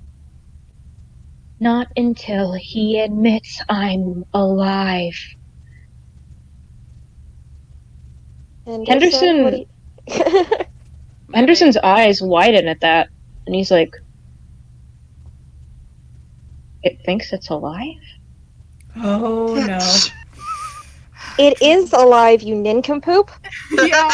Not until he admits I'm alive. And Henderson- what do you... Henderson's eyes widen at that, and he's like, "It thinks it's alive?" Oh, no. It is alive, you nincompoop. Yeah.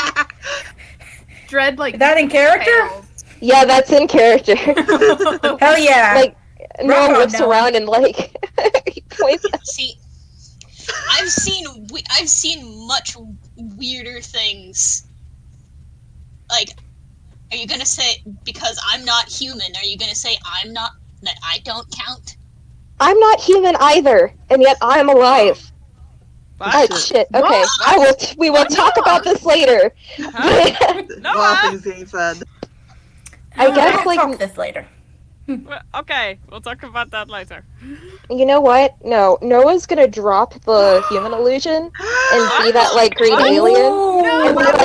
Dread like Is that in character? fails. Yeah, that's in character. Hell yeah. Like, Noah on, whips Noah. around and like he points. See, I've seen much weirder things. Like, are you gonna say because I'm not human? Are you gonna say that I don't count? I'm not human either, and yet I'm alive. What? Oh shit. Okay, I will. We will talk about this later. Huh? A lot of Noah! things being said. I guess We'll like talk this later. Well, okay, we'll talk about that later. you know what? No, Noah's gonna drop the human illusion and be that like green What? alien. Oh, And be like,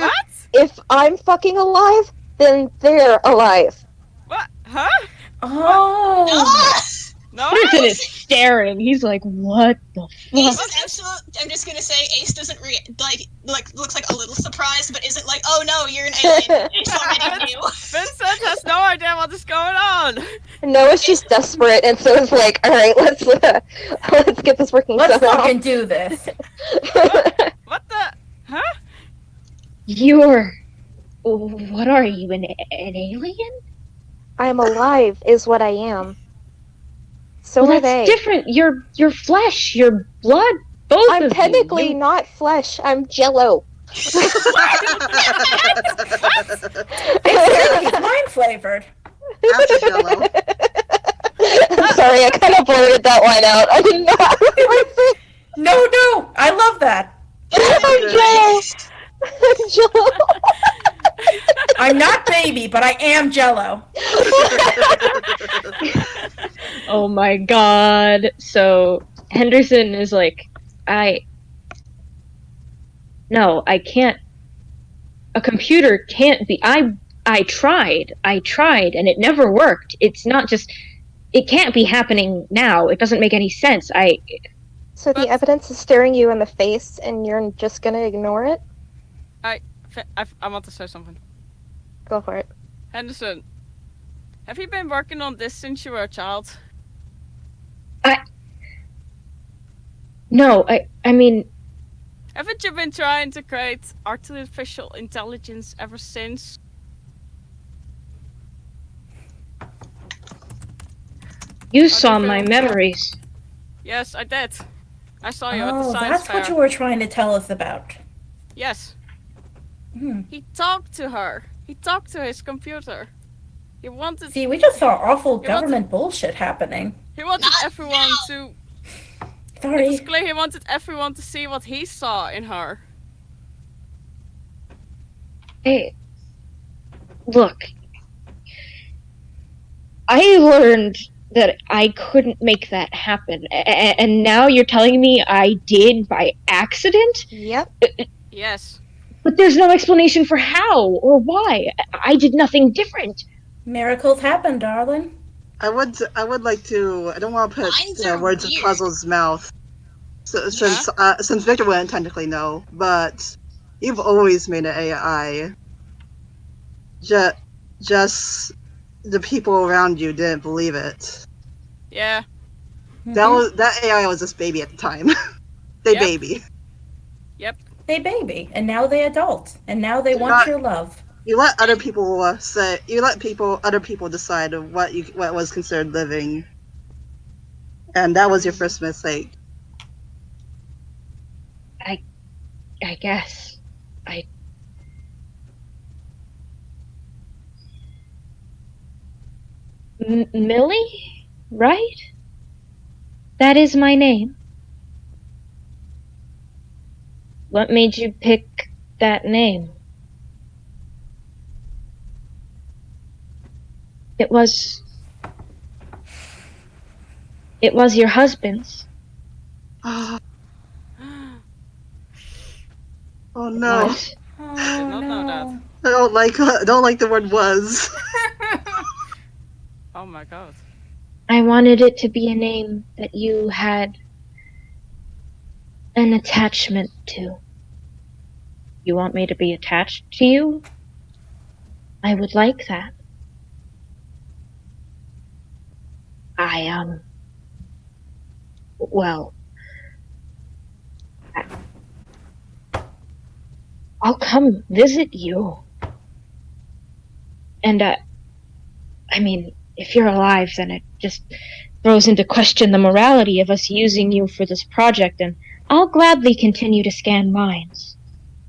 What? if I'm fucking alive, then they're alive. What? Huh? oh. No? Henderson is staring. He's like, what the Ace fuck? is absolute. I'm just gonna say, Ace doesn't looks like a little surprised, but isn't like, oh no, you're an alien. Ace already knew. Vincent has no idea what is going on. Noah's just desperate, and so it's like, all right, let's get this working Let's somehow. fucking do this. What the? Huh? You're. What are you, an alien? I'm alive, is what I am. So Well, are that's they. different. Your flesh, your blood, both I'm of technically you. not flesh. I'm Jello. It's wine flavored. After Jello. I'm sorry, I kind of blurted that line out. I didn't know how to say it. No, I love that. I'm Jello. I'm Jello. I'm not baby, but I am Jello. Oh my god. So Henderson is like, No, I can't. A computer can't be. I tried, and it never worked. It's not just. It can't be happening now. It doesn't make any sense. So the evidence is staring you in the face, and you're just gonna ignore it? I want to say something. Go for it. Henderson, have you been working on this since you were a child? No, I mean, Haven't you been trying to create artificial intelligence ever since? you saw my memories. Yes, I did. I saw you at the Oh, science that's fair. what you were trying to tell us about. Yes. Hmm. He talked to her. He talked to his computer. He wanted. See, we just saw awful wanted- government bullshit happening. He wanted Not everyone now. to. It Sorry. was clear he wanted everyone to see what he saw in her. Hey, look. I learned that I couldn't make that happen, and now you're telling me I did by accident? Yep. Yes. But there's no explanation for how or why. I did nothing different. Miracles happen, darling. I would like to. I don't want to Minds put are words in weird. Puzzle's mouth. So, since Victor wouldn't technically know, but you've always made an AI. Just the people around you didn't believe it. Yeah. That AI was just baby at the time. They Yep. baby. They baby, and now they adult, and now they want Not- your love. You let other people say. You let other people decide what was considered living, and that was your first mistake. I guess. Mili? Right? That is my name. What made you pick that name? It was your husband's. Oh no! What? Oh, did not know that. I don't like the word was. Oh my god. I wanted it to be a name that you had an attachment to. You want me to be attached to you? I would like that. Well, I'll come visit you. And, I mean, if you're alive, then it just throws into question the morality of us using you for this project, and I'll gladly continue to scan minds.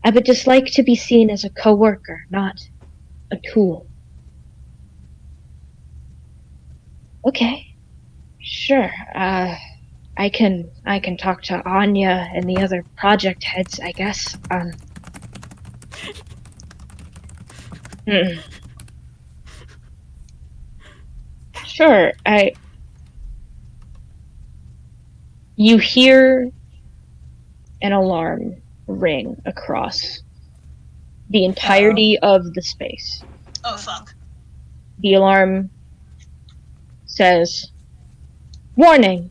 I would just like to be seen as a coworker, not a tool. Okay. Sure. I can talk to Anya and the other project heads, I guess. Sure, you hear an alarm ring across the entirety of the space. Oh, fuck. The alarm says, "Warning!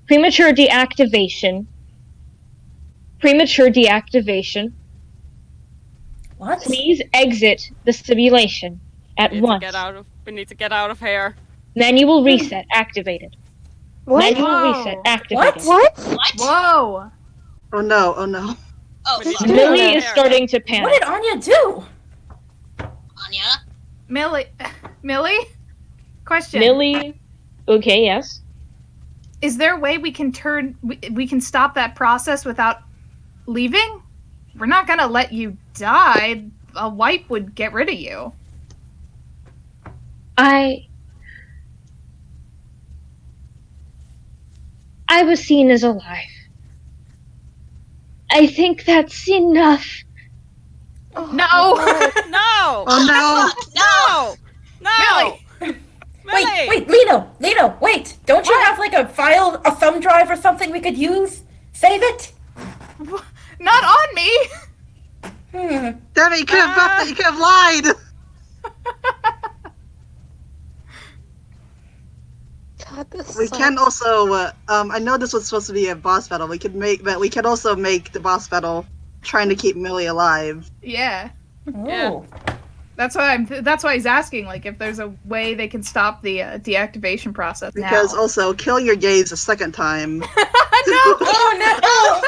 Premature deactivation. Premature deactivation. What? Please exit the simulation at once. We need to get out of here. Manual reset activated. What? Manual reset activated." What? What? Whoa! Oh no, oh no. Oh, We need fuck. to get out Mili of is here. starting to What panic. did Anya do? Anya? Mili? Question. Mili, okay, yes. Is there a way we can stop that process without leaving? We're not gonna let you die. A wipe would get rid of you. I was seen as alive. I think that's enough. No! No! Oh no! No! No! Mili! Mili! Wait, Lino, wait! Don't you have like a file, a thumb drive or something we could use? Save it? Not on me! Damn it, you could have lied! God, this We sucks. can also, I know this was supposed to be a boss battle. We can also make the boss battle trying to keep Millie alive. Yeah. Oh. That's why he's asking, like, if there's a way they can stop the deactivation process Because now. also, kill your gaze a second time. No! Oh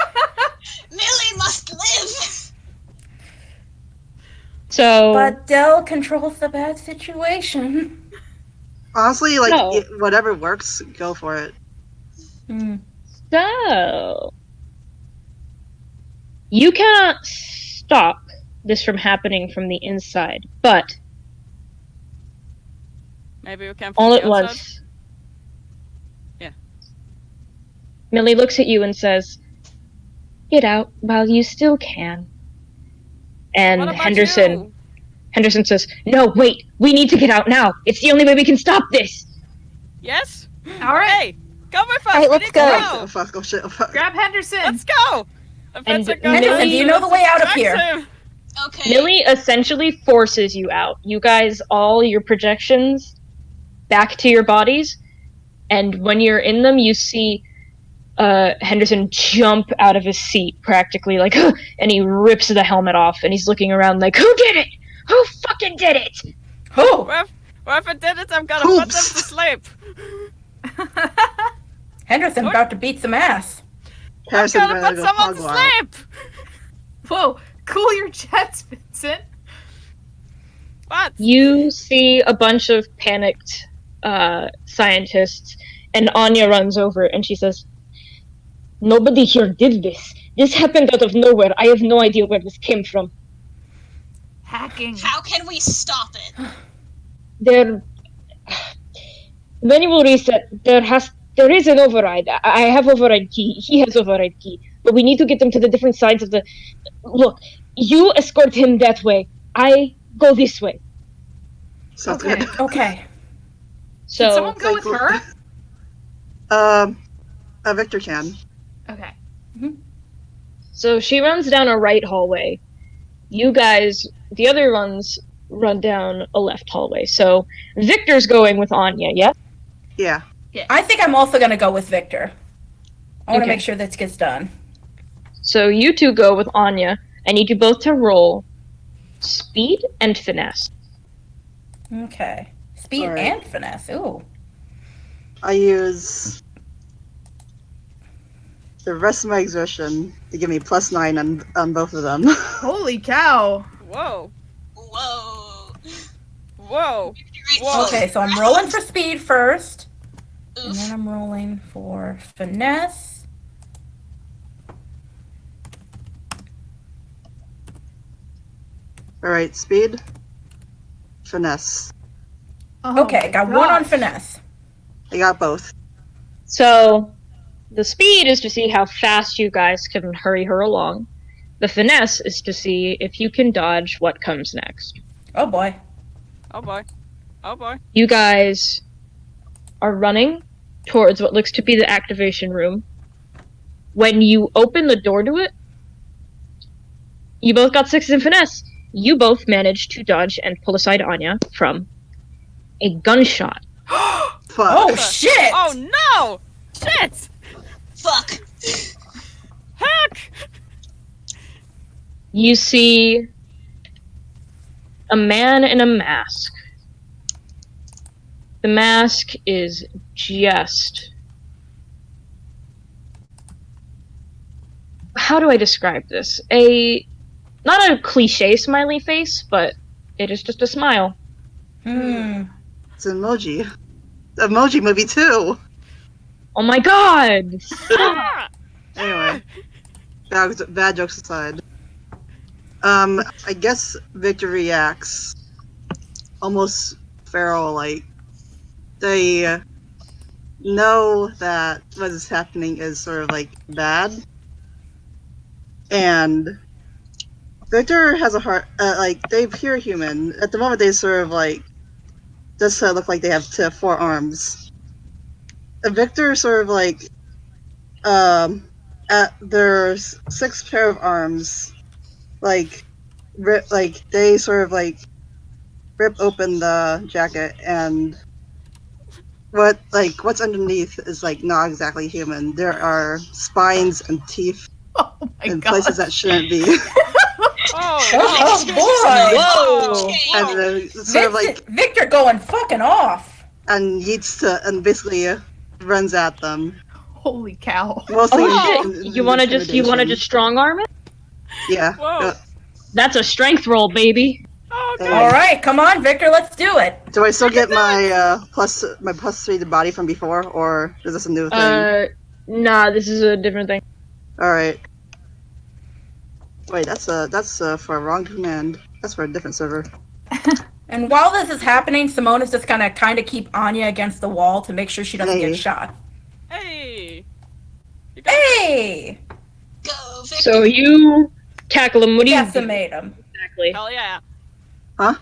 Millie must live! So, no! But Dell controls the bad situation. Honestly, like, No. whatever works, go for it. so you cannot stop this from happening from the inside, but Maybe we can from all the at outside? once, Yeah. Millie looks at you and says, "Get out while you still can." And What about Henderson you? says, "No, wait, we need to get out now. It's the only way we can stop this." Yes? Alright, Hey, come with us! Alright, We let's need go. to Oh fuck, oh shit, oh fuck. grab Henderson! Let's go! If And it's a good Henderson, idea, do you know the way out of let's here? attack him. Okay. Millie essentially forces you out. You guys, all your projections back to your bodies, and when you're in them, you see Henderson jump out of his seat, practically, like, and he rips the helmet off, and he's looking around like, "Who did it? Who fucking did it?" Who? Whoever did it, I'm gonna put them to Oops. sleep. Henderson about to beat some ass. I'm Harrison gonna better put go someone to hog wild. sleep! Whoa, cool your jets, Vincent. What? You see a bunch of panicked scientists, and Anya runs over and she says, "Nobody here did this. This happened out of nowhere. I have no idea where this came from. Hacking. How can we stop it? There, manual reset. There is an override. I have override key. He has override key. But we need to get them to the different sides of the. Look, you escort him that way. I go this way. Sounds Okay. good. Okay. So Can someone go with her? Victor can. Okay. So she runs down a right hallway. You guys, the other ones, run down a left hallway. So Victor's going with Anya, yeah? Yeah. I think I'm also gonna go with Victor. I want to Okay. make sure this gets done. So you two go with Anya. I need you both to roll speed and finesse. Okay. Speed Alright. and finesse. Ooh. I use the rest of my exertion to give me +9 on both of them. Holy cow. Whoa. Whoa. Whoa. Great Whoa. Okay, so I'm rolling for speed first, and Oof. then I'm rolling for finesse. Alright, speed. Finesse. Oh Okay, my got one on gosh. finesse. I got both. So The speed is to see how fast you guys can hurry her along. The finesse is to see if you can dodge what comes next. Oh boy. Oh boy. Oh boy. You guys are running towards what looks to be the activation room. When you open the door to it, you both got 6 in finesse. You both managed to dodge and pull aside Anya from a gunshot. Fuck. Oh shit! Oh no! Shit! Fuck. Heck! You see a man in a mask. The mask is just... How do I describe this? Not a cliche smiley face, but it is just a smile. It's an emoji. Emoji movie too. Oh my god! Ah! Anyway, bad jokes aside. I guess Victor reacts almost feral-like. They know that what is happening is sort of like bad, and Victor has a heart. Like they appear human at the moment. They sort of like just look like they have 4 arms. Victor sort of like at their 6 pair of arms, like they sort of like rip open the jacket, and what's underneath is like not exactly human. There are spines and teeth in places that shouldn't be. Oh boy! Whoa! And sort of like Victor going fucking off. and basically runs at them. Holy cow. Mostly Oh shit! You wanna just intimidation. strong arm it? Yeah. Whoa. That's a strength roll, baby. Oh god. All right, come on, Victor, let's do it. Do I still get my +3 to body from before, or is this a new thing? Nah, this is a different thing. All right. Wait, that's for a wrong command. That's for a different server. And while this is happening, Simone is just gonna kind of keep Anya against the wall to make sure she doesn't Hey. get shot. Hey. Hey! Go, Victor. So you tackle him. What do you do Decimate him. exactly? Hell yeah. Huh?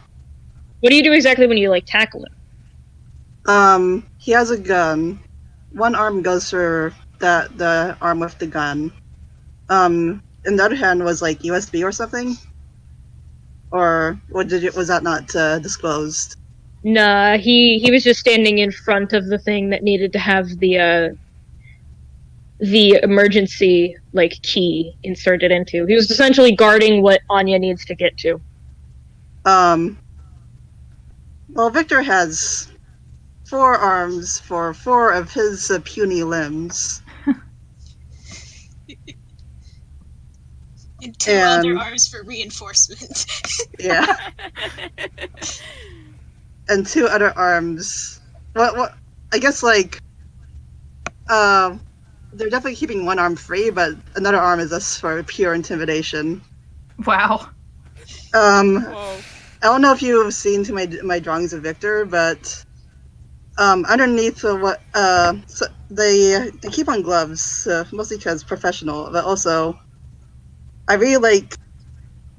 What do you do exactly when you like tackle him? He has a gun. One arm goes for the arm with the gun. And the other hand was like USB or something. Or was that not disclosed? Nah, he was just standing in front of the thing that needed to have the emergency like key inserted into. He was essentially guarding what Anya needs to get to. Well, Victor has 4 arms for 4 of his puny limbs. And 2 and- other R's for reinforcement. Yeah. And 2 other arms. What? I guess like, they're definitely keeping one arm free, but another arm is just for pure intimidation. Wow. Whoa. I don't know if you've seen my drawings of Victor, but underneath so they keep on gloves, mostly because professional, but also I really like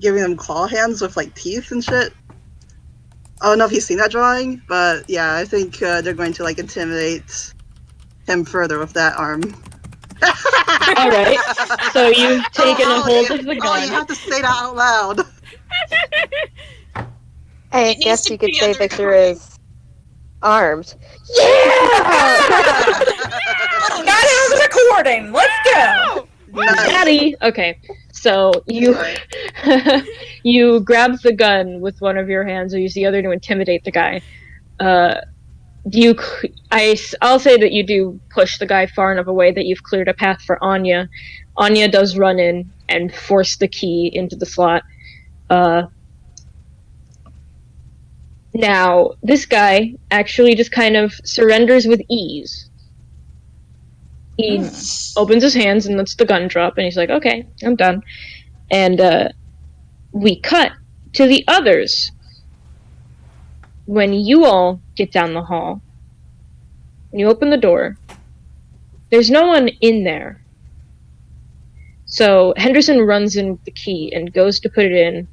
giving them claw hands with like teeth and shit. I don't know if you've seen that drawing, but yeah, I think they're going to like intimidate him further with that arm. Alright, so you've taken a hold of the Oh, you gun. have to say that out loud. I It needs guess to you could be say on the Victor recording. is armed. Yeah! Got it on the recording. Let's go. Nice. Daddy! Okay, so you you grab the gun with one of your hands, or use the other to intimidate the guy. I'll say that you do push the guy far enough away that you've cleared a path for Anya. Anya does run in and force the key into the slot. Now, this guy actually just kind of surrenders with ease. He opens his hands and lets the gun drop, and he's like, okay, I'm done. And we cut to the others. When you all get down the hall, when you open the door, There's no one in there. So Henderson runs in with the key and goes to put it in.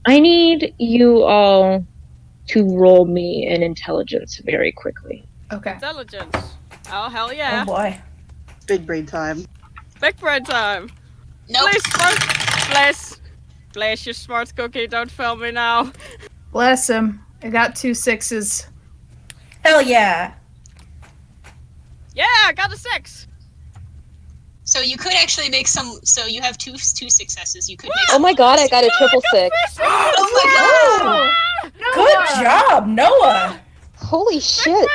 I need you all to roll me an intelligence very quickly. Okay. Intelligence. Oh, hell yeah. Oh boy. Big brain time. Big brain time. Nope. Please, bless. Bless you, smart cookie. Don't fail me now. Bless him. I got 2 6s. Hell yeah. Yeah, I got a 6. So you could actually make some. So you have two successes. You could make. Oh my god, I got a triple 6. Oh my god! Good job, Noah. Holy Big shit. brain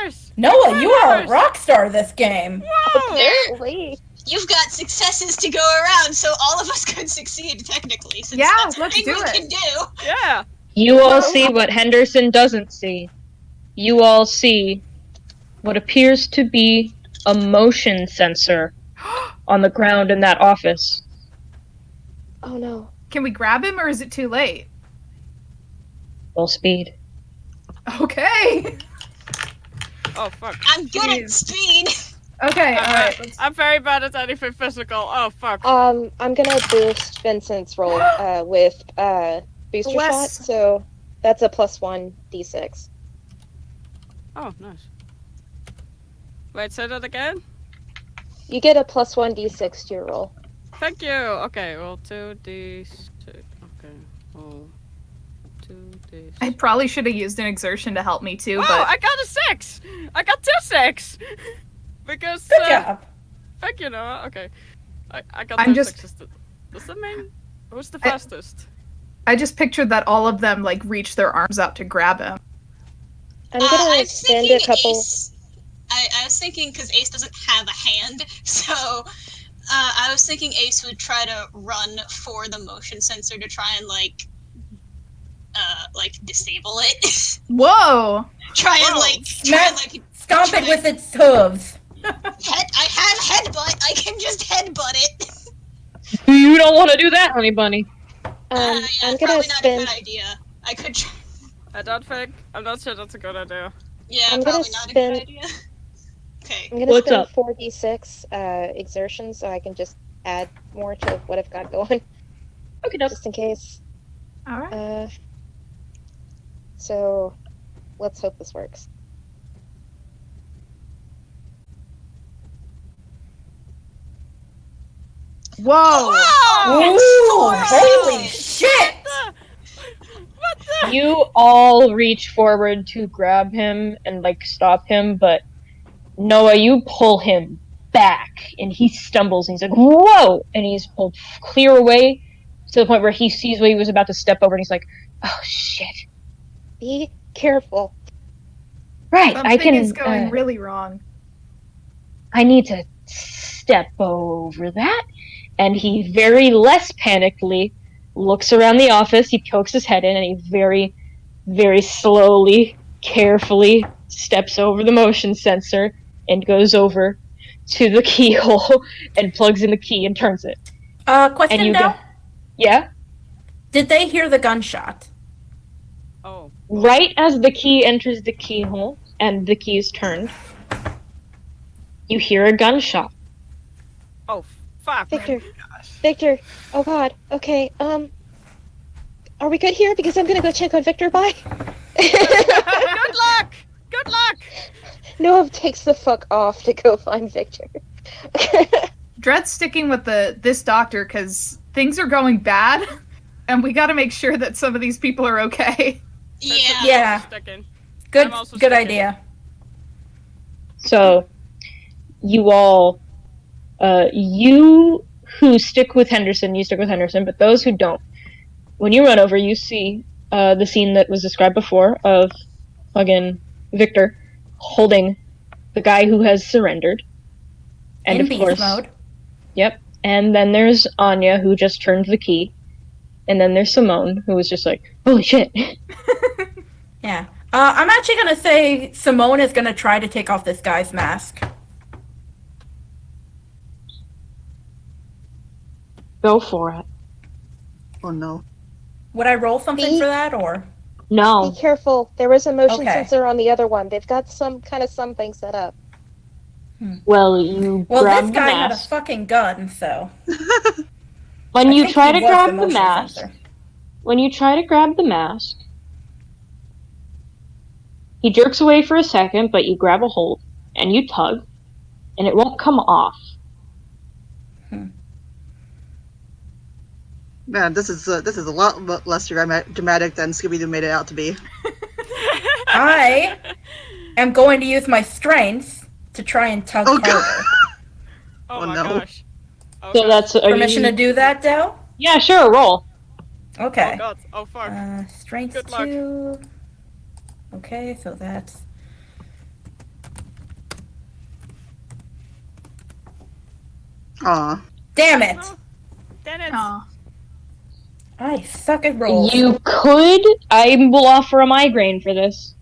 hours. Noah, you are a rock star this game. Whoa. Apparently. You've got successes to go around, so all of us could succeed technically. Since Yeah, that's a let's thing do we it. can do. Yeah. You all see what Henderson doesn't see. You all see what appears to be a motion sensor on the ground in that office. Oh no. Can we grab him or is it too late? Full speed. Okay. Oh, fuck. I'm good at Jeez. speed. Okay, alright. I'm very bad at anything physical. Oh, fuck. I'm gonna boost Vincent's roll with booster shot, Bless. so that's a +1 d6. Oh, nice. Wait, say that again? You get a +1 d6 to your roll. Thank you. Okay, well, 2d6. Okay, well, 2d6. I probably should have used an exertion to help me too, Wow, but I got a 6! I got 2 6! Because, Good job. thank you, Noah. Okay. I got I'm 2 just- 6s. Does that mean... Who's the I- fastest? I just pictured that all of them like reach their arms out to grab him. I'm gonna I'm spend thinking a couple. Ace. I was thinking because Ace doesn't have a hand, so I was thinking Ace would try to run for the motion sensor to try and like disable it. Whoa! try and Whoa. like Stomp it with its hooves. I have headbutt. I can just headbutt it. You don't want to do that, honey bunny. Yeah, I'm probably gonna not a spend. good idea. I could. I'm not sure that's a good idea. Yeah, I'm gonna probably not a good spend- idea. Okay. I'm gonna What's spend up? 4d6 exertion so I can just add more to what I've got going, Okay, no. just in case. Alright. So let's hope this works. Whoa! Ooh, holy shit! What the? You all reach forward to grab him and like stop him, but Noah, you pull him back and he stumbles and he's like, whoa! And he's pulled clear away to the point where he sees what he was about to step over and he's like, oh shit. Be careful. Right, Something I can. is going really wrong. I need to step over that. And he very less panickedly looks around the office. He pokes his head in and he very, very slowly, carefully steps over the motion sensor and goes over to the keyhole and plugs in the key and turns it. Question And you now. go- Yeah? Did they hear the gunshot? Oh. Right as the key enters the keyhole and the key is turned, you hear a gunshot. Oh, fuck. Victor. Victor. Oh god. Okay, are we good here? Because I'm gonna go check on Victor. Bye. Good luck! Good luck! Noah takes the fuck off to go find Victor. Dread's sticking with this doctor because things are going bad, and we got to make sure that some of these people are okay. Yeah. Yeah. Sticking. Good. I'm also Good sticking. idea. So, you all, you who stick with Henderson, you stick with Henderson, but those who don't, when you run over, you see the scene that was described before of, again, Victor holding the guy who has surrendered. And In of beast course, mode. Yep. And then there's Anya who just turned the key. And then there's Simone who was just like, holy shit. Yeah. I'm actually gonna say Simone is gonna try to take off this guy's mask. Go for it. Oh no. Would I roll something Me? for that, or? No. Be careful. There was a motion Okay. sensor on the other one. They've got something set up. Well, you Well, grab this the guy had a mask. fucking gun, so. When I you think try he to was grab the motion mask, sensor. he jerks away for a second, but you grab a hold and you tug, and it won't come off. Man, this is a lot less dramatic than Scooby-Doo made it out to be. I am going to use my strengths to try and tug Oh, harder. God. Oh, Oh, my no. gosh. Oh, So God. that's Permission to do that, Dell? Yeah, sure, roll. Okay. Oh, God. Oh, fuck. Strength Good luck. 2. Okay, so that's. Aw. Damn it! No. Damn it. Aw. I suck at rolls. You could. I will offer a migraine for this.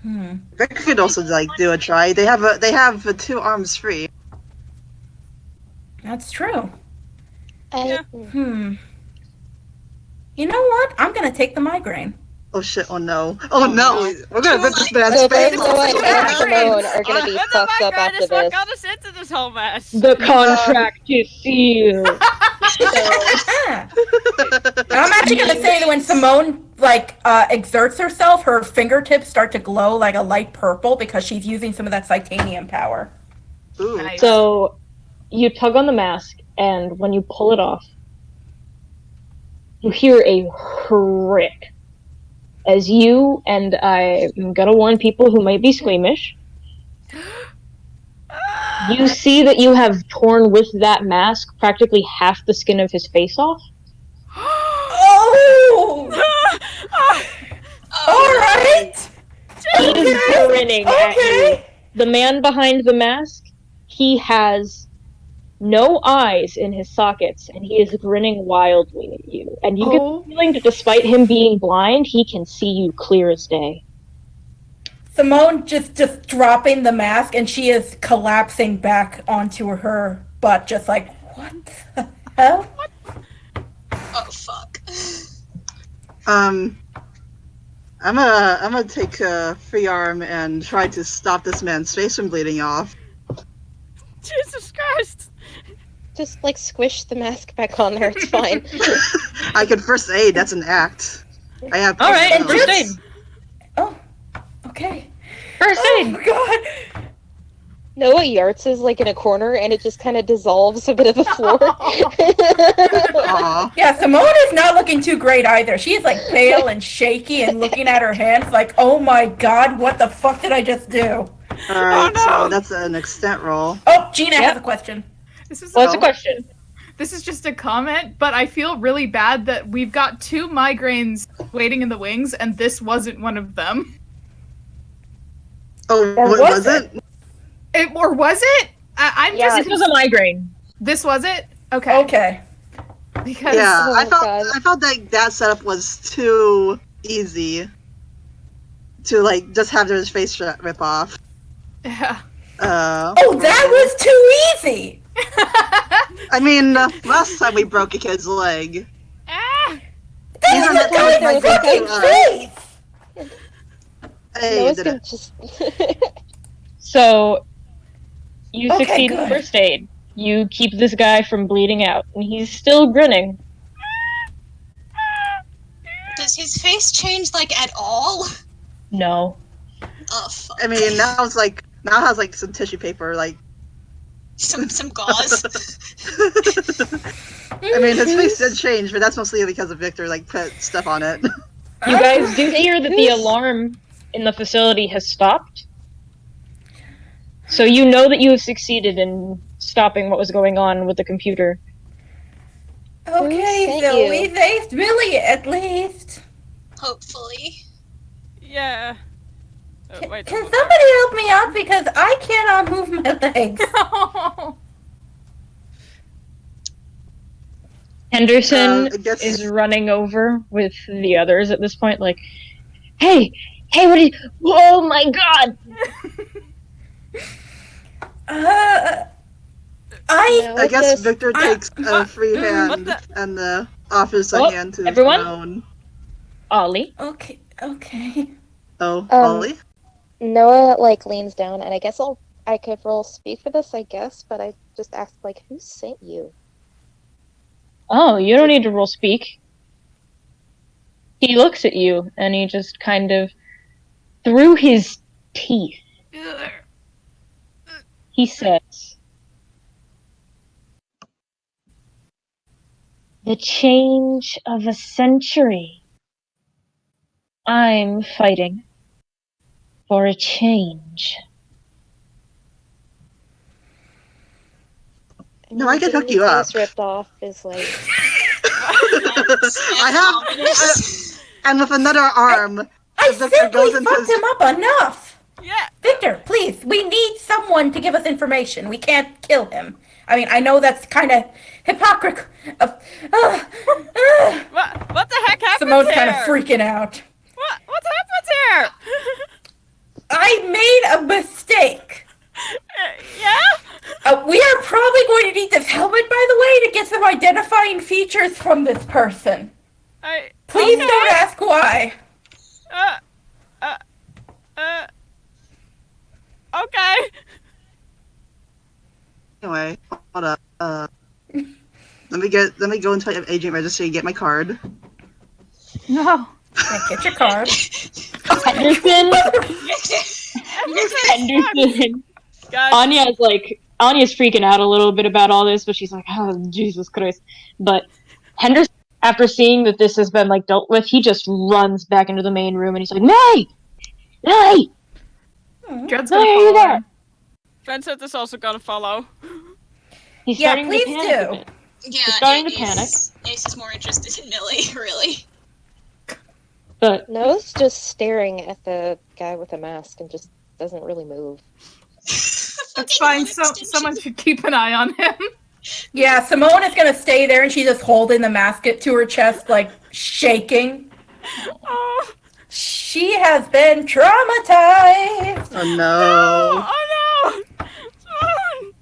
Vic could also do a try. They have 2 arms free. That's true. Yeah. You know what? I'm gonna take the migraine. Oh shit! Oh no! Oh no! We're gonna rip this man's So face. both Noah and Simone are gonna be But the fucked up migraine after is what this. got us into this whole mess. The contract is sealed. I'm actually gonna say that when Simone exerts herself, her fingertips start to glow like a light purple because she's using some of that Titanium power. Ooh. Nice. So, you tug on the mask, and when you pull it off, you hear a crick. As you, and I'm gonna warn people who might be squeamish, you see that you have torn with that mask practically half the skin of his face off. Oh! Alright! He is grinning at you. The man behind the mask, he has no eyes in his sockets, and he is grinning wildly at you. And you get the feeling that despite him being blind, he can see you clear as day. Simone just dropping the mask, and she is collapsing back onto her butt, just like, what the hell? Oh fuck. I'm gonna take a free arm and try to stop this man's face from bleeding off. Jesus Christ. Just squish the mask back on there. It's fine. I can first aid. That's an act. I have. All right, and first aid. Oh, okay. First aid. Oh god. Noah Yarts is in a corner, and it just kind of dissolves a bit of the floor. Aw. Yeah, Simone is not looking too great either. She is pale and shaky and looking at her hands like, oh my god, what the fuck did I just do? Alright, so that's an extent roll. Oh, Gina has a question. What's the question? This is just a comment, but I feel really bad that we've got 2 migraines waiting in the wings, and this wasn't one of them. Oh, Or what was it? Or was it? I'm Yeah, just. this was a migraine. This was it? Okay. Okay. Because Yeah, Oh, I felt God. that setup was too easy to just have his face rip off. Yeah. Oh, that was too easy! I mean, last time we broke a kid's leg. Ah! These are not Noah's my gonna fucking face! Hey, Noah's did gonna it. just. So, you Okay, succeed in good. first aid. You keep this guy from bleeding out, and he's still grinning. Does his face change at all? No. Oh fuck. I mean, now it has some tissue paper. Some gauze. I mean, his face did change, but that's mostly because of Victor put stuff on it. You guys do hear that the alarm in the facility has stopped. So you know that you have succeeded in stopping what was going on with the computer. Okay, Thank so you. we saved Mili at least. Hopefully. Yeah. Wait. Can somebody help me out because I cannot move my legs? Henderson I guess- is running over with the others at this point, hey, what are you, oh my god! I guess just- Victor takes a free hand what the- and offers a Oh, hand to everyone? Simone. Ollie. Okay. Oh, Ollie? Noah leans down, and I could roll speak for this, I guess, but I just asked who sent you? Oh, you don't need to roll speak. He looks at you, and he just kind of, through his teeth, he says, "The change of a century. I'm fighting for a change." No, I can hook Getting you your up. face ripped off is I have, and with another arm, I the Victor goes simply into fucked his. him up enough. Yeah. Victor, please, we need someone to give us information. We can't kill him. I mean, I know that's kind of hypocritical. What the heck happened Simone's here? kind of freaking out. What happened here? I made a mistake. Yeah? We are probably going to need this helmet, by the way, to get some identifying features from this person. Please don't ask why. Okay. Anyway, hold up. Let me go into my agent registry and get my card. No. Get your card. Henderson. Anya's freaking out a little bit about all this, but she's like, oh, Jesus Christ. But Henderson, after seeing that this has been dealt with, he just runs back into the main room and he's like, May! Dread's Why gonna are follow you there? him. Vincent is also gonna follow. He's Yeah, starting please to panic a do. bit. Yeah, He's starting to Ace- panic. Ace is more interested in Mili, really. But Noah's just staring at the guy with the mask and just doesn't really move. That's fine. Someone should keep an eye on him. Yeah, Simone is going to stay there and she's just holding the mask to her chest, shaking. Oh. She has been traumatized. Oh no. Oh no! Simone!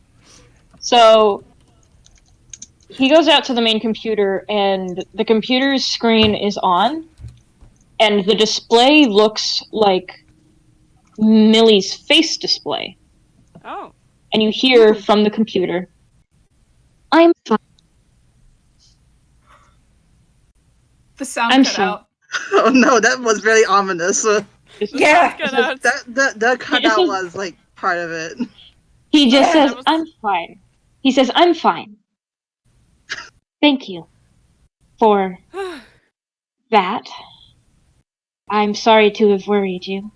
so he goes out to the main computer and the computer's screen is on and the display looks like Millie's face display. Oh. And you hear from the computer, I'm fine. The sound I'm cut sorry. out. Oh no, that was very ominous. Yeah. That cutout was part of it. He just Yeah, says, I'm fine. He says, I'm fine. Thank you for that. I'm sorry to have worried you.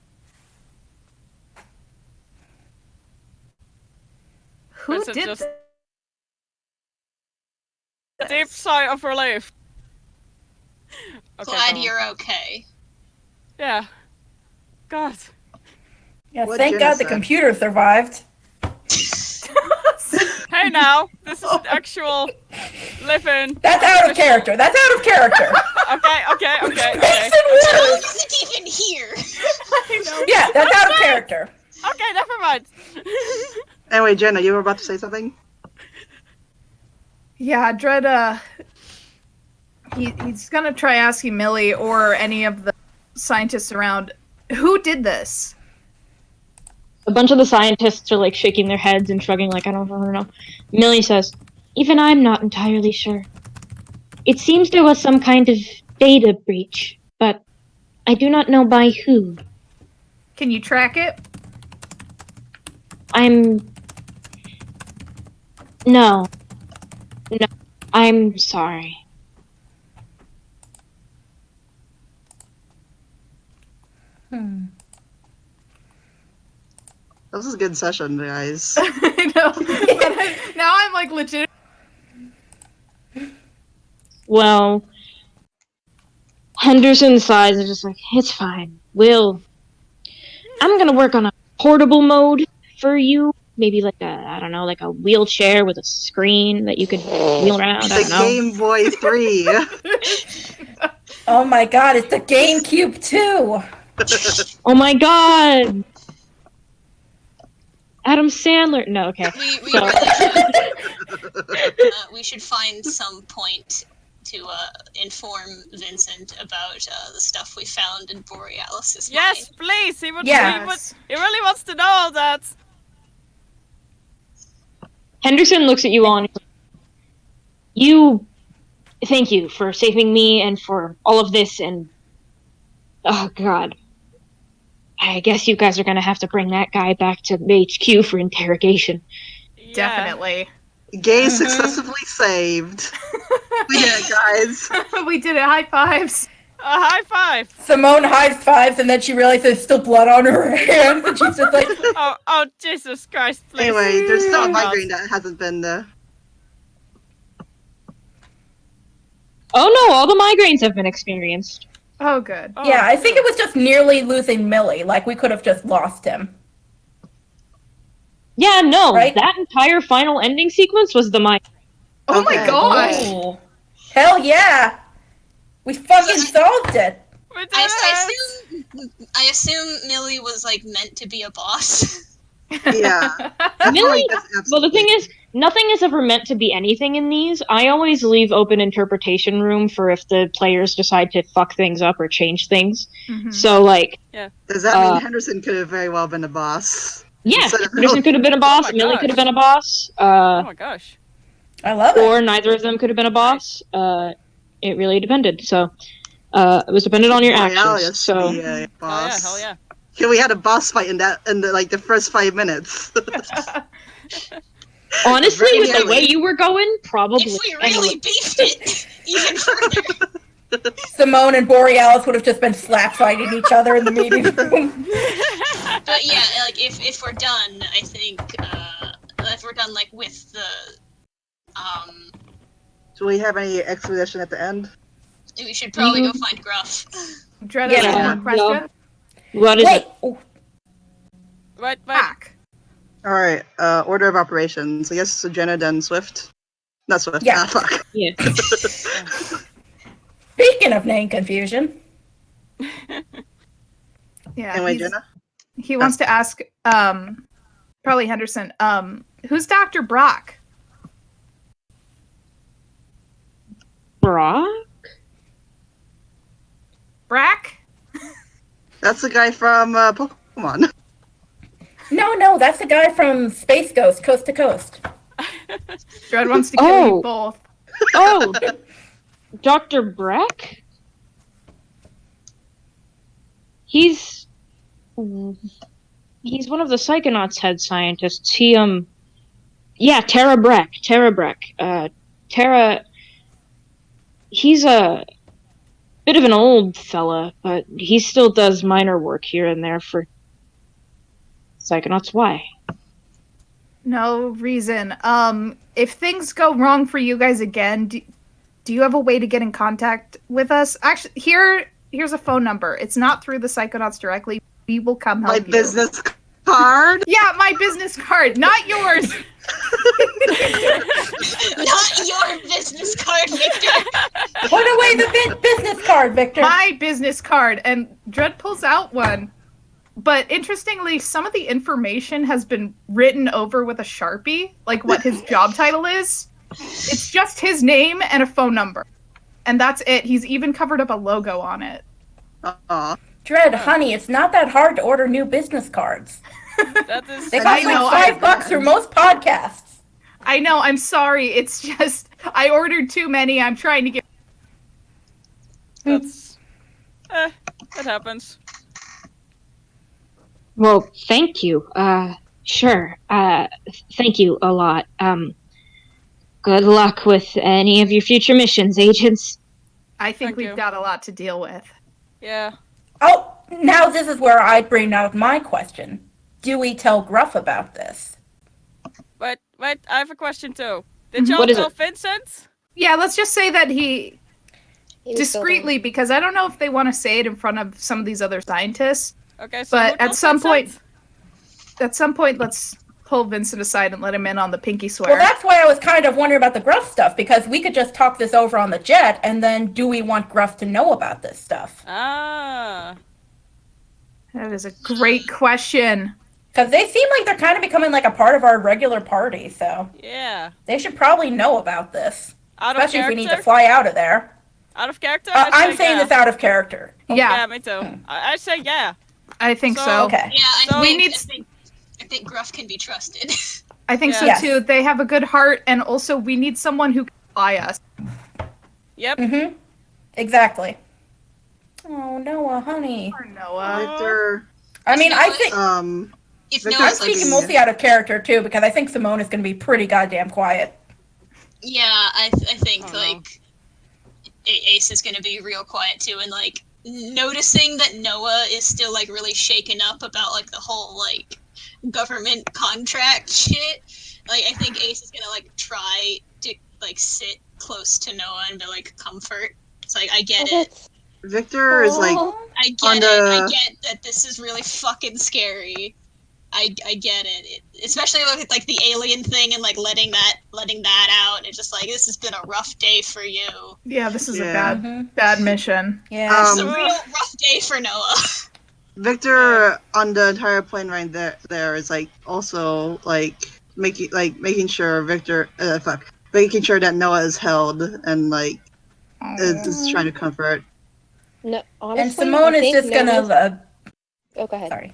Who Vincent did just- this? Deep sigh of relief. Okay, Glad go on. you're okay. Yeah. God. Yeah, What thank God the genocide? computer survived. Hey now, this is actual living. That's out of character. Okay. Makes it How worse. is it even here? I know. Yeah, that's out of character. Okay, never mind. Anyway, Jenna, you were about to say something? Yeah, Dread, he's gonna try asking Mili or any of the scientists around, who did this? A bunch of the scientists are shaking their heads and shrugging I don't know. Millie says, even I'm not entirely sure. It seems there was some kind of data breach, but I do not know by who. Can you track it? No, I'm sorry. This was a good session, guys. I know. But now I'm legit. Well, Henderson sighs and just it's fine. I'm gonna work on a portable mode for you. Maybe a wheelchair with a screen that you could wheel around. I don't The know. Game Boy 3. Oh my God, it's the GameCube too. Oh my god! Adam Sandler. No, okay. We So- really should, we should find some point to inform Vincent about the stuff we found in Borealis' Yes, mind. please. He would. Yes. He really wants to know all that. Henderson looks at you all and thank you for saving me and for all of this, and oh god. I guess you guys are gonna have to bring that guy back to HQ for interrogation. Yeah. Definitely. Gay successfully saved. We did it, guys. We did it. High fives. A high five. Simone high fives, and then she realizes there's still blood on her hands, and she's just like, Oh, Jesus Christ, please. Anyway, there's still a Oh, God. migraine that hasn't been Oh no, all the migraines have been experienced. Oh, good. Oh, yeah, I think it was just nearly losing Mili. Like, we could have just lost him. Yeah, no, Right? that entire final ending sequence was the migraine. Oh my Okay. gosh. Oh. Hell yeah! We fucking solved it! We did I assume Millie was like meant to be a boss. Yeah. Millie, That's well, the absolutely- thing is, nothing is ever meant to be anything in these. I always leave open interpretation room for if the players decide to fuck things up or change things. Mhm. So, like, Does that mean Uh, Henderson could have very well been a boss? yeah, Instead of- Henderson could have been a boss, my Millie gosh. could have been a boss, Oh my gosh. I love it. or neither of them could have been a boss. It really depended. So, it was dependent on your actions. Borealis So, should be a boss. Hell yeah. Yeah, we had a boss fight in the first 5 minutes. honestly, Very with the nearly. way you were going, probably. If we really beefed it even further. Simone and Borealis would have just been slap fighting each other in the meeting room. But yeah, like if we're done, I think if we're done like with the Do we have any expedition at the end? we should probably go find Gruff. Dread Yeah. has one more question. What is Wait, it? oh, Wait. Back. Alright, order of operations. I guess Jenna, then Swift. Not Swift. Yeah. Ah, fuck. Yeah. speaking of name confusion, Yeah. Anyway, he's- Jenna? He wants to ask, probably Henderson, who's Dr. Brock? Brock? Brack? That's the guy from Pokemon. no, that's the guy from Space Ghost, Coast to Coast. Dread wants to kill Oh. you both. Oh, Dr. Breck? He's one of the Psychonauts head scientists. Yeah, Tara Breck. Tara, he's a bit of an old fella, but he still does minor work here and there for Psychonauts. Why? No reason. If things go wrong for you guys again, do you have a way to get in contact with us? Actually, here's a phone number. It's not through the Psychonauts directly. We will come help My you. business card? Yeah, my business card, not yours. Not your business card, Victor. Put away the business card, Victor. My business card. And Dread pulls out one. But interestingly, some of the information has been written over with a Sharpie, like what his job title is. It's just his name and a phone number. And that's it. He's even covered up a logo on it. Aw. Dread, honey, it's not that hard to order new business cards. That is. They I cost know, like $5 through most podcasts. I know, I'm sorry. It's just, I ordered too many. I'm trying to get. That's. It happens. Well, thank you. Sure. Thank you a lot. Good luck with any of your future missions, agents. I think Thank we've you. got a lot to deal with. Yeah. Oh, now this is where I bring out my question. Do we tell Gruff about this? Wait, I have a question too. Did y'all What is tell it? Vincent? Yeah, let's just say that he He was discreetly, because I don't know if they want to say it in front of some of these other scientists. Okay, so But who told at some Vincent? point, let's pull Vincent aside and let him in on the pinky swear. Well, that's why I was kind of wondering about the Gruff stuff, because we could just talk this over on the jet, and then do we want Gruff to know about this stuff? Ah. That is a great question. Because they seem like they're kind of becoming like a part of our regular party, so Yeah. they should probably know about this. Out of Especially if we need to character? fly out of there. Out of character? I'm say saying yeah. this out of character. Yeah, Yeah, me too. I say yeah. I think so. Okay. Yeah, So- I think Gruff can be trusted. I think so Yes. too. They have a good heart, and also we need someone who can fly us. Yep. Mm-hmm. Exactly. Oh, Noah, honey. Poor Noah. Victor, I mean, I think If Victor's I'm Noah's like, speaking mostly out of character too, because I think Simone is going to be pretty goddamn quiet. yeah, I think Oh, no. like Ace is gonna be real quiet too, and like noticing that Noah is still like really shaken up about like the whole like government contract shit. Like I think Ace is gonna like try to like sit close to Noah and be like comfort. It's like I get it. Victor is like I get on it. the- I get that this is really fucking scary. I get it. Especially with like the alien thing and like letting that out. It's just like this has been a rough day for you. Yeah, this is Yeah. a bad mission. Yeah. It's a real rough day for Noah. Victor on the entire plane right there is like also like making sure making sure that Noah is held and like is trying to comfort. No, honestly, And Simone I is think just Noah's- gonna. Oh, go ahead. Sorry.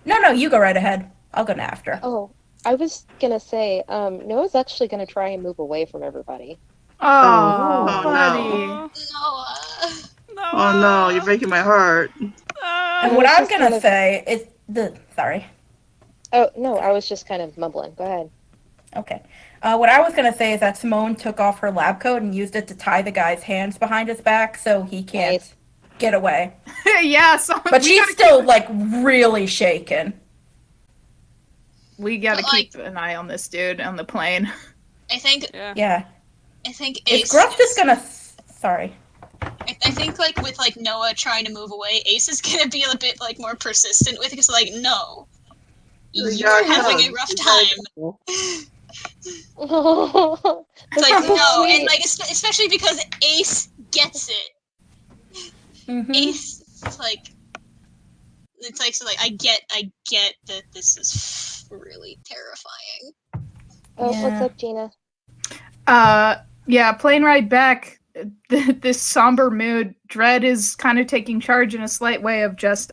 No, you go right ahead. I'll go after. Oh, I was gonna say, Noah's actually gonna try and move away from everybody. Oh, Oh, buddy. Oh, Noah. no. Oh no, you're breaking my heart. And I what was I'm just gonna kind of- say is sorry. Oh no, I was just kind of mumbling. Go ahead. Okay. What I was gonna say is that Simone took off her lab coat and used it to tie the guy's hands behind his back so he can't Nice. get away. Yeah, so But she's still like really shaken. we gotta But, like- keep an eye on this dude on the plane. I think Yeah. Yeah. Ace. Is Gruff just gonna? Sorry. I think like with like Noah trying to move away, Ace is gonna be a bit like more persistent with it because like no, you're Yeah, having yeah. a rough time. Oh, It's like no, and like especially because Ace gets it. Mm-hmm. Ace, it's like so like I get that this is really terrifying. Oh, Yeah. what's up, Gina? Yeah, plane ride back. This somber mood. Dredd is kind of taking charge in a slight way of just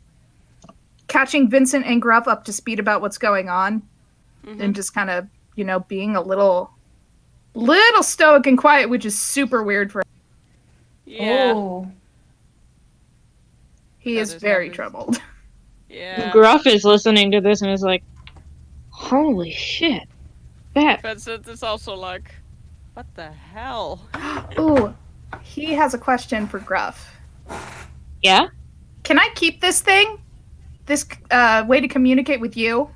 catching Vincent and Gruff up to speed about what's going on, and just kind of, being a little stoic and quiet, which is super weird for him. Yeah. Oh. He That is is very obvious. troubled. Yeah. Gruff is listening to this and is like, holy shit. That Vincent is also like, what the hell? Ooh, he has a question for Gruff. yeah? Can I keep this thing? This way to communicate with you?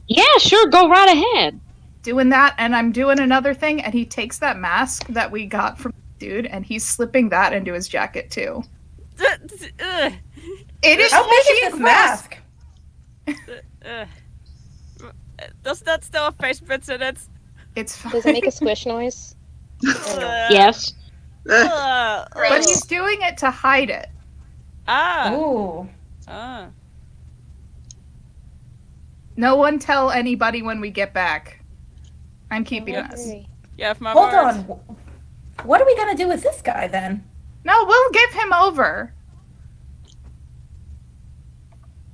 Yeah, sure, go right ahead. Doing that, and I'm doing another thing, and he takes that mask that we got from the dude, and he's slipping that into his jacket too. Ugh. It is How big is fleshy this and glass. mask? Ugh. Does that still have face bits in it? It's fine. Does it make a squish noise? Ugh. Yes. Ugh. But he's doing it to hide it. Ah. Ooh. Ah. No one tell anybody when we get back. I'm keeping Yeah. this. Hey. You have my Hold word. on. What are we gonna do with this guy then? No, we'll give him over.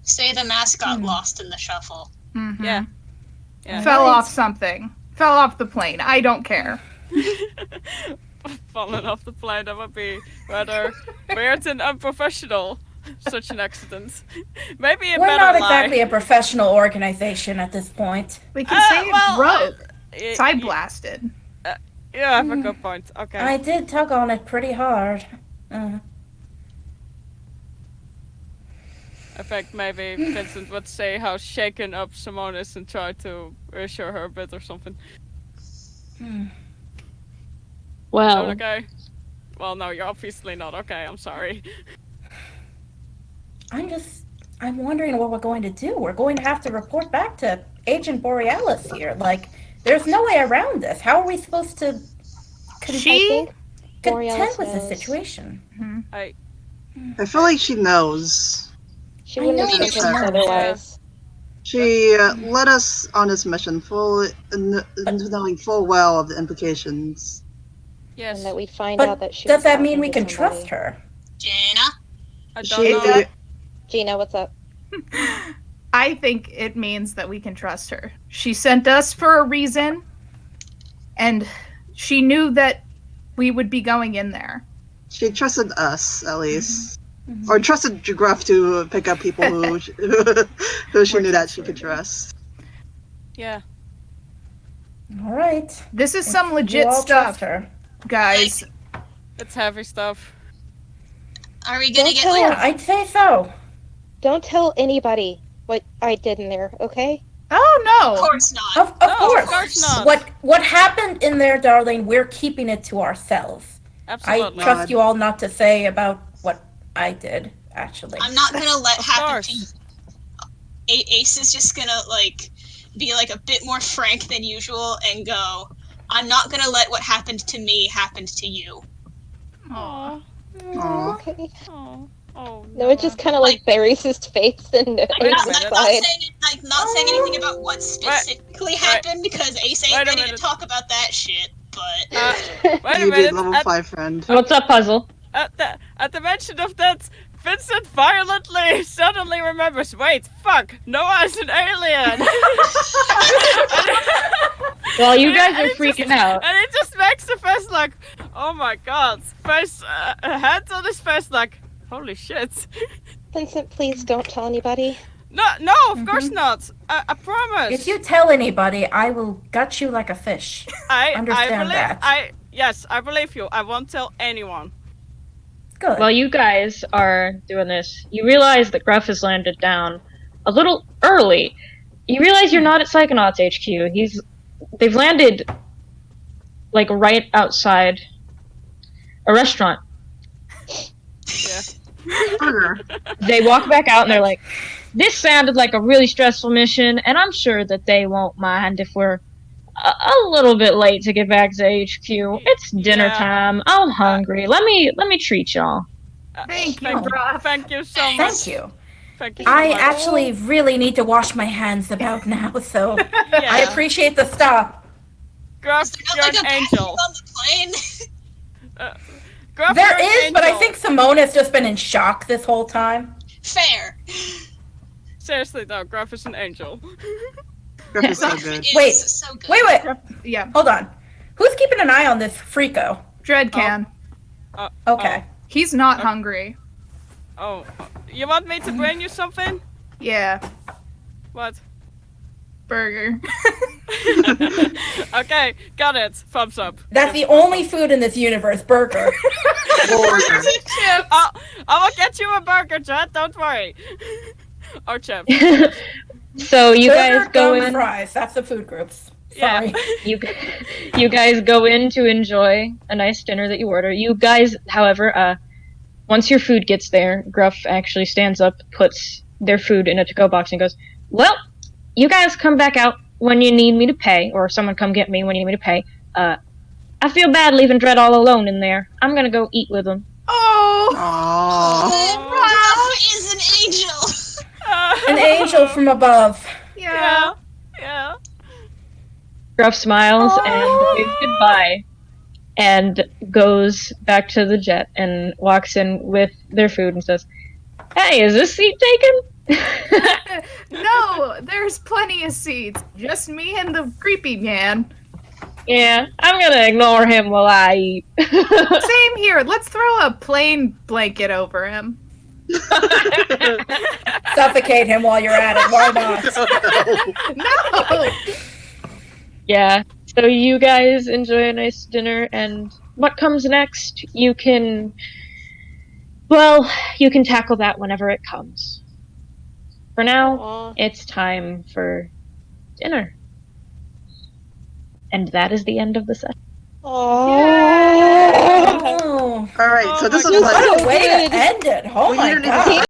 Say the mask got lost in the shuffle. Mhm. Yeah. Yeah. Fell Right. off something. Fell off the plane. I don't care. Falling off the plane, that would be rather weird and unprofessional. Such an accident. Maybe a We're better not lie. exactly a professional organization at this point. We can say it well, broke. y- Side y- blasted. You have a good point. Okay. I did tug on it pretty hard. In fact, maybe Vincent would say how shaken up Simone is and try to reassure her a bit or something. Well, Okay. Well, no, you're obviously not. Okay, I'm sorry. I'm wondering what we're going to do. We're going to have to report back to Agent Borealis here. Like, there's no way around this. How are we supposed to I think contend Borealis with this knows. situation? I I feel like she knows. She I wouldn't have know sent she us knows. otherwise. She led us on this mission full into knowing full well of the implications. Yes. And that we find But out that she does was that mean talking we to can somebody. trust her? Jenna? I don't She, know. Gina, what's up? I think it means that we can trust her. She sent us for a reason, and she knew that we would be going in there. she trusted us, at least. Or trusted Gruff to pick up people who she knew that she could trust. Yeah. All right. This is some You legit all stuff, trust her. guys. It's heavy stuff. Are we gonna Don't get tell like Yeah, I'd say so. Don't tell anybody what I did in there, okay? Oh no! Of course not. Of No, course. of course not. What happened in there, darling, we're keeping it to ourselves. Absolutely. I trust you all not to say about what I did, actually. I'm not gonna let Of happen to course. Ace is just gonna like be like a bit more frank than usual and go, I'm not gonna let what happened to me happen to you. Aw. Aw. Okay. Oh. Oh. No, it just kind of like buries his face in the I'm not, minute. I'm not side. saying not saying anything about what specifically happened because Ace ain't Wait a ready to minute. talk about that shit. But Wait a You did minute. level 5, friend. What's up, Puzzle? At the mention of that, Vincent violently suddenly remembers, wait, fuck, Noah's an alien! Well, you guys And are it freaking out. And it just makes the face like, oh my god, face, hands on his face like, holy shit. Vincent, please don't tell anybody. No, of course not. I promise. If you tell anybody, I will gut you like a fish. I understand believe, that. Yes, I believe you. I won't tell anyone. Good. While you guys are doing this, you realize that Gruff has landed down a little early. You realize you're not at Psychonauts HQ. They've landed like right outside a restaurant. Yeah. Burger. They walk back out and they're like, this sounded like a really stressful mission, and I'm sure that they won't mind if we're a little bit late to get back to HQ. It's dinner Yeah. time. I'm hungry. Let me treat y'all. Thank you, Oh. Gruff. Thank you so much. Thank you. Thank you so I much. actually really need to wash my hands about now, so Yeah. I appreciate the stop. Gruff, is there you're not like an a bathroom angel. on the plane? Gruff, There you're an is, but I angel. think Simone has just been in shock this whole time. Fair. Seriously though, Gruff is an angel. Gruff is so good. It Wait. is so good. Wait, Yeah, hold on. Who's keeping an eye on this freako? Dread can. Okay. He's not hungry. Oh, you want me to bring you something? Yeah, What? burger. Okay, got it. Thumbs up. That's the only food in this universe, burger. Burger. I will get you a burger, Chad. Don't worry. Or chip. So you Burger, guys go gum, in. fries. That's the food groups. Yeah. Sorry. You guys go in to enjoy a nice dinner that you order. You guys, however, once your food gets there, Gruff actually stands up, puts their food in a to-go box, and goes, "Well, you guys come back out when you need me to pay, or someone come get me when you need me to pay. I feel bad leaving Dread all alone in there. I'm gonna go eat with him." Oh, Aww. Gruff is an angel. An angel from above. yeah. Yeah. Gruff smiles and waves goodbye, and goes back to the jet and walks in with their food and says, "Hey, is this seat taken?" No, there's plenty of seats. Just me and the creepy man. Yeah, I'm gonna ignore him while I eat. Same here. Let's throw a plain blanket over him. Suffocate him while you're at it. Why not? No. Yeah, so you guys enjoy a nice dinner, and what comes next, you can tackle that whenever it comes. For now, Aw. it's time for dinner. And that is the end of the session. Aw. Oh, Alright, so this Oh is my like. what a way to end it. Oh We my didn't even god.